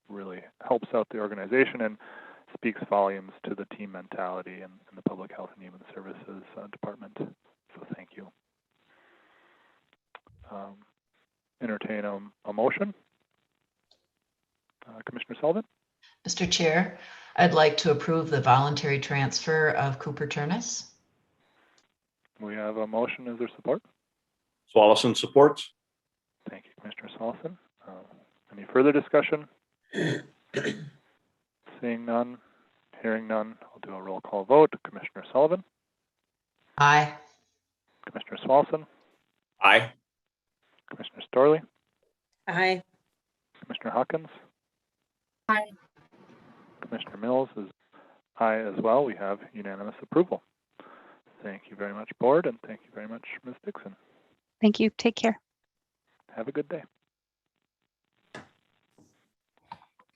really helps out the organization and speaks volumes to the team mentality in the Public Health and Human Services Department. So thank you. Entertain a motion. Commissioner Sullivan? Mr. Chair, I'd like to approve the voluntary transfer of Cooper Turnus. We have a motion. Is there support? Swallowson supports. Thank you, Commissioner Swallowson. Any further discussion? Seeing none, hearing none, I'll do a roll call vote. Commissioner Sullivan? Aye. Commissioner Swallowson? Aye. Commissioner Storley? Aye. Commissioner Hawkins? Aye. Commissioner Mills is aye as well. We have unanimous approval. Thank you very much, Board, and thank you very much, Ms. Dixon. Thank you. Take care. Have a good day.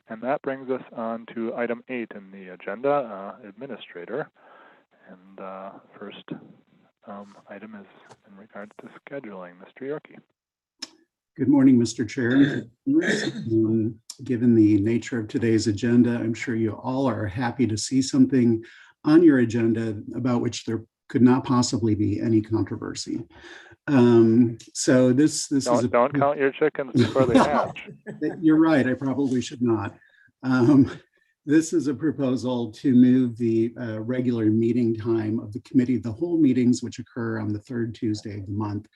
And that brings us on to item 8 in the agenda, Administrator. And first item is in regards to scheduling. Mr. Yorkie. Good morning, Mr. Chair. Given the nature of today's agenda, I'm sure you all are happy to see something on your agenda about which there could not possibly be any controversy. So this is don't count your chickens before they hatch. You're right. I probably should not. This is a proposal to move the regular meeting time of the Committee of the Whole meetings, which occur on the third Tuesday of the month,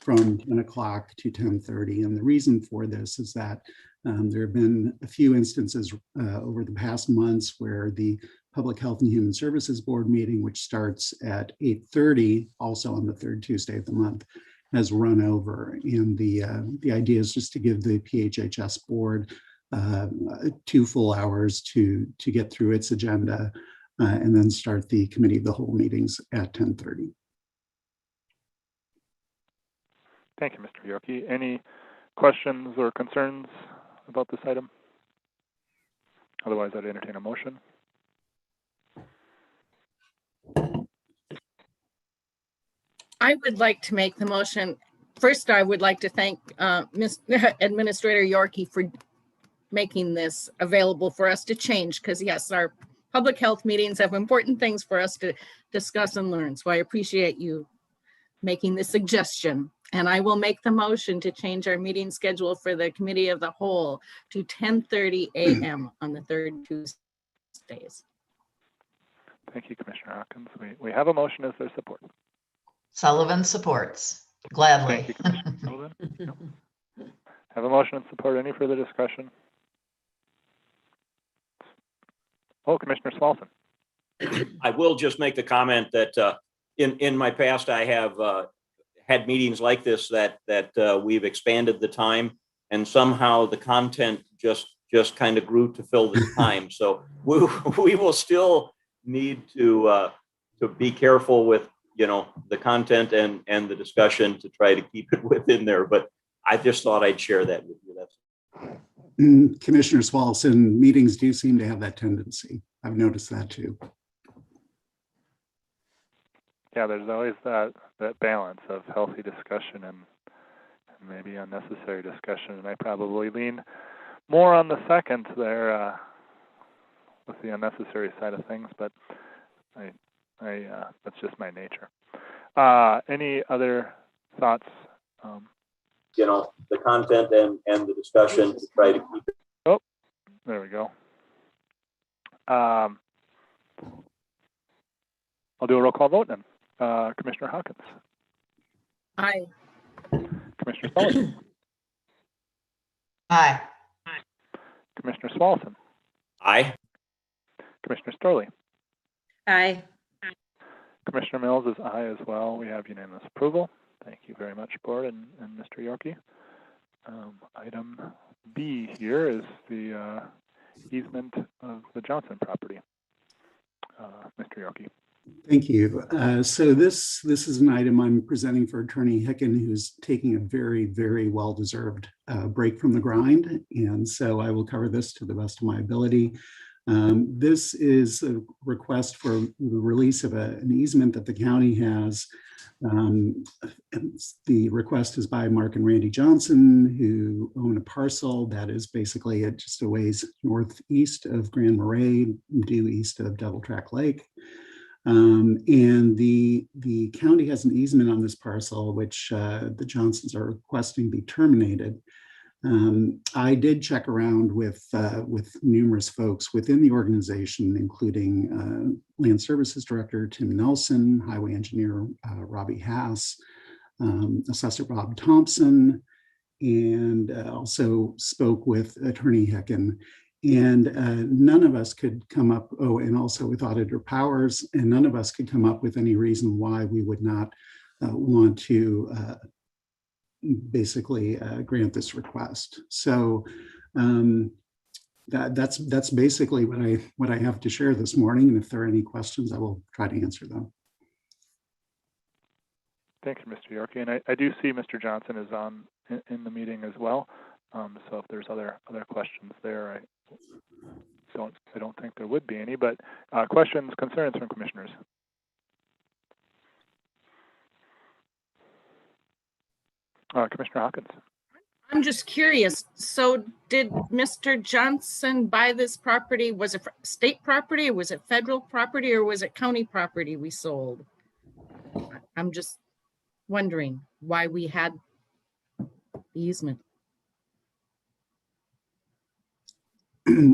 from 10 o'clock to 10:30. And the reason for this is that there have been a few instances over the past months where the Public Health and Human Services Board meeting, which starts at 8:30, also on the third Tuesday of the month, has run over. And the idea is just to give the PHHS board 2 full hours to get through its agenda and then start the Committee of the Whole meetings at 10:30. Thank you, Mr. Yorkie. Any questions or concerns about this item? Otherwise, I'd entertain a motion. I would like to make the motion. First, I would like to thank Administrator Yorkie for making this available for us to change, because yes, our public health meetings have important things for us to discuss and learn. So I appreciate you making the suggestion. And I will make the motion to change our meeting schedule for the Committee of the Whole to 10:30 a.m. on the third Tuesdays. Thank you, Commissioner Hawkins. We have a motion. Is there support? Sullivan supports gladly. Thank you, Commissioner Sullivan. Yep. Have a motion and support. Any further discussion? Oh, Commissioner Swalson. I will just make the comment that in my past, I have had meetings like this that we've expanded the time, and somehow the content just kind of grew to fill the time. So we will still need to be careful with the content and the discussion to try to keep it within there. But I just thought I'd share that with you. That's Commissioner Swalson, meetings do seem to have that tendency. I've noticed that too. Yeah, there's always that balance of healthy discussion and maybe unnecessary discussion, and I probably lean more on the second there with the unnecessary side of things, but I that's just my nature. Any other thoughts? The content and the discussion to try to keep it. Oh, there we go. I'll do a roll call vote then. Commissioner Hawkins. Aye. Commissioner Sullivan. Aye. Commissioner Swalson. Aye. Commissioner Storley. Aye. Commissioner Mills is aye as well. We have unanimous approval. Thank you very much, Board and Mr. Yorkie. Item B here is the easement of the Johnson property. Mr. Yorkie. Thank you. So this is an item I'm presenting for Attorney Hicken, who's taking a very, very well-deserved break from the grind. And so I will cover this to the best of my ability. This is a request for the release of an easement that the county has. The request is by Mark and Randy Johnson, who own a parcel that is basically just a ways northeast of Grand Marais, due east of Devil Track Lake. And the county has an easement on this parcel, which the Johnsons are requesting be terminated. I did check around with numerous folks within the organization, including Land Services Director Tim Nelson, Highway Engineer Robbie Haas, Assessor Bob Thompson, and also spoke with Attorney Hicken. And none of us could come up, and also with Auditor Powers, and none of us could come up with any reason why we would not want to basically grant this request. So that's basically what I have to share this morning. And if there are any questions, I will try to answer them. Thank you, Mr. Yorkie. And I do see Mr. Johnson is on in the meeting as well. So if there's other questions there, I don't think there would be any, but questions, concerns from commissioners? Commissioner Hawkins. I'm just curious. So did Mr. Johnson buy this property? Was it state property, or was it federal property, or was it county property we sold? I'm just wondering why we had the easement.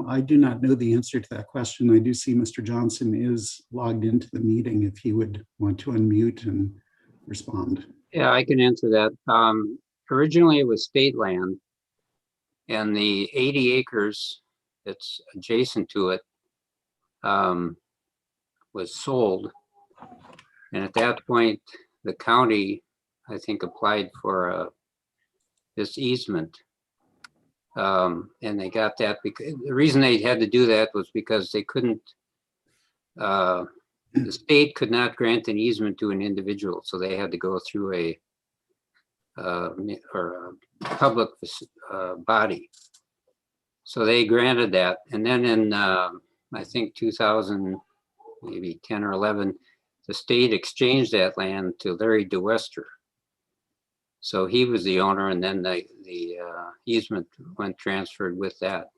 I do not know the answer to that question. I do see Mr. Johnson is logged into the meeting if he would want to unmute and respond. Yeah, I can answer that. Originally, it was state land, and the 80 acres that's adjacent to it was sold. And at that point, the county, I think, applied for this easement. And they got that because the reason they had to do that was because they couldn't, the state could not grant an easement to an individual, so they had to go through a public body. So they granted that, and then in I think 2000, maybe 10 or 11, the state exchanged that land to Larry DeWester. So he was the owner, and then the easement went transferred with that.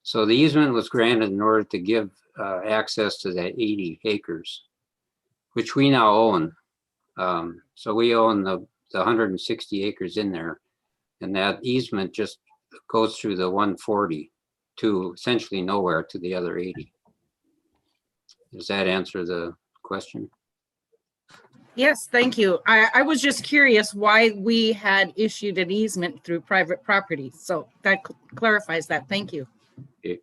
So the easement was granted in order to give access to that 80 acres, which we now own. So we own the 160 acres in there, and that easement just goes through the 140 to essentially nowhere to the other 80. Does that answer the question? Yes, thank you. I was just curious why we had issued an easement through private property. So that clarifies that. Thank you. Okay.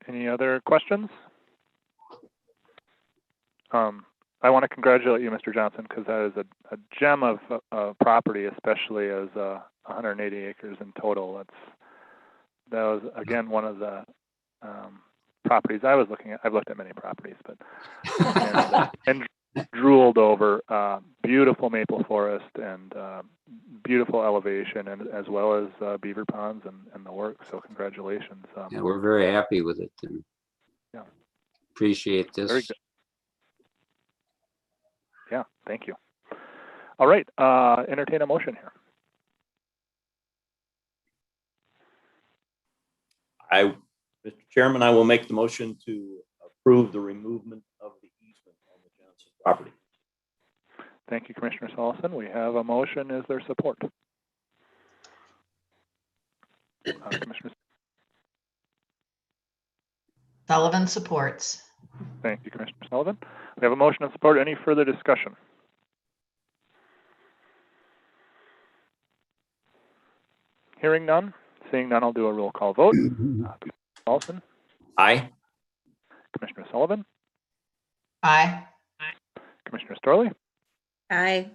Any other questions? I want to congratulate you, Mr. Johnson, because that is a gem of property, especially as 180 acres in total. That was, again, one of the properties I was looking at. I've looked at many properties, but and drooled over beautiful maple forest and beautiful elevation, and as well as beaver ponds and the work. So congratulations. Yeah, we're very happy with it, and yeah, appreciate this. Very good. Yeah, thank you. All right, entertain a motion here. Mr. Chairman, I will make the motion to approve the removal of the easement on the Johnson property. Thank you, Commissioner Solison. We have a motion. Is there support? Commissioner Sullivan supports. Thank you, Commissioner Sullivan. We have a motion and support. Any further discussion? Hearing none. Seeing none, I'll do a roll call vote. Commissioner Solison? Aye. Commissioner Sullivan? Aye. Commissioner Storley? Aye.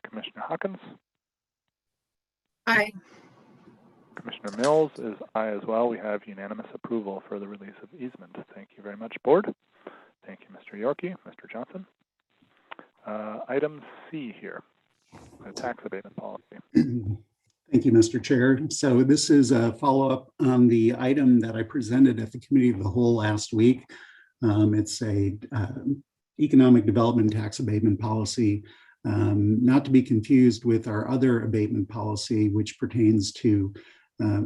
Commissioner Hawkins? Aye. Commissioner Mills is aye as well. We have unanimous approval for the release of easement. Thank you very much, Board. Thank you, Mr. Yorkie, Mr. Johnson. Item C here, the tax abatement policy. Thank you, Mr. Chair. So this is a follow-up on the item that I presented at the Committee of the Whole last week. It's a economic development tax abatement policy, not to be confused with our other abatement policy, which pertains to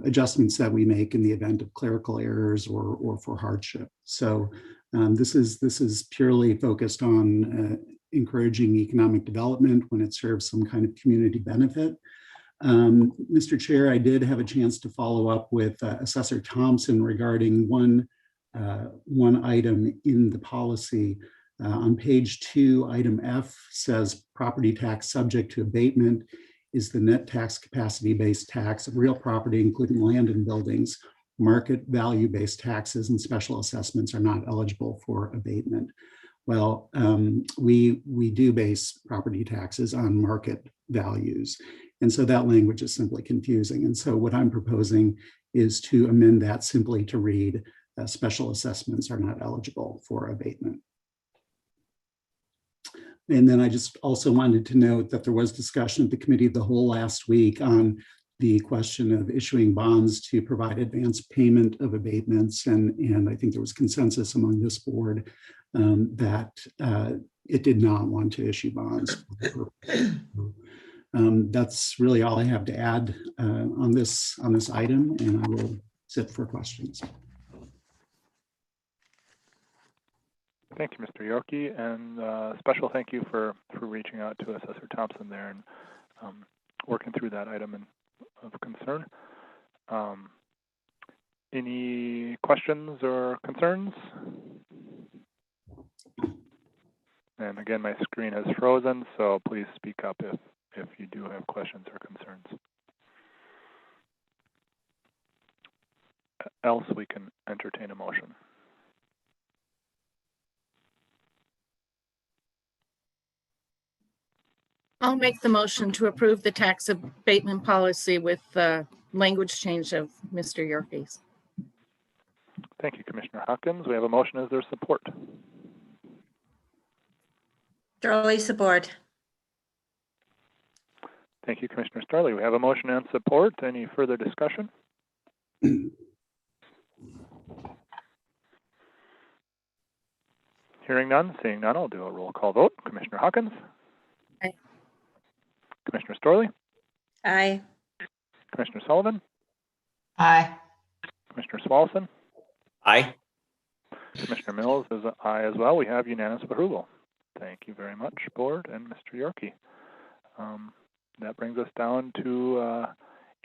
adjustments that we make in the event of clerical errors or for hardship. So this is purely focused on encouraging economic development when it serves some kind of community benefit. Mr. Chair, I did have a chance to follow up with Assessor Thompson regarding one item in the policy. On page 2, item F says property tax subject to abatement is the net tax capacity-based tax of real property, including land and buildings. Market value-based taxes and special assessments are not eligible for abatement. Well, we do base property taxes on market values. And so that language is simply confusing. And so what I'm proposing is to amend that simply to read special assessments are not eligible for abatement. And then I just also wanted to note that there was discussion at the Committee of the Whole last week on the question of issuing bonds to provide advance payment of abatements. And I think there was consensus among this board that it did not want to issue bonds. That's really all I have to add on this item, and I will sit for questions. Thank you, Mr. Yorkie, and special thank you for reaching out to Assessor Thompson there and working through that item of concern. Any questions or concerns? And again, my screen has frozen, so please speak up if you do have questions or concerns. Else we can entertain a motion. I'll make the motion to approve the tax abatement policy with the language change of Mr. Yorkie's. Thank you, Commissioner Hawkins. We have a motion. Is there support? Starley, support. Thank you, Commissioner Starley. We have a motion and support. Any further discussion? Hearing none, seeing none, I'll do a roll call vote. Commissioner Hawkins? Aye. Commissioner Starley? Aye. Commissioner Sullivan? Aye. Commissioner Swalson? Aye. Commissioner Mills is an aye as well. We have unanimous approval. Thank you very much, Board and Mr. Yorkie. That brings us down to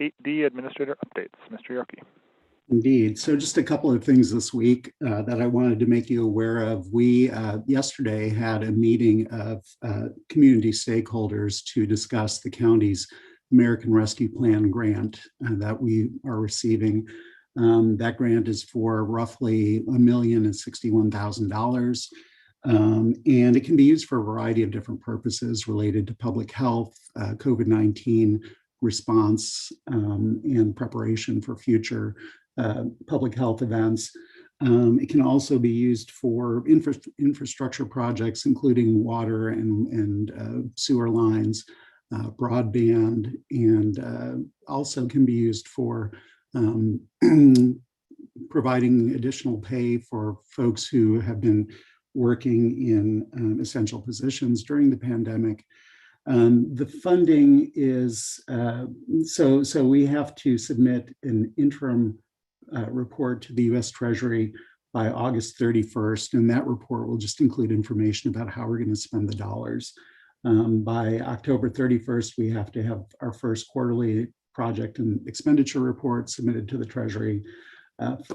8D Administrator Updates. Mr. Yorkie. Indeed. So just a couple of things this week that I wanted to make you aware of. We yesterday had a meeting of community stakeholders to discuss the county's American Rescue Plan grant that we are receiving. That grant is for roughly $1,061,000. And it can be used for a variety of different purposes related to public health, COVID-19 response, and preparation for future public health events. It can also be used for infrastructure projects, including water and sewer lines, broadband, and also can be used for providing additional pay for folks who have been working in essential positions during the pandemic. The funding is, so we have to submit an interim report to the US Treasury by August 31st, and that report will just include information about how we're going to spend the dollars. By October 31st, we have to have our first quarterly project and expenditure report submitted to the Treasury.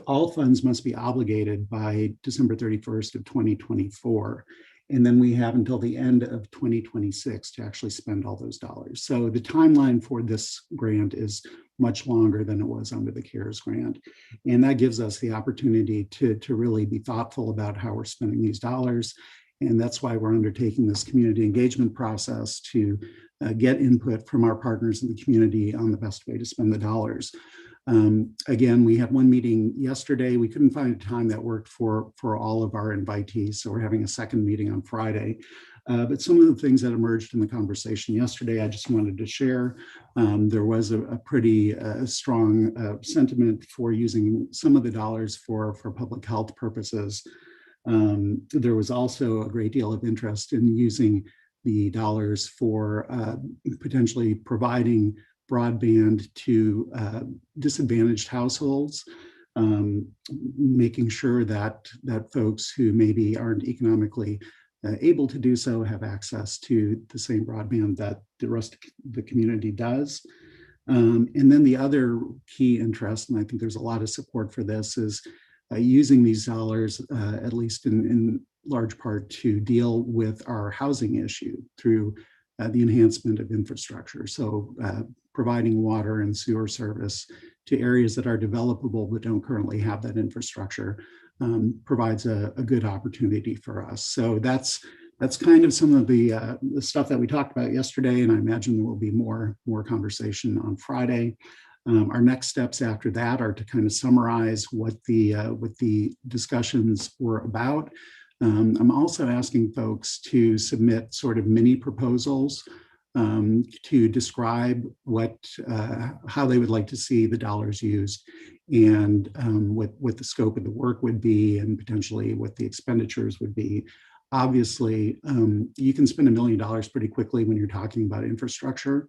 All funds must be obligated by December 31st of 2024. And then we have until the end of 2026 to actually spend all those dollars. So the timeline for this grant is much longer than it was under the CARES grant. And that gives us the opportunity to really be thoughtful about how we're spending these dollars. And that's why we're undertaking this community engagement process to get input from our partners in the community on the best way to spend the dollars. Again, we had one meeting yesterday. We couldn't find a time that worked for all of our invitees, so we're having a second meeting on Friday. But some of the things that emerged in the conversation yesterday, I just wanted to share. There was a pretty strong sentiment for using some of the dollars for public health purposes. There was also a great deal of interest in using the dollars for potentially providing broadband to disadvantaged households, making sure that folks who maybe aren't economically able to do so have access to the same broadband that the rest of the community does. And then the other key interest, and I think there's a lot of support for this, is using these dollars, at least in large part, to deal with our housing issue through the enhancement of infrastructure. So providing water and sewer service to areas that are developable but don't currently have that infrastructure provides a good opportunity for us. So that's kind of some of the stuff that we talked about yesterday, and I imagine there will be more conversation on Friday. Our next steps after that are to kind of summarize what the discussions were about. I'm also asking folks to submit sort of mini proposals to describe how they would like to see the dollars used, and what the scope of the work would be, and potentially what the expenditures would be. Obviously, you can spend $1 million pretty quickly when you're talking about infrastructure.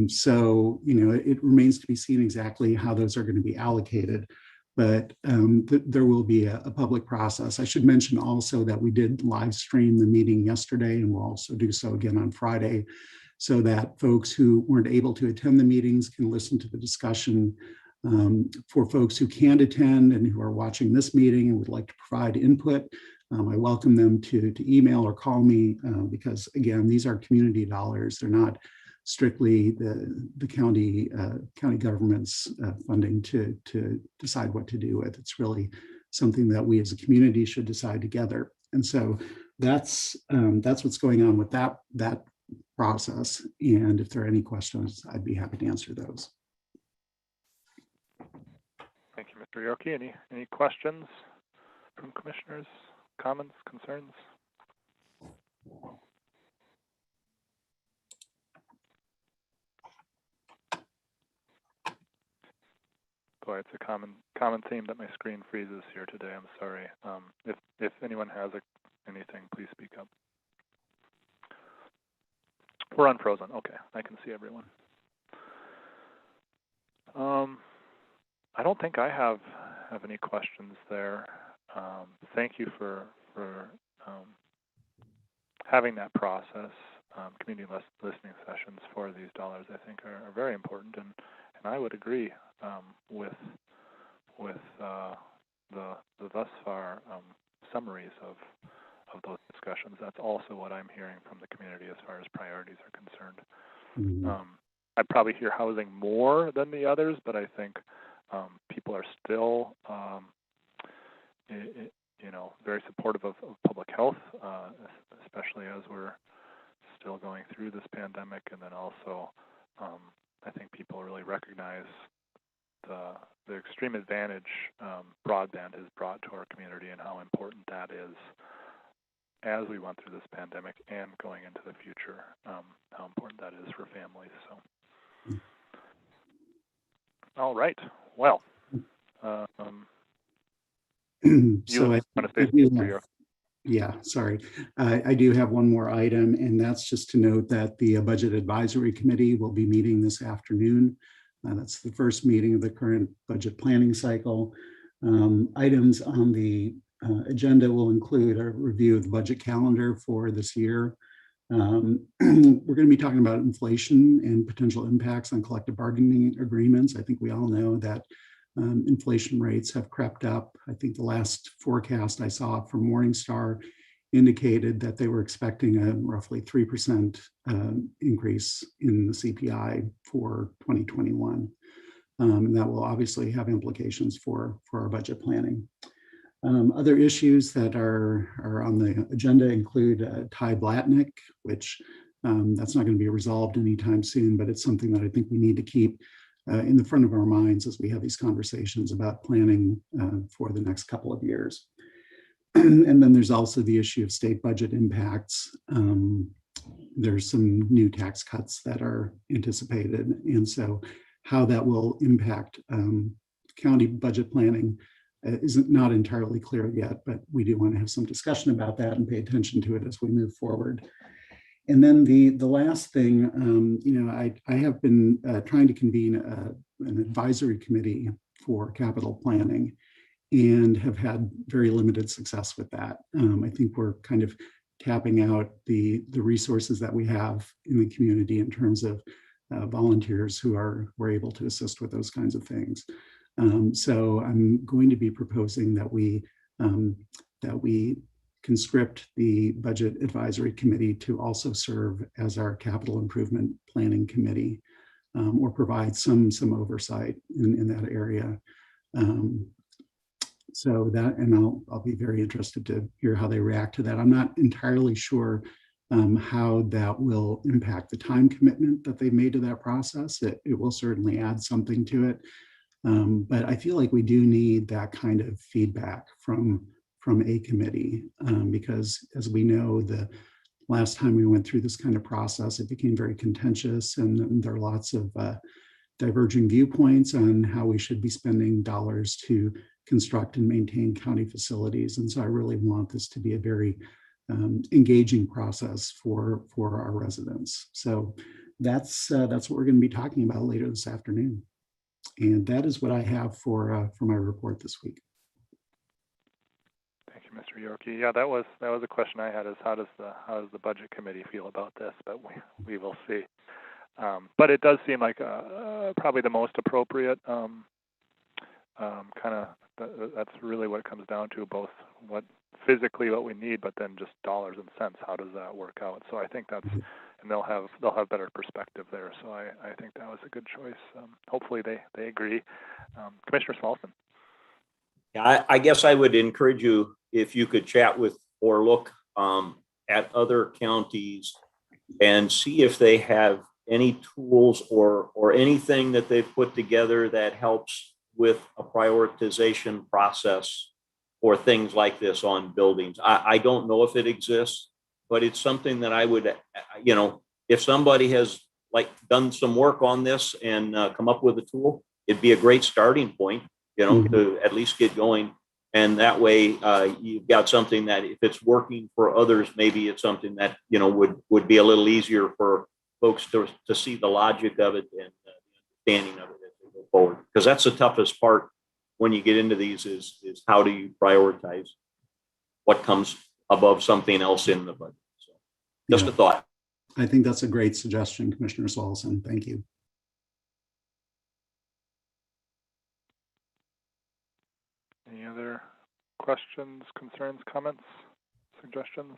So, it remains to be seen exactly how those are going to be allocated, but there will be a public process. I should mention also that we did live stream the meeting yesterday, and we'll also do so again on Friday, so that folks who weren't able to attend the meetings can listen to the discussion. For folks who can't attend and who are watching this meeting and would like to provide input, I welcome them to email or call me, because again, these are community dollars. They're not strictly the county government's funding to decide what to do with. It's really something that we as a community should decide together. And so that's what's going on with that process. And if there are any questions, I'd be happy to answer those. Thank you, Mr. Yorkie. Any questions from commissioners, comments, concerns? Boy, it's a common theme that my screen freezes here today. I'm sorry. If anyone has anything, please speak up. We're unfrozen. Okay, I can see everyone. I don't think I have any questions there. Thank you for having that process. Community listening sessions for these dollars, I think, are very important, and I would agree with the thus far summaries of those discussions. That's also what I'm hearing from the community as far as priorities are concerned. Mm-hmm. I probably hear housing more than the others, but I think people are still, very supportive of public health, especially as we're still going through this pandemic. And then also, I think people really recognize the extreme advantage broadband has brought to our community and how important that is as we went through this pandemic and going into the future, how important that is for families. So, all right. Well, So I do have one more item, and that's just to note that the Budget Advisory Committee will be meeting this afternoon. That's the first meeting of the current budget planning cycle. Items on the agenda will include a review of the budget calendar for this year. We're going to be talking about inflation and potential impacts on collective bargaining agreements. I think we all know that inflation rates have crept up. I think the last forecast I saw from Morningstar indicated that they were expecting a roughly 3% increase in the CPI for 2021. And that will obviously have implications for our budget planning. Other issues that are on the agenda include Ty Blatnick, which that's not going to be resolved anytime soon, but it's something that I think we need to keep in the front of our minds as we have these conversations about planning for the next couple of years. And then there's also the issue of state budget impacts. There's some new tax cuts that are anticipated. And so how that will impact county budget planning isn't not entirely clear yet, but we do want to have some discussion about that and pay attention to it as we move forward. And then the last thing, I have been trying to convene an advisory committee for capital planning and have had very limited success with that. I think we're kind of tapping out the resources that we have in the community in terms of volunteers who are able to assist with those kinds of things. So I'm going to be proposing that we conscript the Budget Advisory Committee to also serve as our Capital Improvement Planning Committee, or provide some oversight in that area. So that, and I'll be very interested to hear how they react to that. I'm not entirely sure how that will impact the time commitment that they've made to that process. It will certainly add something to it. But I feel like we do need that kind of feedback from a committee, because as we know, the last time we went through this kind of process, it became very contentious, and there are lots of diverging viewpoints on how we should be spending dollars to construct and maintain county facilities. And so I really want this to be a very engaging process for our residents. So that's what we're going to be talking about later this afternoon. And that is what I have for my report this week. Thank you, Mr. Yorkie. Yeah, that was a question I had: is how does the budget committee feel about this? But we will see. But it does seem like probably the most appropriate that's really what it comes down to, both what physically what we need, but then just dollars and cents. How does that work out? So I think that's, and they'll have better perspective there. So I think that was a good choice. Hopefully they agree. Commissioner Smallson. Yeah, I guess I would encourage you, if you could chat with or look at other counties and see if they have any tools or anything that they've put together that helps with a prioritization process for things like this on buildings. I don't know if it exists, but it's something that I would, if somebody has done some work on this and come up with a tool, it'd be a great starting point, to at least get going. And that way you've got something that if it's working for others, maybe it's something that, would be a little easier for folks to see the logic of it and the understanding of it as we go forward. Because that's the toughest part when you get into these is how do you prioritize what comes above something else in the budget. So just a thought. I think that's a great suggestion, Commissioner Saulson. Thank you. Any other questions, concerns, comments, suggestions?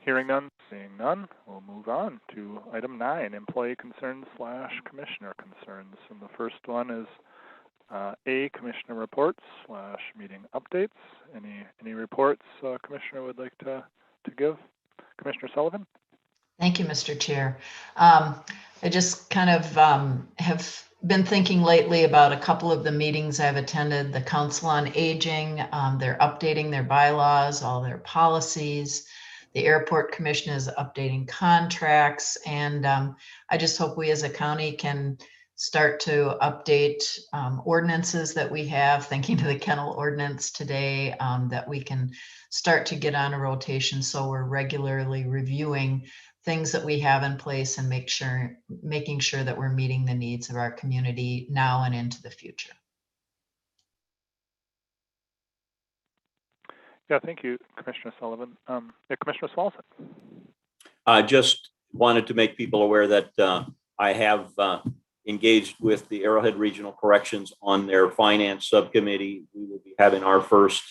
Hearing none, seeing none, we'll move on to item 9, employee concerns / commissioner concerns. And the first one is A, commissioner reports / meeting updates. Any reports commissioner would like to give? Commissioner Sullivan? Thank you, Mr. Chair. I just kind of have been thinking lately about a couple of the meetings I've attended. The Council on Aging, they're updating their bylaws, all their policies. The Airport Commission is updating contracts. And I just hope we as a county can start to update ordinances that we have, thinking of the kennel ordinance today, that we can start to get on a rotation so we're regularly reviewing things that we have in place and making sure that we're meeting the needs of our community now and into the future. Yeah, thank you, Commissioner Sullivan. Commissioner Swanson. Just wanted to make people aware that I have engaged with the Arrowhead Regional Corrections on their finance subcommittee. We will be having our first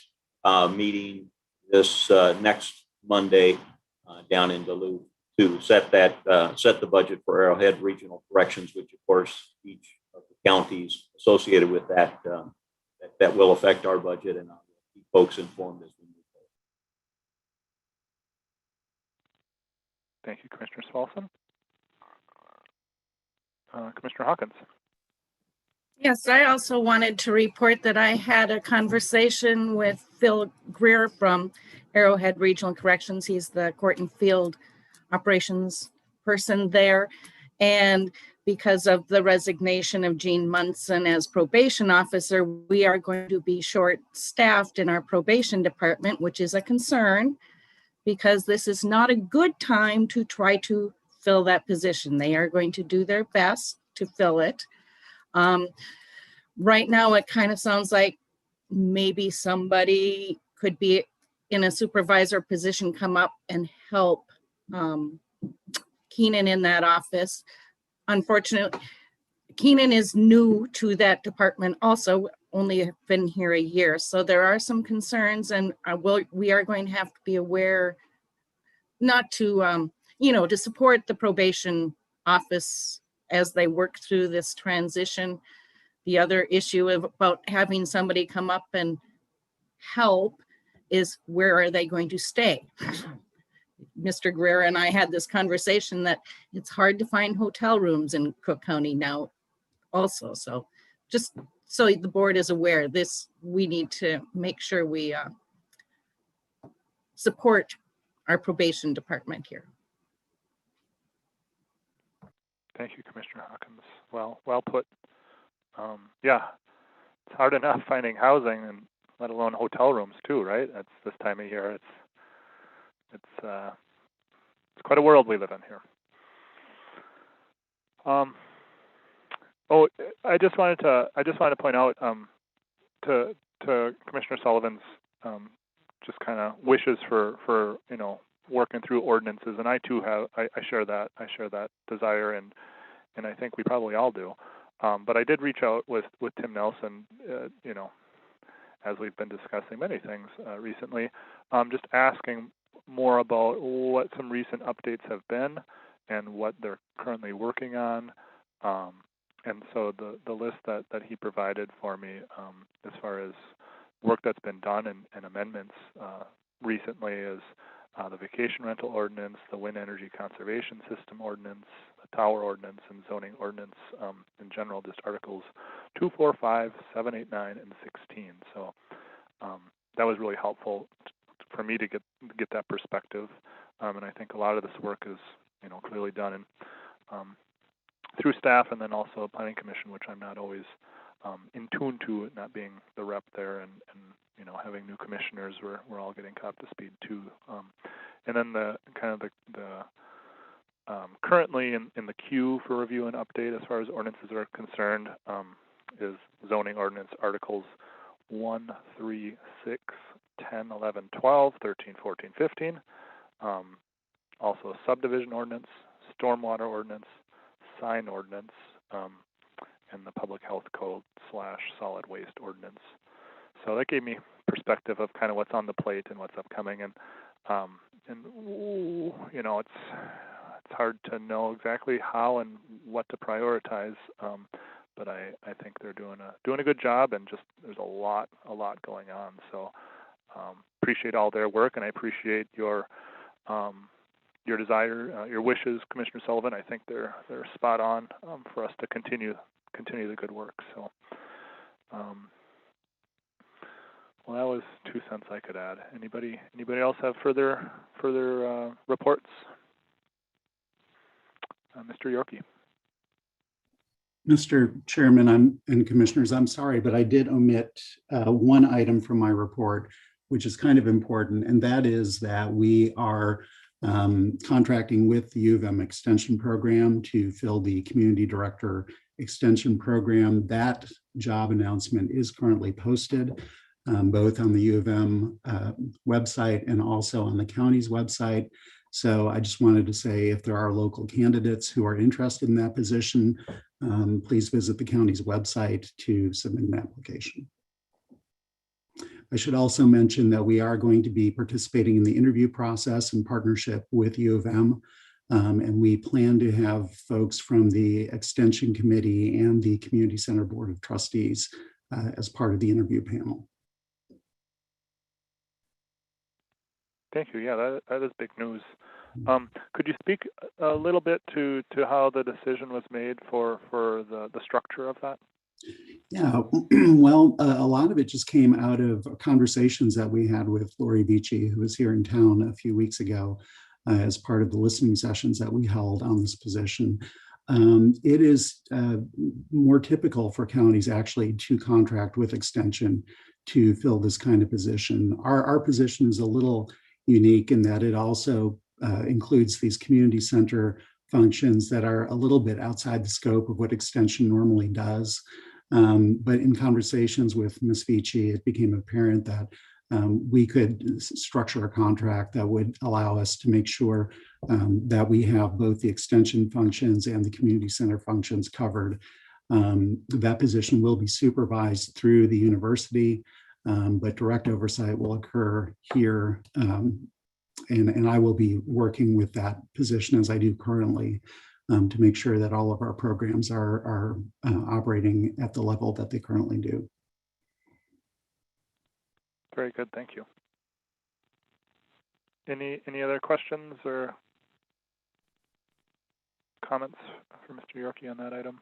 meeting this next Monday down in Duluth to set the budget for Arrowhead Regional Corrections, which of course each of the counties associated with that that will affect our budget, and I'll keep folks informed as we move forward. Thank you, Commissioner Swanson. Commissioner Hawkins. Yes, I also wanted to report that I had a conversation with Phil Greer from Arrowhead Regional Corrections. He's the court and field operations person there. And because of the resignation of Jean Munson as probation officer, we are going to be short-staffed in our probation department, which is a concern because this is not a good time to try to fill that position. They are going to do their best to fill it. Right now, it kind of sounds like maybe somebody could be in a supervisor position, come up and help Keenan in that office. Unfortunately, Keenan is new to that department also, only been here a year. So there are some concerns, and we are going to have to be aware not to, to support the probation office as they work through this transition. The other issue about having somebody come up and help is where are they going to stay? Mr. Greer and I had this conversation that it's hard to find hotel rooms in Cook County now also. So just so the board is aware, we need to make sure we support our probation department here. Thank you, Commissioner Hawkins. Well put. Yeah, it's hard enough finding housing, and let alone hotel rooms too, right? That's this time of year. It's quite a world we live in here. I just wanted to point out to Commissioner Sullivan's just kind of wishes for working through ordinances, and I too I share that desire, and I think we probably all do. But I did reach out with Tim Nelson, as we've been discussing many things recently, just asking more about what some recent updates have been and what they're currently working on. And so the list that he provided for me as far as work that's been done and amendments recently is the vacation rental ordinance, the wind energy conservation system ordinance, the tower ordinance, and zoning ordinance in general, just articles 2, 4, 5, 7, 8, 9, and 16. So that was really helpful for me to get that perspective. And I think a lot of this work is clearly done in, through staff, and then also planning commission, which I'm not always in tune to, not being the rep there, and having new commissioners, we're all getting caught up to speed too. And then the currently in the queue for review and update as far as ordinances are concerned is zoning ordinance articles 1, 3, 6, 10, 11, 12, 13, 14, 15. Also a subdivision ordinance, stormwater ordinance, sign ordinance, and the public health code / solid waste ordinance. So that gave me perspective of kind of what's on the plate and what's upcoming, and it's hard to know exactly how and what to prioritize, but I think they're doing a good job, and just there's a lot going on. So appreciate all their work, and I appreciate your desire, your wishes, Commissioner Sullivan. I think they're spot on for us to continue the good work. So. Well, that was 2 cents I could add. Anybody else have further reports? Mr. Yorkie. Mr. Chairman and Commissioners, I'm sorry, but I did omit one item from my report, which is kind of important, and that is that we are contracting with the U of M Extension Program to fill the Community Director Extension Program. That job announcement is currently posted both on the U of M website and also on the county's website. So I just wanted to say, if there are local candidates who are interested in that position, please visit the county's website to submit an application. I should also mention that we are going to be participating in the interview process in partnership with U of M, and we plan to have folks from the Extension Committee and the Community Center Board of Trustees as part of the interview panel. Thank you. Yeah, that is big news. Could you speak a little bit to how the decision was made for the structure of that? Yeah, well, a lot of it just came out of conversations that we had with Lori Vici, who was here in town a few weeks ago as part of the listening sessions that we held on this position. It is more typical for counties actually to contract with Extension to fill this kind of position. Our position is a little unique in that it also includes these community center functions that are a little bit outside the scope of what Extension normally does. But in conversations with Ms. Vici, it became apparent that we could structure a contract that would allow us to make sure that we have both the extension functions and the community center functions covered. That position will be supervised through the university, but direct oversight will occur here. And I will be working with that position as I do currently to make sure that all of our programs are operating at the level that they currently do. Very good, thank you. Any other questions or comments for Mr. Yorkie on that item?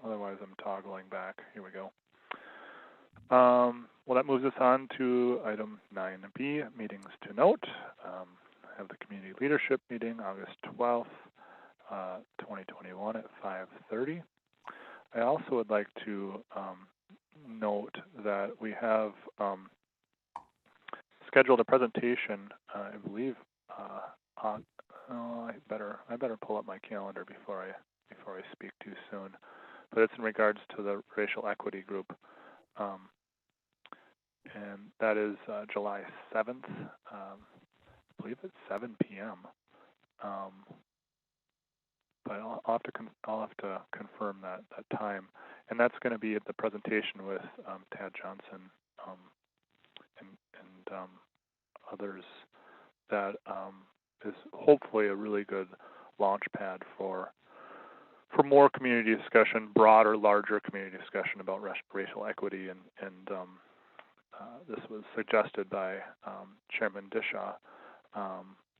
Otherwise, I'm toggling back. Here we go. Well, that moves us on to item 9B, meetings to note. Have the community leadership meeting August 12th, 2021 at 5:30. I also would like to note that we have scheduled a presentation, I believe, on, I better pull up my calendar before I speak too soon. But it's in regards to the racial equity group, and that is July 7th. I believe it's 7 p.m. But I'll have to confirm that time, and that's going to be at the presentation with Tad Johnson and others. That is hopefully a really good launch pad for more community discussion, broader, larger community discussion about racial equity, and this was suggested by Chairman Dishaw,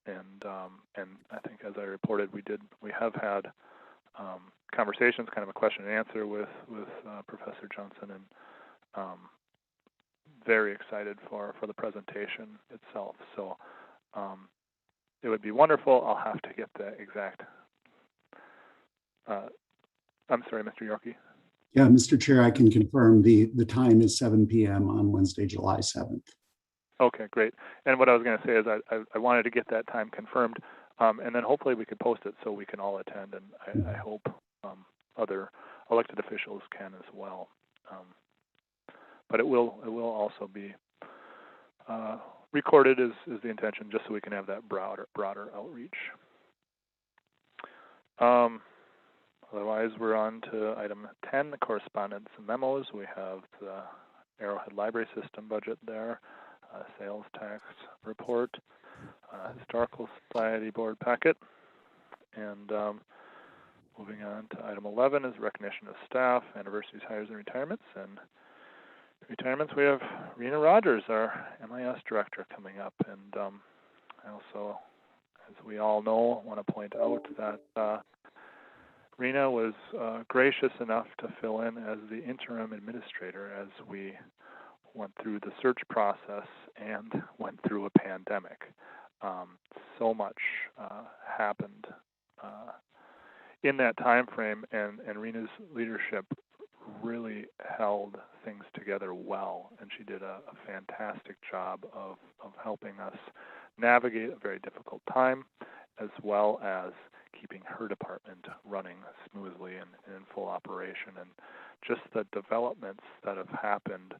and I think, as I reported, we have had conversations, kind of a question and answer with Professor Johnson, and very excited for the presentation itself. So it would be wonderful. I'll have to get the exact. I'm sorry, Mr. Yorkie. Yeah, Mr. Chair, I can confirm the time is 7 p.m. on Wednesday, July 7th. Okay, great. And what I was going to say is I wanted to get that time confirmed, and then hopefully we could post it so we can all attend, and I hope other elected officials can as well. But it will also be recorded is the intention, just so we can have that broader outreach. Otherwise, we're on to item 10, the correspondence and memos. We have the Arrowhead Library System budget there, sales tax report, Historical Society board packet, and moving on to item 11 is recognition of staff, anniversaries, hires, and retirements. And retirements, we have Rena Rogers, our MIS director, coming up. And I also, as we all know, want to point out that Rena was gracious enough to fill in as the interim administrator as we went through the search process and went through a pandemic. So much happened in that time frame, and Rena's leadership really held things together well, and she did a fantastic job of helping us navigate a very difficult time, as well as keeping her department running smoothly and in full operation. And just the developments that have happened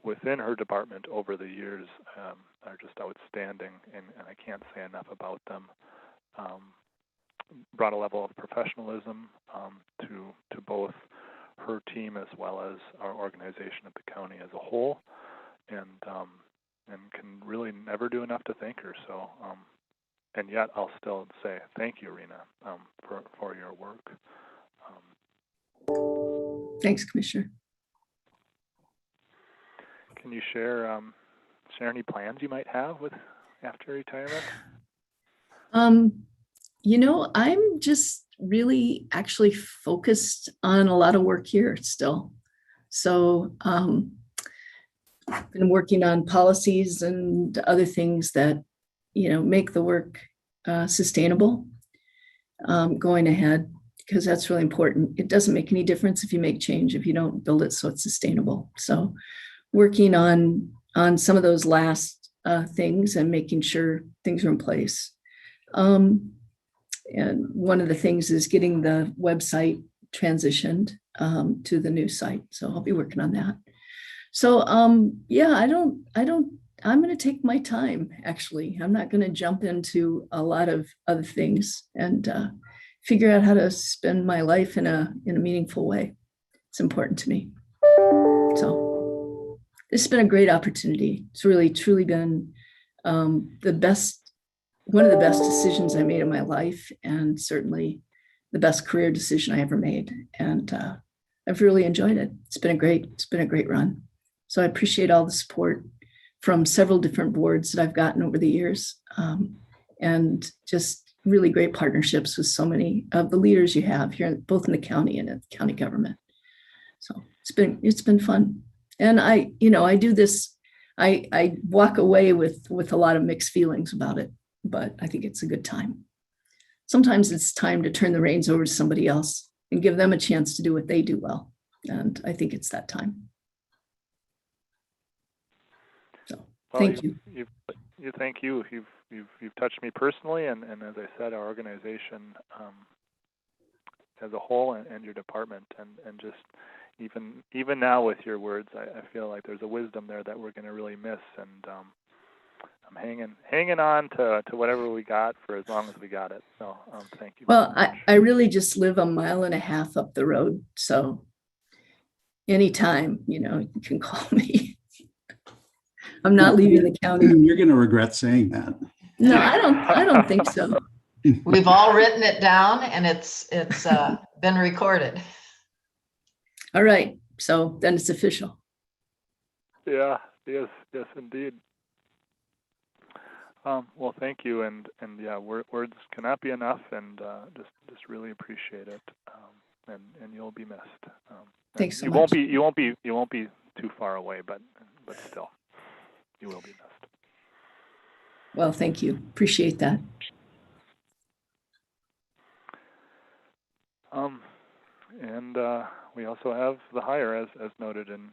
within her department over the years are just outstanding, and I can't say enough about them. Brought a level of professionalism to both her team as well as our organization at the county as a whole, and can really never do enough to thank her. So, and yet I'll still say thank you, Rena, for your work. Thanks, Commissioner. Can you share any plans you might have with after retirement? I'm just really actually focused on a lot of work here still. So I've been working on policies and other things that, make the work sustainable going ahead, because that's really important. It doesn't make any difference if you make change, if you don't build it so it's sustainable. So working on some of those last things and making sure things are in place. And one of the things is getting the website transitioned to the new site. So I'll be working on that. So yeah, I'm going to take my time, actually. I'm not going to jump into a lot of other things and figure out how to spend my life in a meaningful way. It's important to me. So it's been a great opportunity. It's really, truly been one of the best decisions I made in my life, and certainly the best career decision I ever made. And I've really enjoyed it. It's been a great run. So I appreciate all the support from several different boards that I've gotten over the years, and just really great partnerships with so many of the leaders you have here, both in the county and at the county government. So it's been fun. And I do this, I walk away with a lot of mixed feelings about it, but I think it's a good time. Sometimes it's time to turn the reins over to somebody else and give them a chance to do what they do well. And I think it's that time. So thank you. Thank you. You've touched me personally, and as I said, our organization as a whole, and your department, and just even now with your words, I feel like there's a wisdom there that we're going to really miss, and I'm hanging on to whatever we got for as long as we got it. So thank you. Well, I really just live a mile and a half up the road, so anytime, you can call me. I'm not leaving the county. You're going to regret saying that. No, I don't think so. We've all written it down, and it's been recorded. All right, so then it's official. Yeah, yes, indeed. Well, thank you, and yeah, words cannot be enough, and just really appreciate it, and you'll be missed. Thanks so much. much. You won't be too far away, but still, you will be missed. Well, thank you. Appreciate that. And we also have the hire, as noted in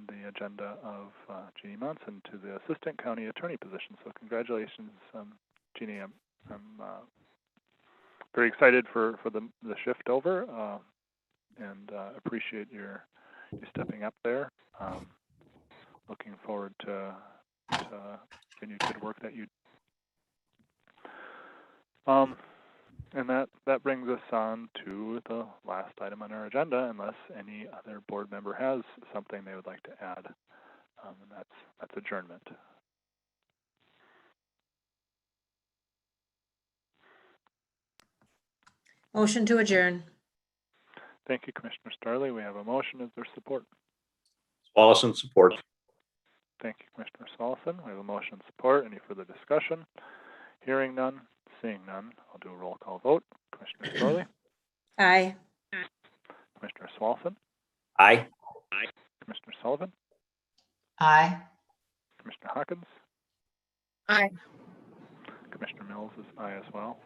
the agenda, of Jeannie Monson to the Assistant County Attorney position. So congratulations, Jeannie. I'm very excited for the shift over, and appreciate you stepping up there. Looking forward to continued good work that you do. And that brings us on to the last item on our agenda, unless any other board member has something they would like to add, and that's adjournment. Motion to adjourn. Thank you, Commissioner Starley. We have a motion. Is there support? Swallowson, support. Thank you, Commissioner Swallowson. We have a motion and support. Any further discussion? Hearing none. Seeing none, I'll do a roll call vote. Commissioner Starley? Aye. Commissioner Swallowson? Aye. Commissioner Sullivan? Aye. Commissioner Hawkins? Aye. Commissioner Mills is aye as well.